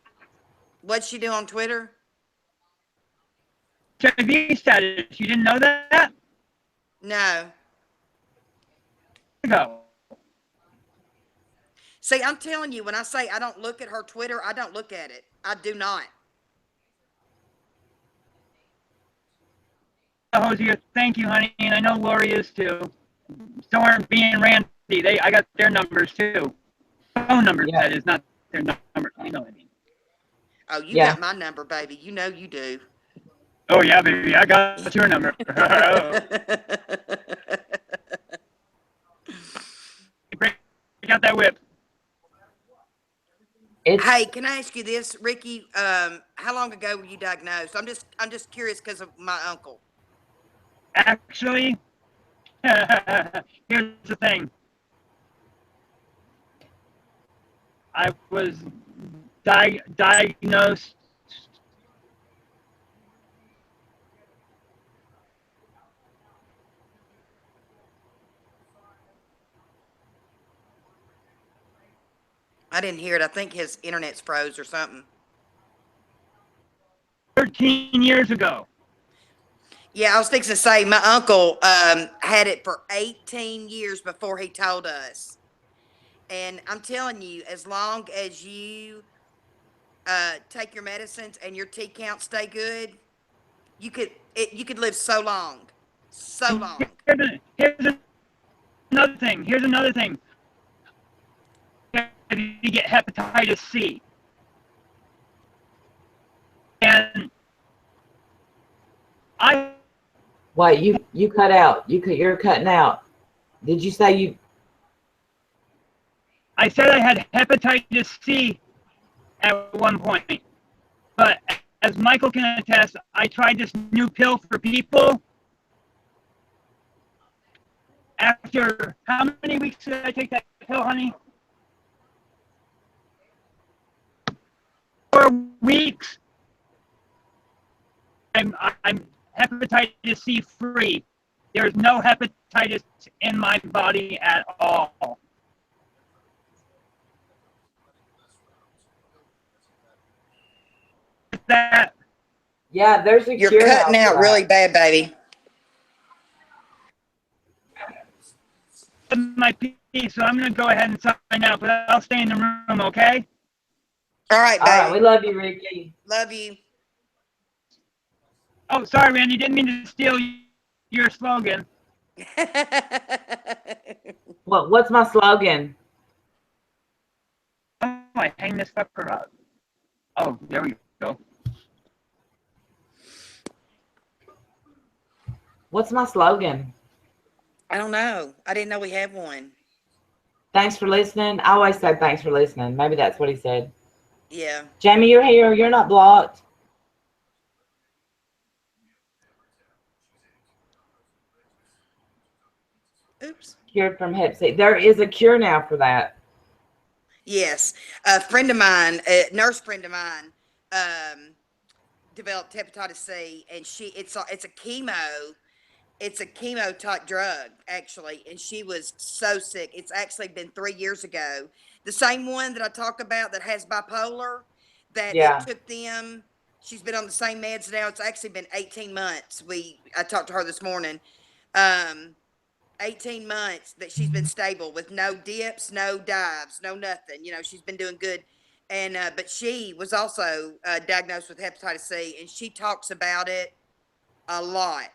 What'd she do on Twitter? HIV status. You didn't know that? No. Go. See, I'm telling you, when I say I don't look at her Twitter, I don't look at it. I do not. Hosier, thank you, honey, and I know Lori is too. So are being Randy. I got their numbers too. Phone numbers, Yeah. that is, not their numbers. You know what I mean. Oh, you Yeah. got my number, baby. You know you do. Oh yeah, baby, I got your number. Break out that whip. It's Hey, can I ask you this, Ricky? How long ago were you diagnosed? I'm just curious because of my uncle. Actually, here's the thing. I was diagnosed. I didn't hear it. I think his internet's froze or something. 13 years ago. Yeah, I was fixing to say my uncle had it for 18 years before he told us. And I'm telling you, as long as you take your medicines and your T count stay good, you could live so long, so long. Here's another thing. Here's another thing. You get hepatitis C, and I wait, you cut out. You're cutting out. Did you say you? said I had hepatitis C at one point, but as Michael can attest, I tried this new pill for people. After how many weeks did I take that pill, honey? 4 weeks. I'm hepatitis C free. There's no hepatitis in my body at all. That Yeah, there's a You're cure now cutting for out really that. bad, baby. my piece, so I'm gonna go ahead and sign out, but I'll stay in the room, okay? All right, All right, we baby. love you, Ricky. Love you. Oh, sorry, Randy, didn't mean to steal your slogan. What's my slogan? Oh, I hang this fucker up. Oh, there we go. What's my slogan? I don't know. I didn't know we had one. Thanks for listening. I always say thanks for listening. Maybe that's what he said. Yeah. Jamie, you're here. You're not blocked. Oops. Cured from Hep C. There is a cure now for that. Yes. A friend of mine, a nurse friend of mine, developed hepatitis C, and it's a chemo type drug actually, and she was so sick. It's actually been 3 years ago. The same one that I talk about that has bipolar, that it Yeah. took them. She's been on the same meds now. It's actually been 18 months. I talked to her this morning. Um, 18 months that she's been stable with no dips, no dives, no nothing. She's been doing good. And but she was also diagnosed with hepatitis C, and she talks about it a lot.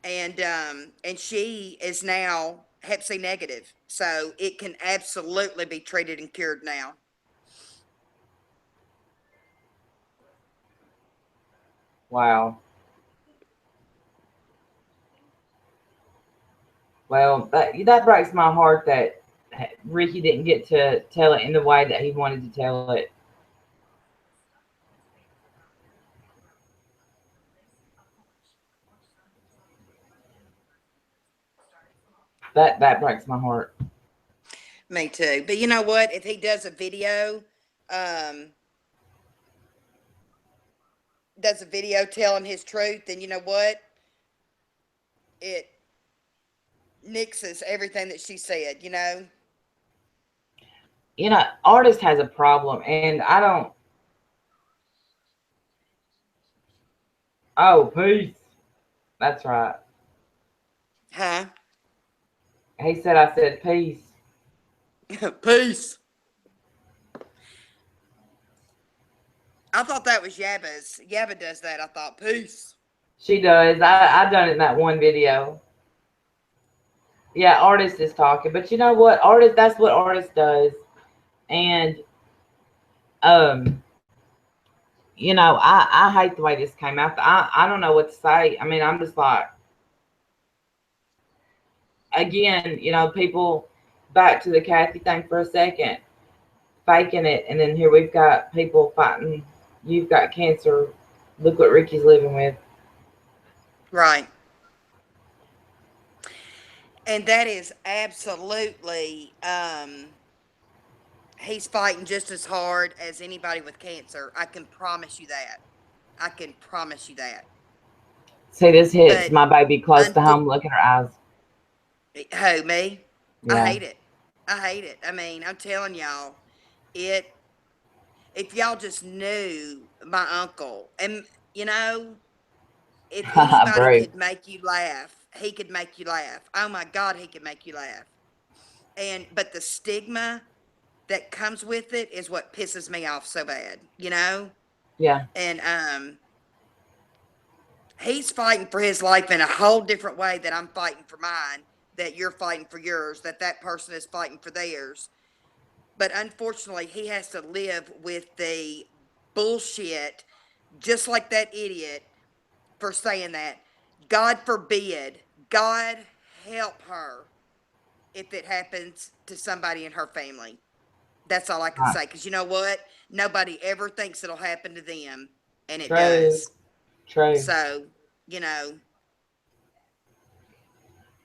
and she is now Hep C negative, so it can absolutely be treated and cured now. Wow. Well, that breaks my heart that Ricky didn't get to tell it in the way that he wanted to tell it. That breaks my heart. Me too. But you know what? If he um, does a video telling his truth, then you know what? It nixes everything that she said, you know? Artist has a problem, and I don't. Oh, peace. That's right. Huh? He said I said peace. Peace. I thought that was Yabba's. Yabba does that. I thought, peace. She does. I done it in that one video. Yeah, artist is talking, but you know what? Artist. That's what artist does, and um, I hate the way this came out. I don't know what to say. I mean, I'm just like, again, people, back to the Kathy thing for a second, faking it, and then here we've got people fighting. You've got cancer. Look what Ricky's living with. Right. And that is absolutely, he's fighting just as hard as anybody with cancer. I can promise you that. I can promise you that. See, this hits But my baby close to unfor- home. Look at her eyes. who, me? I Yeah. hate it. I hate it. I mean, I'm telling y'all, it, if y'all just knew my uncle, and you know, if anybody Brave. could make you laugh, he could make you laugh. Oh my God, he could make you laugh. But the stigma that comes with it is what pisses me off so bad, you know? Yeah. And he's fighting for his life in a whole different way that I'm fighting for mine, that you're fighting for yours, that person is fighting for theirs. But unfortunately, he has to live with the bullshit, just like that idiot for saying that. God forbid, God help her if it happens to somebody in her family. That's all I can Right. say. Because you know what? Nobody ever thinks it'll happen to them, and it True. does. True. So, you know,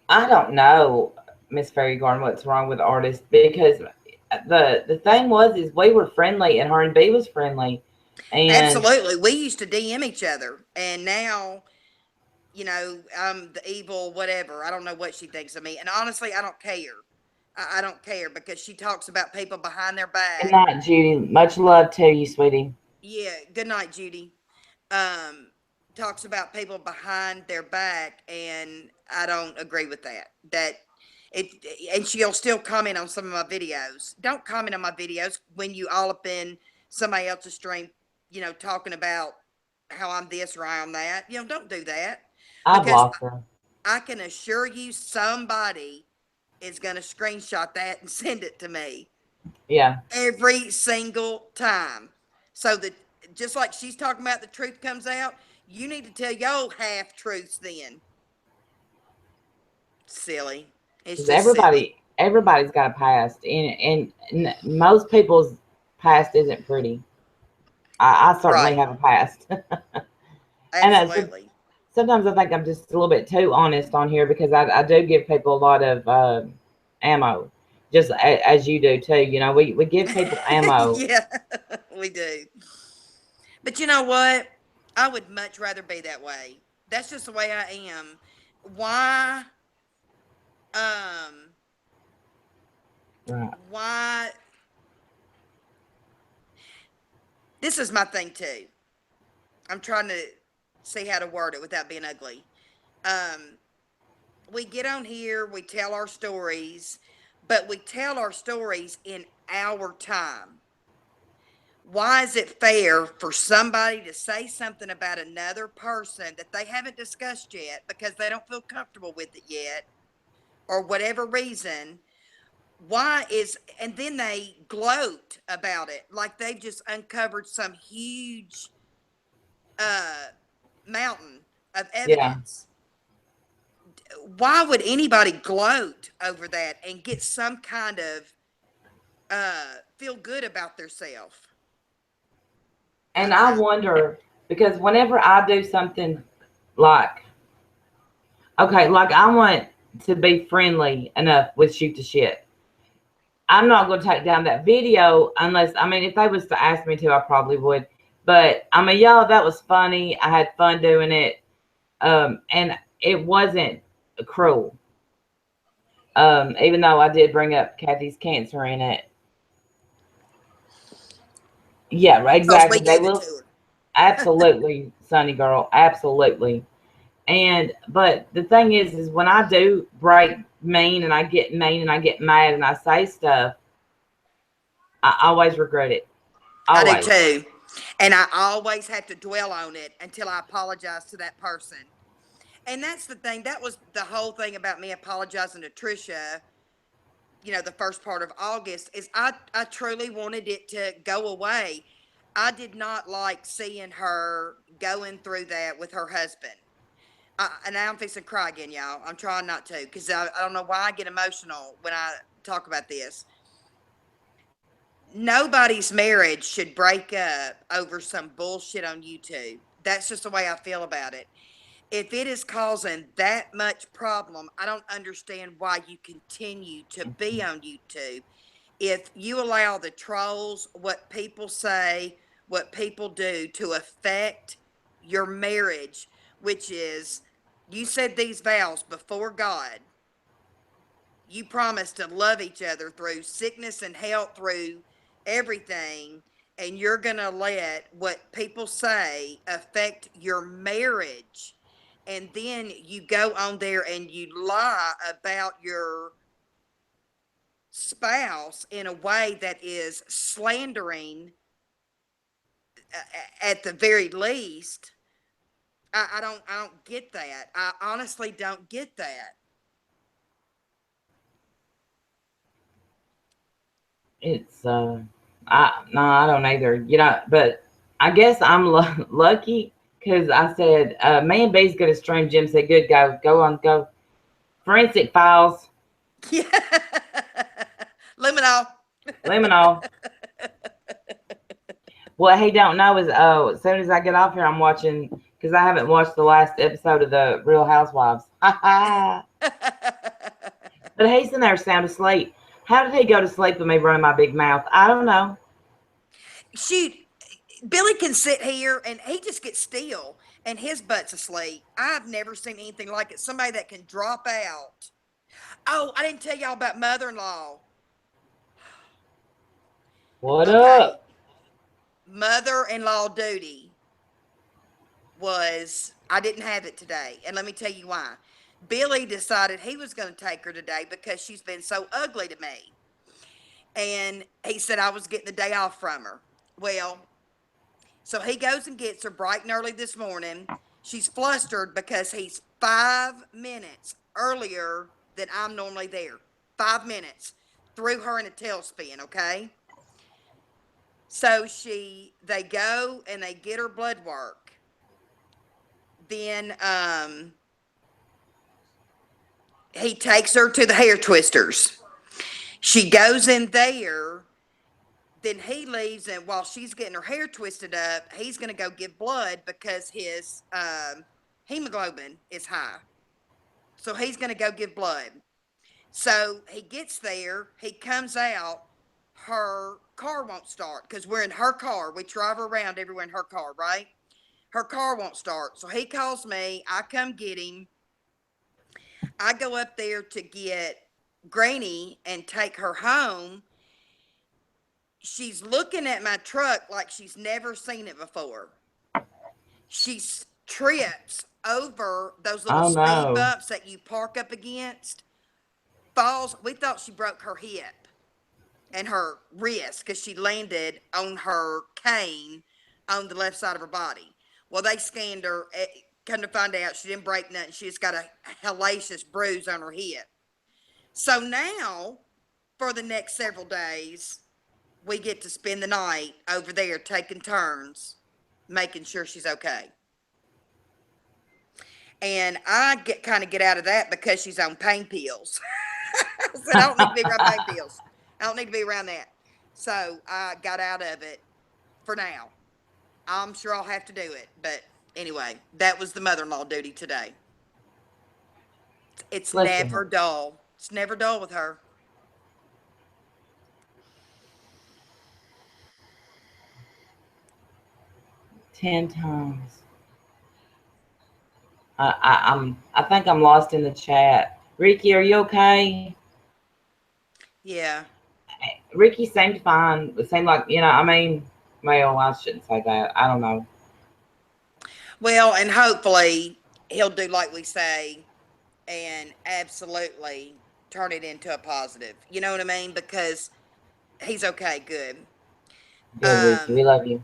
I don't know, Miss Fairy Garden, what's wrong with artists, because the thing was is we were friendly and her and B was friendly, and absolutely. We used to DM each other, and now, you know, I'm the evil whatever. I don't know what she thinks of me. And honestly, I don't care. I don't care because she talks about people behind their good back. night, Judy. Much love to you, sweetie. Yeah, good night, Judy. Um, talks about people behind their back, and I don't agree with that. That it, and she'll still comment on some of my videos. Don't comment on my videos when you all up in somebody else's stream, you know, talking about how I'm this or I'm that. You know, don't do that I because blocked her. I can assure you somebody is going to screenshot that and send it to me Yeah. every single time. So that just like she's talking about the truth comes out, you need to tell your half truths then. Silly. It's Because just silly. everybody's got a past, and most people's past isn't pretty. I certainly Right. have a past, and Absolutely. sometimes I think I'm just a little bit too honest on here because I do give people a lot of ammo, just as you do too. We give people ammo. Yeah, we do. But you know what? I would much rather be that way. That's just the way I am. Why um Right. why this is my thing too. I'm trying to see how to word it without being ugly. Um we get on here, we tell our stories, but we tell our stories in our time. why is it fair for somebody to say something about another person that they haven't discussed yet because they don't feel comfortable with it yet, or whatever reason? And then they gloat about it like they've just uncovered some huge mountain of Yeah. evidence. Why would anybody gloat over that and get some kind of feel good about themselves? And I wonder, because whenever I do something like, okay, like I want to be friendly enough with Shoot the Shit. I'm not going to take down that video unless, I mean, if they was to ask me to, I probably would. But I mean, y'all, that was funny. I had fun doing it. And it wasn't cruel. Even though I did bring up Kathy's cancer in it. Yeah, right, Because we exactly. They gave it will. to her. Absolutely, Sunny girl. Absolutely. But the thing is when I do break mean and I get mean and I get mad and I say stuff, I always regret it. I do Always. too. And I always have to dwell on it until I apologize to that person. And that's the thing. That was the whole thing about me apologizing to Trisha, the first part of August, is I truly wanted it to go away. I did not like seeing her going through that with her husband. And now I'm fixing to cry again, y'all. I'm trying not to, because I don't know why I get emotional when I talk about this. Nobody's marriage should break up over some bullshit on YouTube. That's just the way I feel about it. If it is causing that much problem, I don't understand why you continue to be on YouTube. If you allow the trolls, what people say, what people do to affect your marriage, which is, you said these vows before God. You promised to love each other through sickness and health, through everything, and you're going to let what people say affect your marriage. And then you go on there and you lie about your spouse in a way that is slandering at the very least. I don't get that. I honestly don't get that. It's I don't either. But I guess I'm lucky because I said me and B's gonna stream. Jim said, "Good, go on, go." Forensic Files, Yeah. Luminol. Liminal. What he don't know is, as soon as I get off here, I'm watching because I haven't watched the last episode of the Real Housewives. But he's in there sound asleep. How did he go to sleep with me running my big mouth? I don't know. Shoot, Billy can sit here and he just gets still and his butt's asleep. I've never seen anything like it. Somebody that can drop out. Oh, I didn't tell y'all about mother-in-law. What Okay. up? Mother-in-law duty was, I didn't have it today. And let me tell you why. Billy decided he was going to take her today because she's been so ugly to me. And he said I was getting the day off from her. Well, so he goes and gets her bright and early this morning. She's flustered because he's 5 minutes earlier than I'm normally there. 5 minutes. Threw her in a tailspin, okay? So they go and they get her blood work. Then he takes her to the hair twisters. She goes in there. Then he leaves, and while she's getting her hair twisted up, he's going to go give blood because his hemoglobin is high. So he's going to go give blood. So he gets there. He comes out. Her car won't start because we're in her car. We drive her around everywhere in her car, right? Her car won't start. So he calls me. I come get him. I go up there to get Granny and take her home. She's looking at my truck like she's never seen it before. She trips over those little speed bumps that you park up against, falls. We thought she broke her hip. and her wrist because she landed on her cane on the left side of her body. Well, they scanned her. Come to find out, she didn't break nothing. She just got a hellacious bruise on her hip. So now, for the next several days, we get to spend the night over there taking turns, making sure she's okay. And I get out of that because she's on pain pills. I said, I don't need to be around pain pills. I don't need to be around that. So I got out of it for now. I'm sure I'll have to do it. But anyway, that was the mother-in-law duty today. It's Bless your never heart. dull. It's never dull with her. 10 times. I think I'm lost in the chat. Ricky, are you okay? Yeah. Ricky seemed fine. It seemed like, I mean, well, I shouldn't say that. I don't know. Well, and hopefully he'll do like we say and absolutely turn it into a positive. You know what I mean? Because he's okay, good. Good, Ricky. We love you.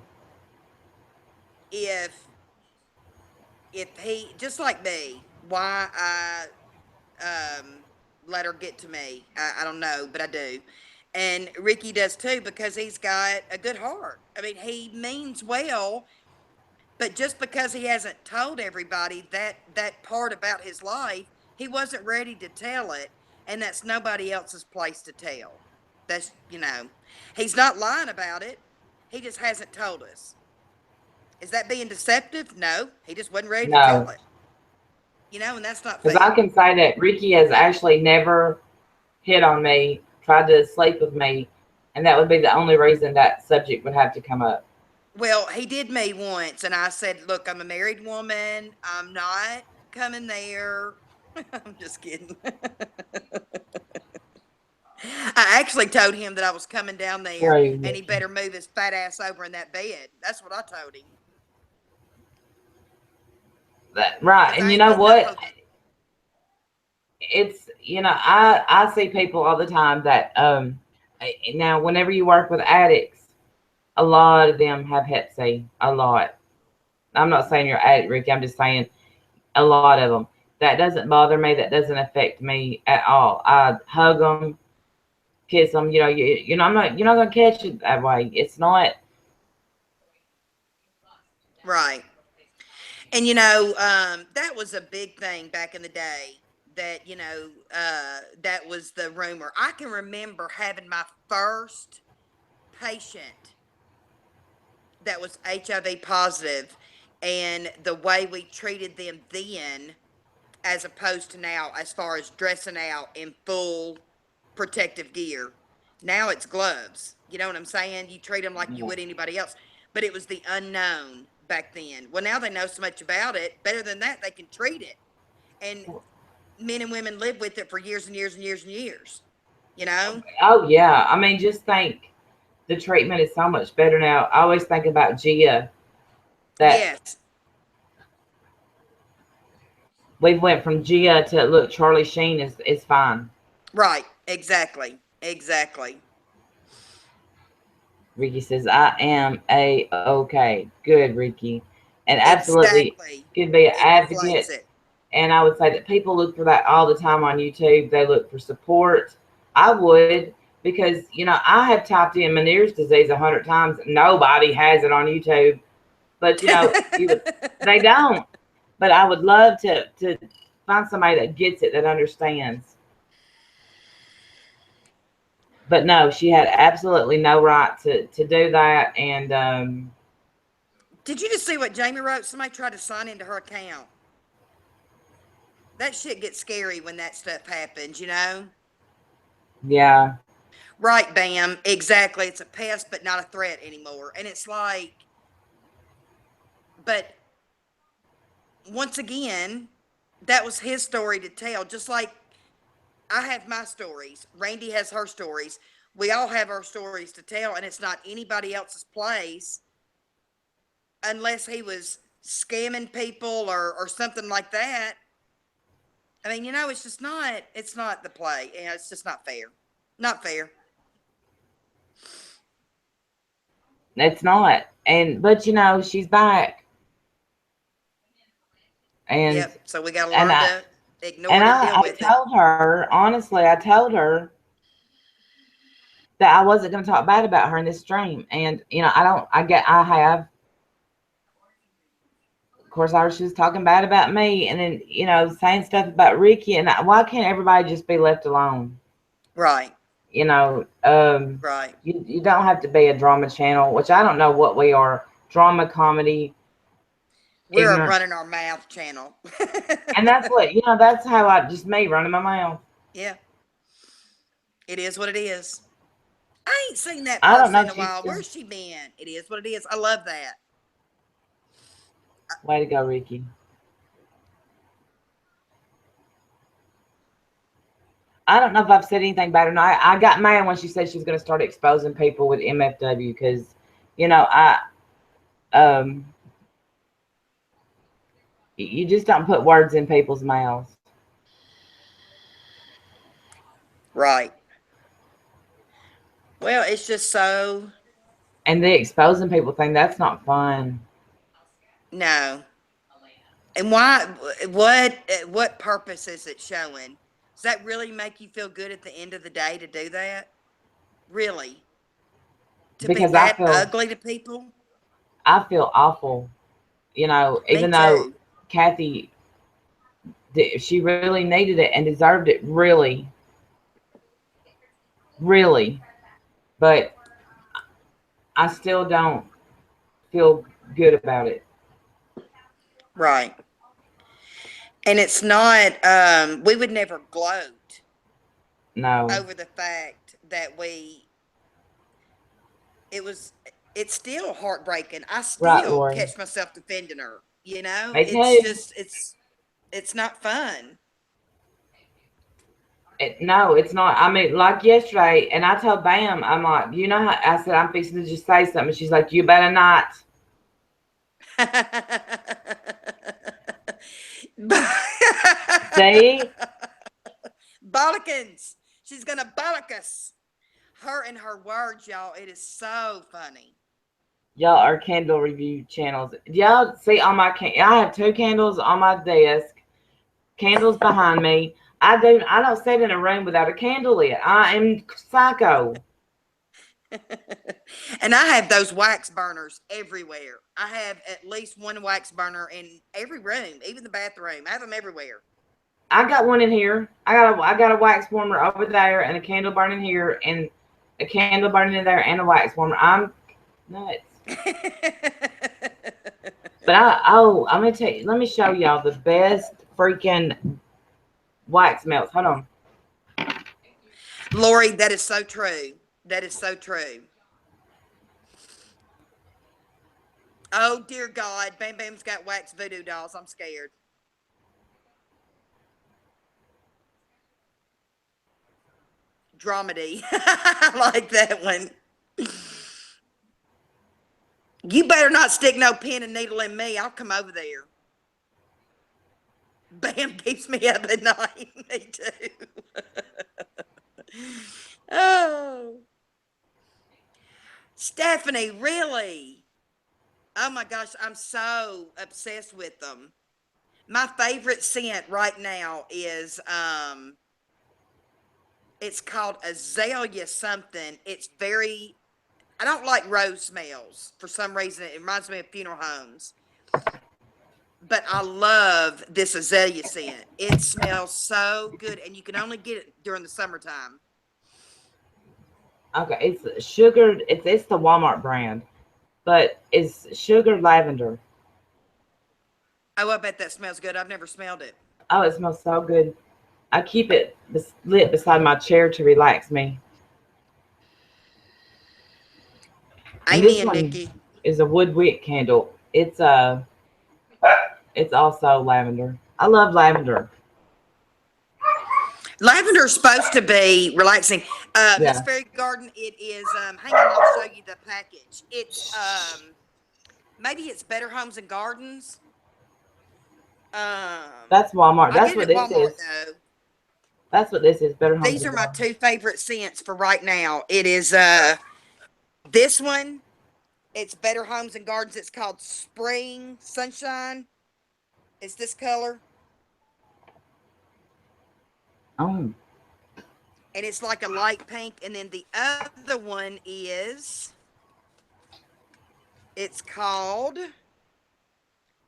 If he just like me, why I let her get to me, I don't know, but I do. And Ricky does too because he's got a good heart. I mean, he means well, but just because he hasn't told everybody that part about his life, he wasn't ready to tell it, and that's nobody else's place to tell. That's, he's not lying about it. He just hasn't told us. Is that being deceptive? No, he just wasn't ready to tell No, it. And that's not because I fair. can say that Ricky has actually never hit on me, tried to sleep with me, and that would be the only reason that subject would have to come up. Well, he did me once, and I said, "Look, I'm a married woman. I'm not coming there." I'm just kidding. I actually told him that I was coming down there, Right, and he Ricky. better move his fat ass over in that bed. That's what I told him. Right, Because and I you ain't know putting up what? with it. It's I see people all the time that now whenever you work with addicts, a lot of them have Hep C. A lot. I'm not saying you're addict, Ricky. I'm just saying a lot of them. That doesn't bother me. That doesn't affect me at all. I hug them, kiss them. You're not gonna catch it that way. It's not. Right. And that was a big thing back in the day. That was the rumor. I can remember having my first patient that was HIV positive, and the way we treated them then, as opposed to now, as far as dressing out in full protective gear. Now it's gloves. You know what I'm saying? You treat them like you Yeah. would anybody else. But it was the unknown back then. Well, now they know so much about it. Better than that, they can treat it. And men and women live with it for years and years and years and years. You know? Oh yeah. I mean, just think the treatment is so much better now. I always think about Gia. That Yes. we went from Gia to look. Charlie Sheen is fine. Right. Exactly. Exactly. Ricky says, I am okay. Good, Ricky. And absolutely Exactly. could be an It reflects advocate. it. And I would say that people look for that all the time on YouTube. They look for support. I would, because, I have typed in Meniere's disease 100 times. Nobody has it on YouTube. But, they don't. But I would love to find somebody that gets it, that understands. But no, she had absolutely no right to do that. And Did you just see what Jamie wrote? Somebody tried to sign into her account. That shit gets scary when that stuff happens, yeah. Right, Bam. Exactly. It's a pest, but not a threat anymore. And it's like, but once again, that was his story to tell. Just like I have my stories, Randy has her stories. We all have our stories to tell, and it's not anybody else's place unless he was scamming people or something like that. I mean, it's not the play. It's just not fair. Not fair. It's not. But you know, she's back. And Yep. So we got to and learn I to ignore it and deal I with it. told her, honestly, I told her that I wasn't going to talk bad about her in this stream. And you know, I have, of course, she was talking bad about me, and then you know, saying stuff about Ricky. And why can't everybody just be left alone? Right. You know, Right. you don't have to be a drama channel, which I don't know what we are. Drama, comedy, We're ignorant. running our mouth channel. And that's what, you know, that's how just me running my mouth. Yeah. It is what it is. I ain't seen that I don't person know in a if she's while. still, Where's she been? It is what it is. I love that. way to go, Ricky. I don't know if I've said anything bad or not. I got mad when she said she was going to start exposing people with MFW because, you know, um, you just don't put words in people's mouths. Right. Well, it's just so. And the exposing people thing, that's not fun. No. And why? What purpose is it showing? Does that really make you feel good at the end of the day to do that? Really? To be Because that ugly to people? I feel awful, you know, Me even though too. Kathy, she really needed it and deserved it, really, really. But I still don't feel good about it. Right. And it's not. We would never gloat No. over the fact that we. It was. It's still heartbreaking. I Right, still Lori. catch myself defending her. You know, Me it's too. just it's not fun. No, it's not. I mean, like yesterday, and I told Bam, I'm like, you know how I said I'm fixing to just say something. She's like, you better not. See? Bollikins. She's gonna bollock us. Her and her words, y'all. It is so funny. Y'all are candle review channels. Y'all see on my I have 2 candles on my desk, candles behind me. I don't sit in a room without a candle lit. I am psycho. And I have those wax burners everywhere. I have at least one wax burner in every room, even the bathroom. I have them everywhere. I got one in here. I got a wax warmer over there and a candle burning here and a candle burning in there and a wax warmer. I'm nuts. But I'm gonna tell you. Let me show y'all the best freaking wax melts. Hold on. Lori, that is so true. That is so true. Oh dear God, Bam Bam's got wax voodoo dolls. I'm scared. Dramedy. I like that one. You better not stick no pin and needle in me. I'll come over there. Bam keeps me up at night. Me too. Oh. Stephanie, really? Oh my gosh, I'm so obsessed with them. My favorite scent right now is it's called azalea something. It's very, I don't like rose smells for some reason. It reminds me of funeral homes. But I love this azalea scent. It smells so good, and you can only get it during the summertime. Okay, it's sugared. It's the Walmart brand, but it's sugared lavender. Oh, I bet that smells good. I've never smelled it. Oh, it smells so good. I keep it lit beside my chair to relax me. And this Amen, one Nikki. is a wood wick candle. It's also lavender. I love lavender. Lavender is supposed to be relaxing. Miss Yeah, Fairy Garden, it is. Hang on, I'll show you the package. It's maybe it's Better Homes and Gardens. that's Walmart. I That's get it what at this Walmart is. though. That's what this is. Better Homes These and are my Gardens. 2 favorite scents for right now. It is this one, It's Better Homes and Gardens. It's called Spring Sunshine. It's this color. Oh, And it's like a light pink. And then the other one is, it's called,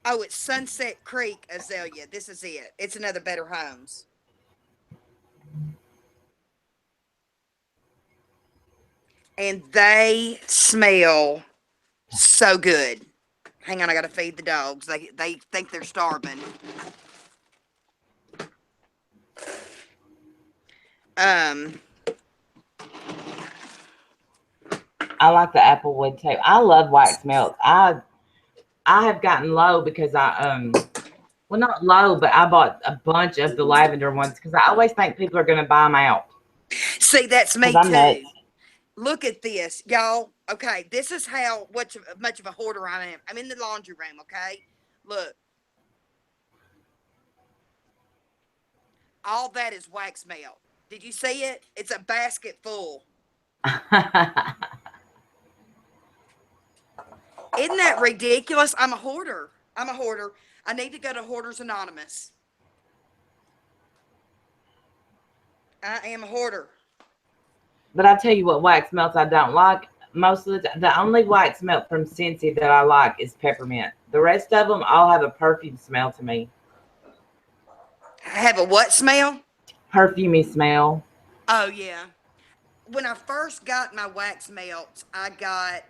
oh, it's Sunset Creek Azalea. This is it. It's another Better Homes. And they smell so good. Hang on, I gotta feed the dogs. They think they're starving. I like the applewood too. I love wax melts. I have gotten low because well, not low, but I bought a bunch of the lavender ones because I always think people are going to buy them out. See, that's me 'Cause I'm too. nuts. Look at this, y'all. Okay, this is how much of a hoarder I am. I'm in the laundry room, okay? Look. All that is wax melt. Did you see it? It's a basket full. Isn't that ridiculous? I'm a hoarder. I'm a hoarder. I need to go to Hoarders Anonymous. I am a hoarder. But I tell you what wax melts I don't like. Most of the only wax melt from Scentsy that I like is peppermint. The rest of them all have a perfume smell to me. Have a what smell? Perfumey smell. Oh yeah. When I first got my wax melts, I got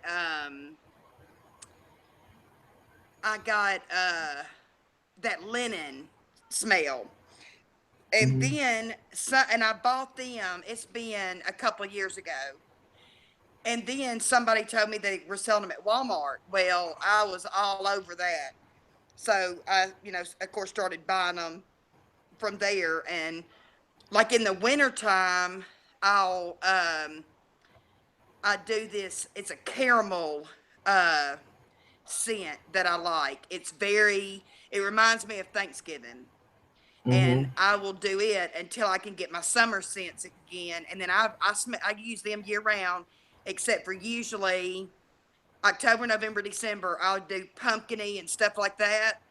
that linen smell. And then and I bought them, it's been a couple of years ago. And then somebody told me they were selling them at Walmart. Well, I was all over that. So I, of course, started buying them from there. And like in the wintertime, I do this, it's a caramel scent that I like. It reminds me of Thanksgiving. And I will do it until I can get my summer scents again. And then I use them year round, except for usually October, November, December, I'll do pumpkin-y and stuff like that.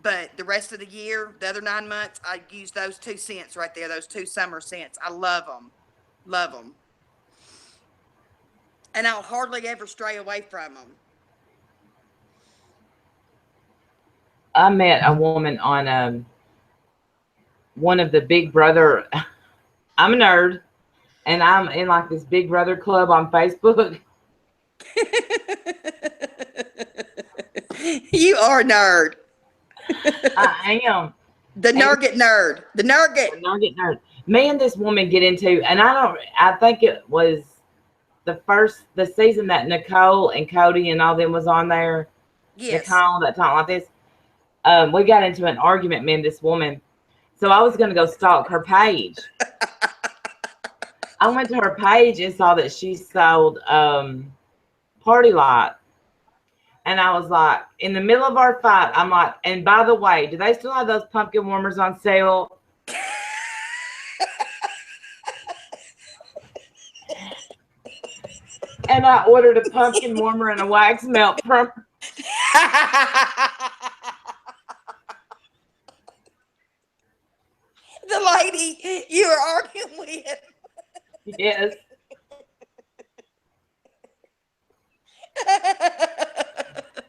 But the rest of the year, the other 9 months, I use those two scents right there, those two summer scents. I love them. Love them. And I'll hardly ever stray away from them. I met a woman on one of the Big Brother. I'm a nerd, and I'm in like this Big Brother club on Facebook. You are a nerd. I am. The Nugget nerd. The Nugget. Nugget nerd. Me and this woman get into, and I think it was the season that Nicole and Cody and all them was on there. Yes. Nicole that talked like this. We got into an argument, me and this woman. So I was going to go stalk her page. I went to her page and saw that she sold Party Lot. And I was like, in the middle of our fight, I'm like, and by the way, do they still have those pumpkin warmers on sale? And I ordered a pumpkin warmer and a wax melt from the lady you were arguing with. Yes.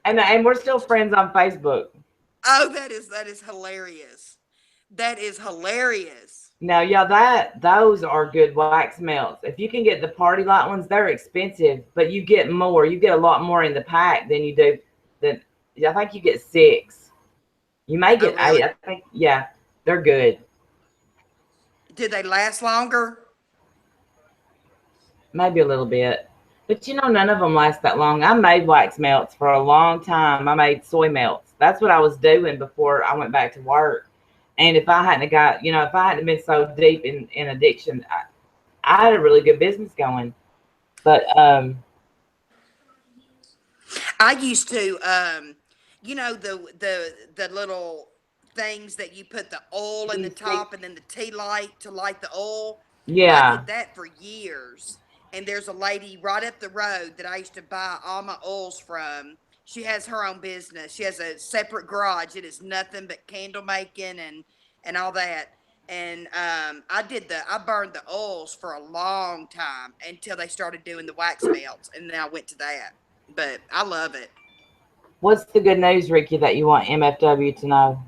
And we're still friends on Facebook. Oh, that is hilarious. That is hilarious. Now, y'all, those are good wax melts. If you can get the Party Lot ones, they're expensive, but you get more. You get a lot more in the pack than you do. I think you get 6. You may get 8. I think, yeah, they're good. Do they last longer? Maybe a little bit. But none of them last that long. I made wax melts for a long time. I made soy melts. That's what I was doing before I went back to work. And if I hadn't if I hadn't been so deep in addiction, I had a really good business going. But I used to, the little things that you put the oil in the top and then the tea light to light the oil. Yeah. I did that for years. and there's a lady right up the road that I used to buy all my oils from. She has her own business. She has a separate garage. It is nothing but candle making and all that. And I burned the oils for a long time until they started doing the wax melts, and then I went to that. But I love it. What's the good news, Ricky, that you want MFW to know?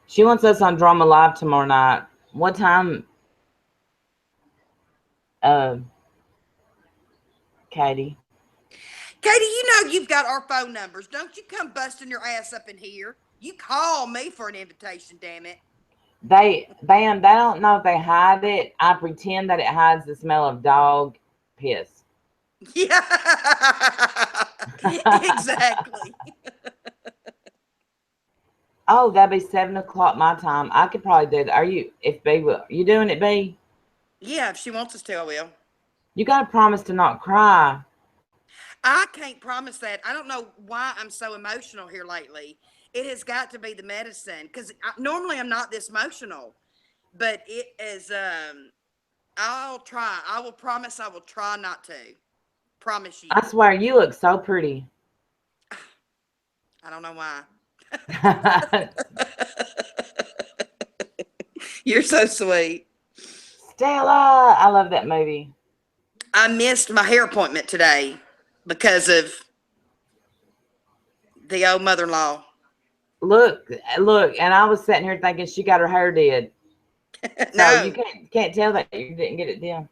She wants us on Drama Live tomorrow night. What time? Katie. Katie, you know you've got our phone numbers. Don't you come busting your ass up in here. You call me for an invitation, damn it. They don't know if they hide it. I pretend that it hides the smell of dog piss. Yeah, exactly. Oh, that'd be 7 o'clock my time. I could probably do that. Are you, if B will, you doing it, B? Yeah, if she wants us to, I will. You got to promise to not cry. I can't promise that. I don't know why I'm so emotional here lately. It has got to be the medicine because normally I'm not this emotional, but it is. I'll try. I will promise. I will try not to. Promise you. I swear, you look so pretty. I don't know why. You're so sweet. Stella, I love that movie. I missed my hair appointment today because of the old mother-in-law. Look, and I was sitting here thinking she got her hair did. So No, you can't tell that you didn't get it done.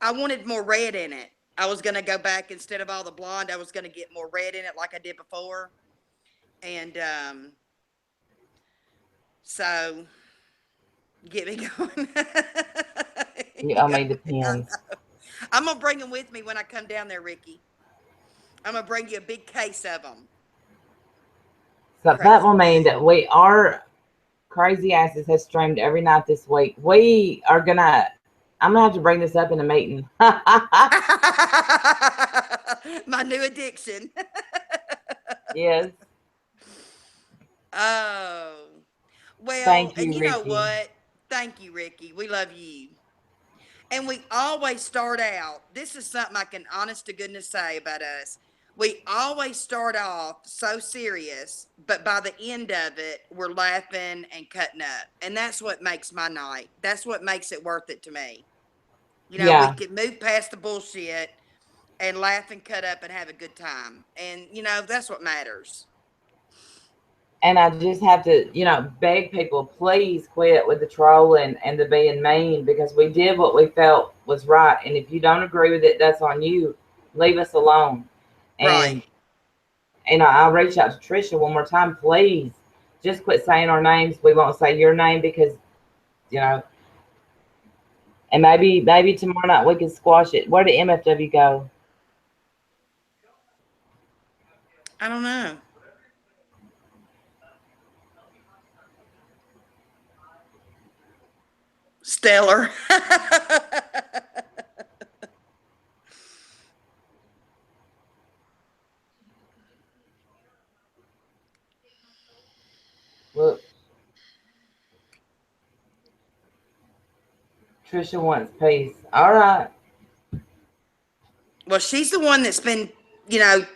I wanted more red in it. I was going to go back instead of all the blonde. I was going to get more red in it like I did before. And so get me going. I mean, depends. I'm going to bring them with me when I come down there, Ricky. I'm going to bring you a big case of them. So that will mean that our crazy asses has streamed every night this week. I'm gonna have to bring this up in a meeting. My new addiction. Yes. Oh. Well, Thank you, and you know Ricky. what? Thank you, Ricky. We love you. And we always start out, this is something I can honest to goodness say about us. We always start off so serious, but by the end of it, we're laughing and cutting up. And that's what makes my night. That's what makes it worth it to me. You know, Yeah. we can move past the bullshit and laugh and cut up and have a good time. And, you know, that's what matters. And I just have to, beg people, please quit with the trolling and the being mean, because we did what we felt was right. And if you don't agree with it, that's on you. Leave us alone. Right. And I'll reach out to Trisha one more time. Please just quit saying our names. We won't say your name because, and maybe tomorrow night we can squash it. Where did MFW go? I don't know. Stellar. Look. Trisha wants peace. All right. Well, she's the one that's been,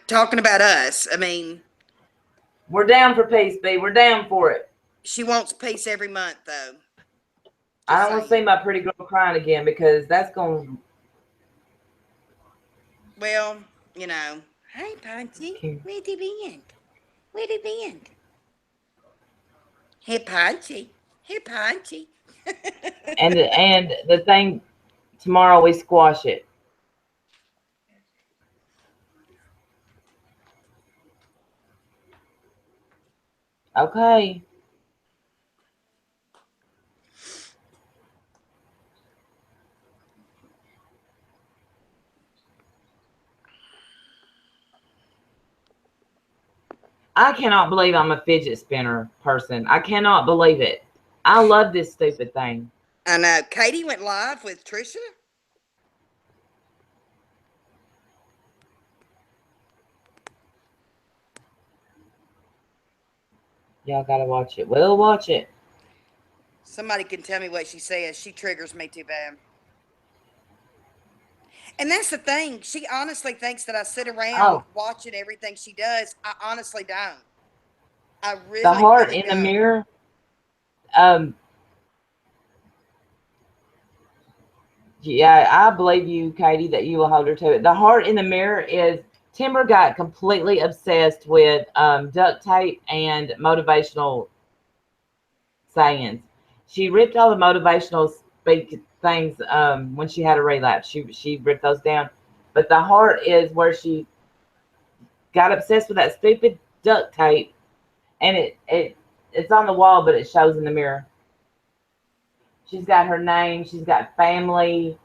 talking about us. I mean, we're down for peace, B. We're down for it. She wants peace every month, though. I don't want to see my pretty girl crying again, because that's going. Well, Hey, Punchy. Where you been? Where you been? Hey, Punchy. Hey, Punchy. and the thing, tomorrow we squash it. Okay. I cannot believe I'm a fidget spinner person. I cannot believe it. I love this stupid thing. I know. Katie went live with Trisha. Y'all gotta watch it. We'll watch it. Somebody can tell me what she says. She triggers me too bad. And that's the thing. She honestly thinks that I sit around Oh, watching everything she does. I honestly don't. I the really, heart really in the don't. mirror. Um, yeah, I believe you, Katie, that you will hold her to it. The heart in the mirror is Timber got completely obsessed with duct tape and motivational sayings. She ripped all the motivational speak things when she had a relapse. She ripped those down. But the heart is where she got obsessed with that stupid duct tape, and it's on the wall, but it shows in the mirror. She's got her name. She's got family.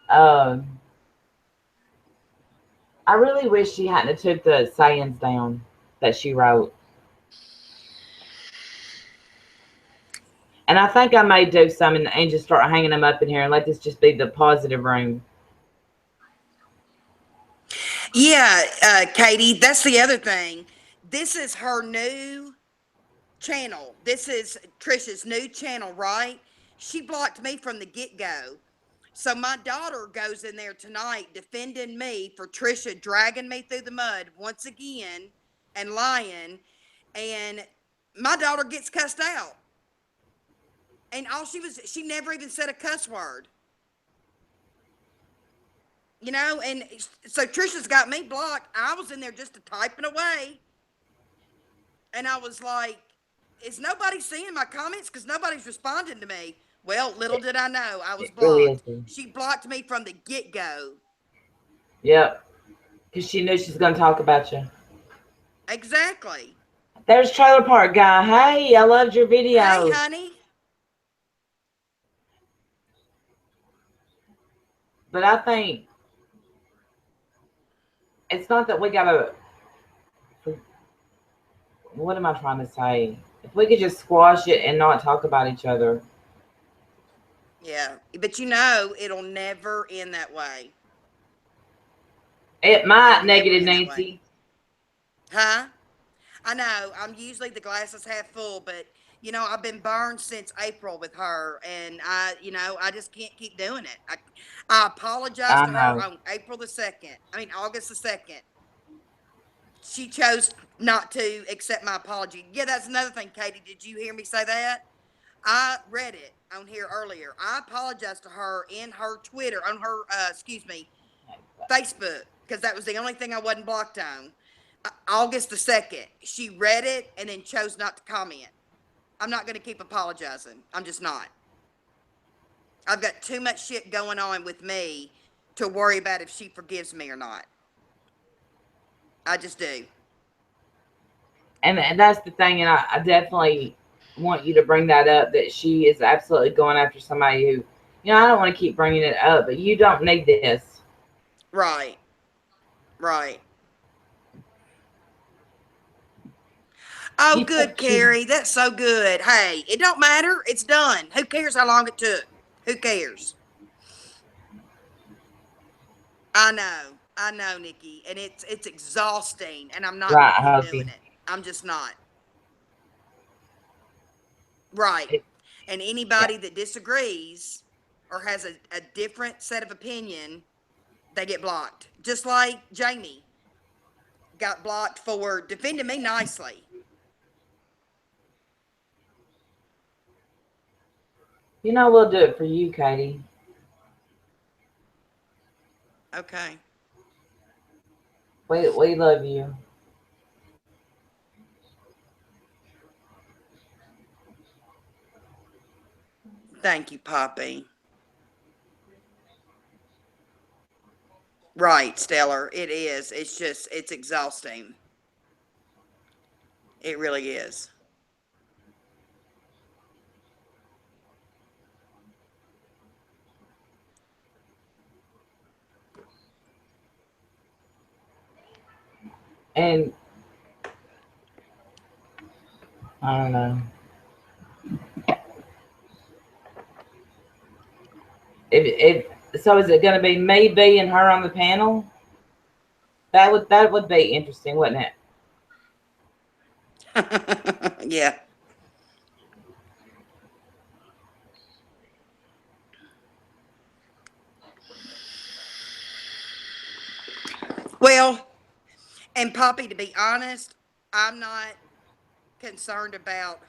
Um, I really wish she hadn't have took the sayings down that she wrote. And I think I may do some and just start hanging them up in here and let this just be the positive room. Yeah, Katie, that's the other thing. This is her new channel. This is Trisha's new channel, right? She blocked me from the get go. So my daughter goes in there tonight defending me for Trisha dragging me through the mud once again and lying. And my daughter gets cussed out. And she never even said a cuss word. You know, and so Trisha's got me blocked. I was in there just typing away. And I was like, is nobody seeing my comments? Because nobody's responding to me. Well, little It, did I know I was it really is. blocked. She blocked me from the get go. Yep. Because she knew she was going to talk about you. Exactly. There's Trailer Park Guy. Hey, I loved your Hey, video. honey. But I think it's not that we got to. What am I trying to say? If we could just squash it and not talk about each other. Yeah. But you know, it'll never end that way. It It'll might, never Negative end that way. Nancy. Huh? I know. I'm usually the glass is half full, but you know, I've been burned since April with her, and I just can't keep doing it. I apologized I to her know. on August the 2nd. She chose not to accept my apology. Yeah, that's another thing, Katie. Did you hear me say that? I read it on here earlier. I apologized to her in her Twitter, on her, Facebook, because that was the only thing I wasn't blocked on. August the 2nd. She read it and then chose not to comment. I'm not going to keep apologizing. I'm just not. I've got too much shit going on with me to worry about if she forgives me or not. I just do. And that's the thing. And I definitely want you to bring that up, that she is absolutely going after somebody who, I don't want to keep bringing it up, but you don't need this. Right. Right. Oh, You good, think she's, Carrie. That's so good. Hey, it don't matter. It's done. Who cares how long it took? Who cares? I know. I know, Nikki. And it's exhausting. And I'm not right, gonna keep doing Hubby? it. I'm just not. Right. It, And yeah. anybody that disagrees or has a different set of opinion, they get blocked. Just like Jamie got blocked for defending me nicely. We'll do it for you, Katie. Okay. We love you. Thank you, Poppy. Right, Stellar. It is. It's exhausting. It really is. And I don't know. So is it going to be me, B, and her on the panel? That would be interesting, wouldn't it? Yeah. Well, and Poppy, to be honest, I'm not concerned about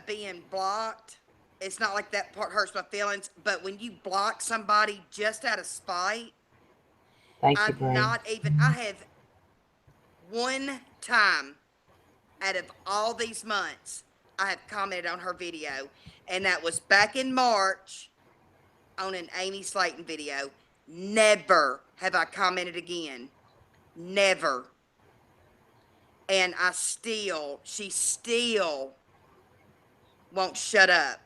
being blocked. It's not like that part hurts my feelings. But when you block somebody just out of spite, Thank you, I've Bray. not even, I have one time out of all these months, I have commented on her video, and that was back in March on an Amy Slayton video. Never have I commented again. Never. And she still won't shut up.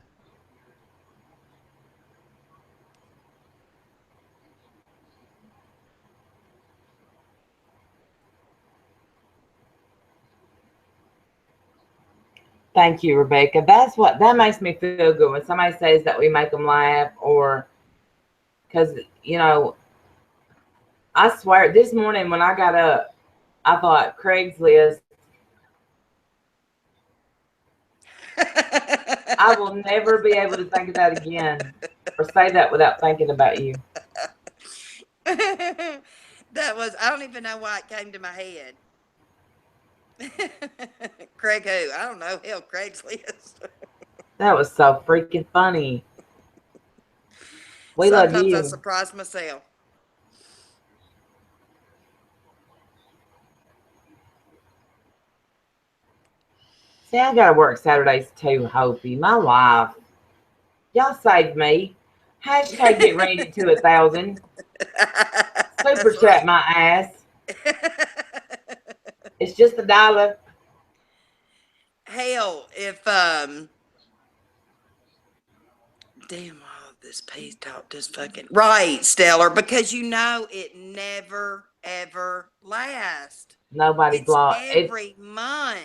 Thank you, Rebecca. That makes me feel good when somebody says that we make them laugh, or because, I swear this morning when I got up, I thought Craigslist, I will never be able to think of that again or say that without thinking about you. That was, I don't even know why it came to my head. Craig who? I don't know. Hell, Craigslist. That was so freaking funny. We love Sometimes I you. surprise myself. See, I gotta work Saturdays too, Hopi. My life. Y'all saved me. Hashtag get ready to 1,000. Super That's chat right. my ass. It's just $1. Hell, if damn, all this pay talk just fucking right, Stellar, because it never ever lasts. Nobody It's blocked. every month.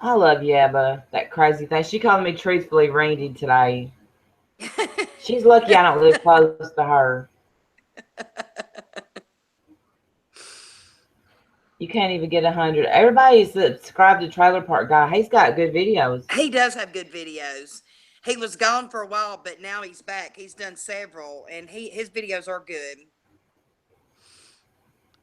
I love Yabba. That crazy thing. She called me truthfully Randy today. She's lucky I don't live close to her. You can't even get 100. Everybody subscribed to Trailer Park Guy. He's got good videos. He does have good videos. He was gone for a while, but now he's back. He's done several, and his videos are good.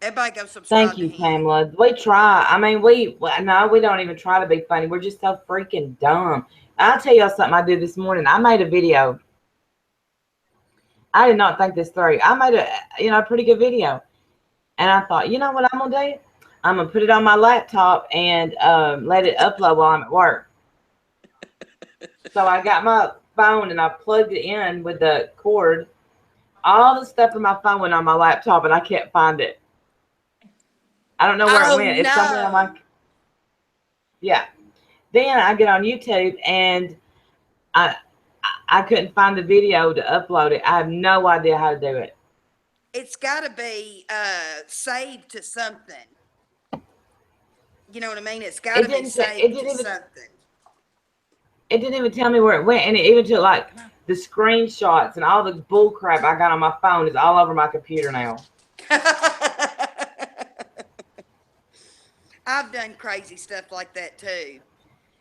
Everybody go subscribe Thank to you, him. Pamela. We try. I mean, we don't even try to be funny. We're just so freaking dumb. I'll tell y'all something I did this morning. I made a video. I did not think this through. I made a pretty good video. And I thought, you know what I'm gonna do? I'm gonna put it on my laptop and let it upload while I'm at work. So I got my phone and I plugged it in with the cord. All the stuff from my phone went on my laptop and I can't find it. I don't know where it went. It's something on my, yeah. Then I get on YouTube and I couldn't find the video to upload it. I have no idea how to do it. It's got to be saved to something. You know what I mean? It's got to be saved to something. It didn't even tell me where it went, and it even took like the screenshots and all the bull crap I got on my phone is all over my computer now. I've done crazy stuff like that too,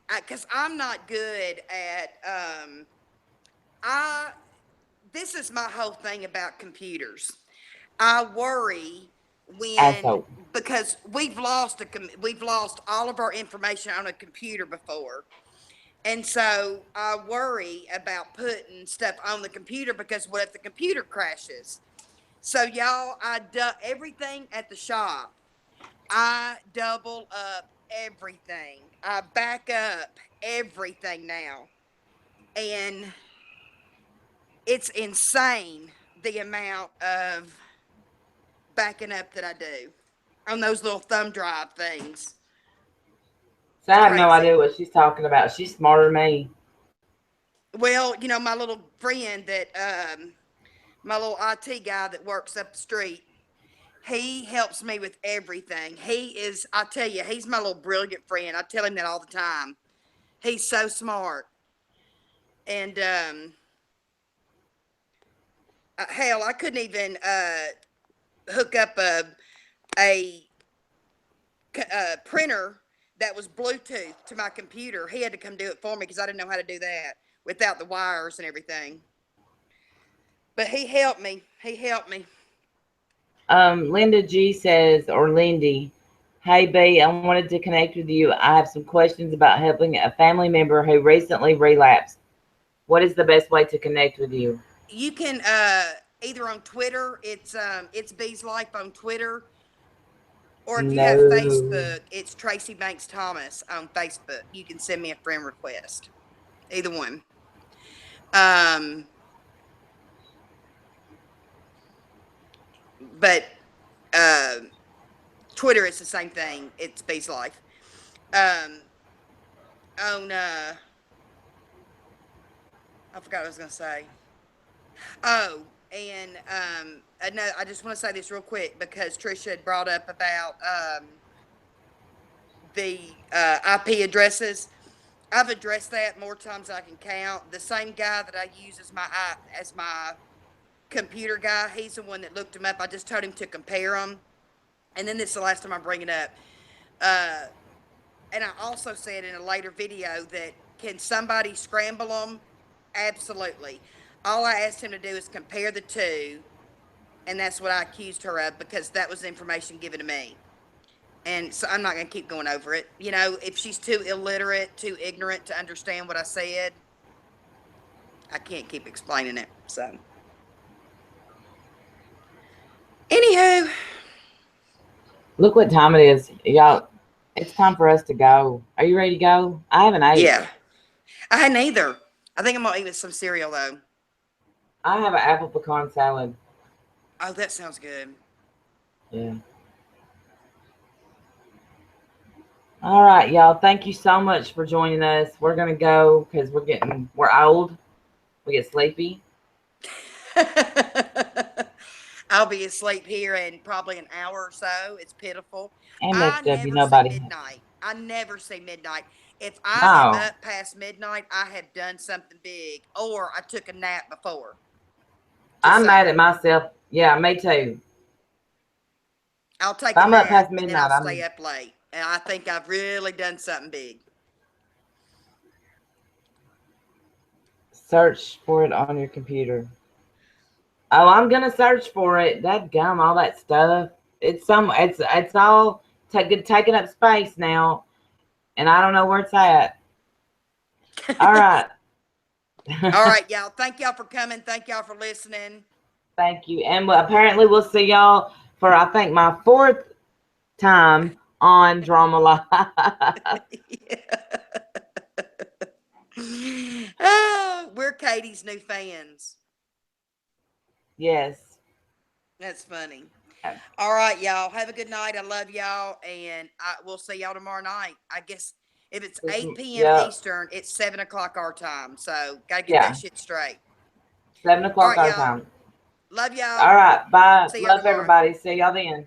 because I'm not good at. This is my whole thing about computers. I worry because we've lost all of our information on a computer before. And so I worry about putting stuff on the computer because what if the computer crashes? So y'all, everything at the shop. I double up everything. I back up everything now. And it's insane the amount of backing up that I do on those little thumb drive things. So I have no idea what she's talking about. She's smarter than me. Well, my little friend that, my little IT guy that works up the street, he helps me with everything. I tell you, he's my little brilliant friend. I tell him that all the time. He's so smart. And, hell, I couldn't even, hook up a printer that was Bluetooth to my computer. He had to come do it for me because I didn't know how to do that without the wires and everything. But he helped me. He helped me. Linda G says, or Lindy, hey B, I wanted to connect with you. I have some questions about helping a family member who recently relapsed. What is the best way to connect with you? You can either on Twitter, it's Bee's Life on Twitter, or if you have No. Facebook, it's Tracy Banks Thomas on Facebook. You can send me a friend request. Either one. But Twitter is the same thing. It's Bee's Life. On I forgot what I was gonna say. Oh, and no, I just want to say this real quick because Trisha had brought up about the IP addresses. I've addressed that more times than I can count. The same guy that I use as my computer guy, he's the one that looked them up. I just told him to compare them, and then this is the last time I bring it up. And I also said in a later video that can somebody scramble them? Absolutely. All I asked him to do is compare the two, and that's what I accused her of because that was the information given to me. And so I'm not going to keep going over it. You know, if she's too illiterate, too ignorant to understand what I said, I can't keep explaining it. So, anywho. Look what time it is. Y'all, it's time for us to go. Are you ready to go? I haven't ate. Yeah. I hadn't either. I think I'm going to eat with some cereal, though. I have an apple pecan salad. Oh, that sounds good. Yeah. All right, y'all. Thank you so much for joining us. We're going to go because we're old. We get sleepy. I'll be asleep here in probably an hour or so. It's pitiful. MSW, nobody. Midnight. I never say midnight. If I No. am up past midnight, I have done something big, or I took a nap before. I'm mad at myself. Yeah, me too. I'll take If I'm a up nap past and then midnight, I'll stay up late. And I think I've really done something big. Search for it on your computer. Oh, I'm gonna search for it. That gum, all that stuff. It's all taking up space now, and I don't know where it's at. All right. All right, y'all. Thank y'all for coming. Thank y'all for listening. Thank you. And apparently we'll see y'all for, I think, my 4th time on Drama Live. Oh, we're Katie's new fans. Yes. That's funny. All right, y'all. Have a good night. I love y'all. And we'll see y'all tomorrow night. I guess if it's 8 p.m. Eastern, it's 7 o'clock our time. So, got to get that shit straight. 7 o'clock our time. Love y'all. All right. Bye. See y'all Love tomorrow. everybody. See y'all then.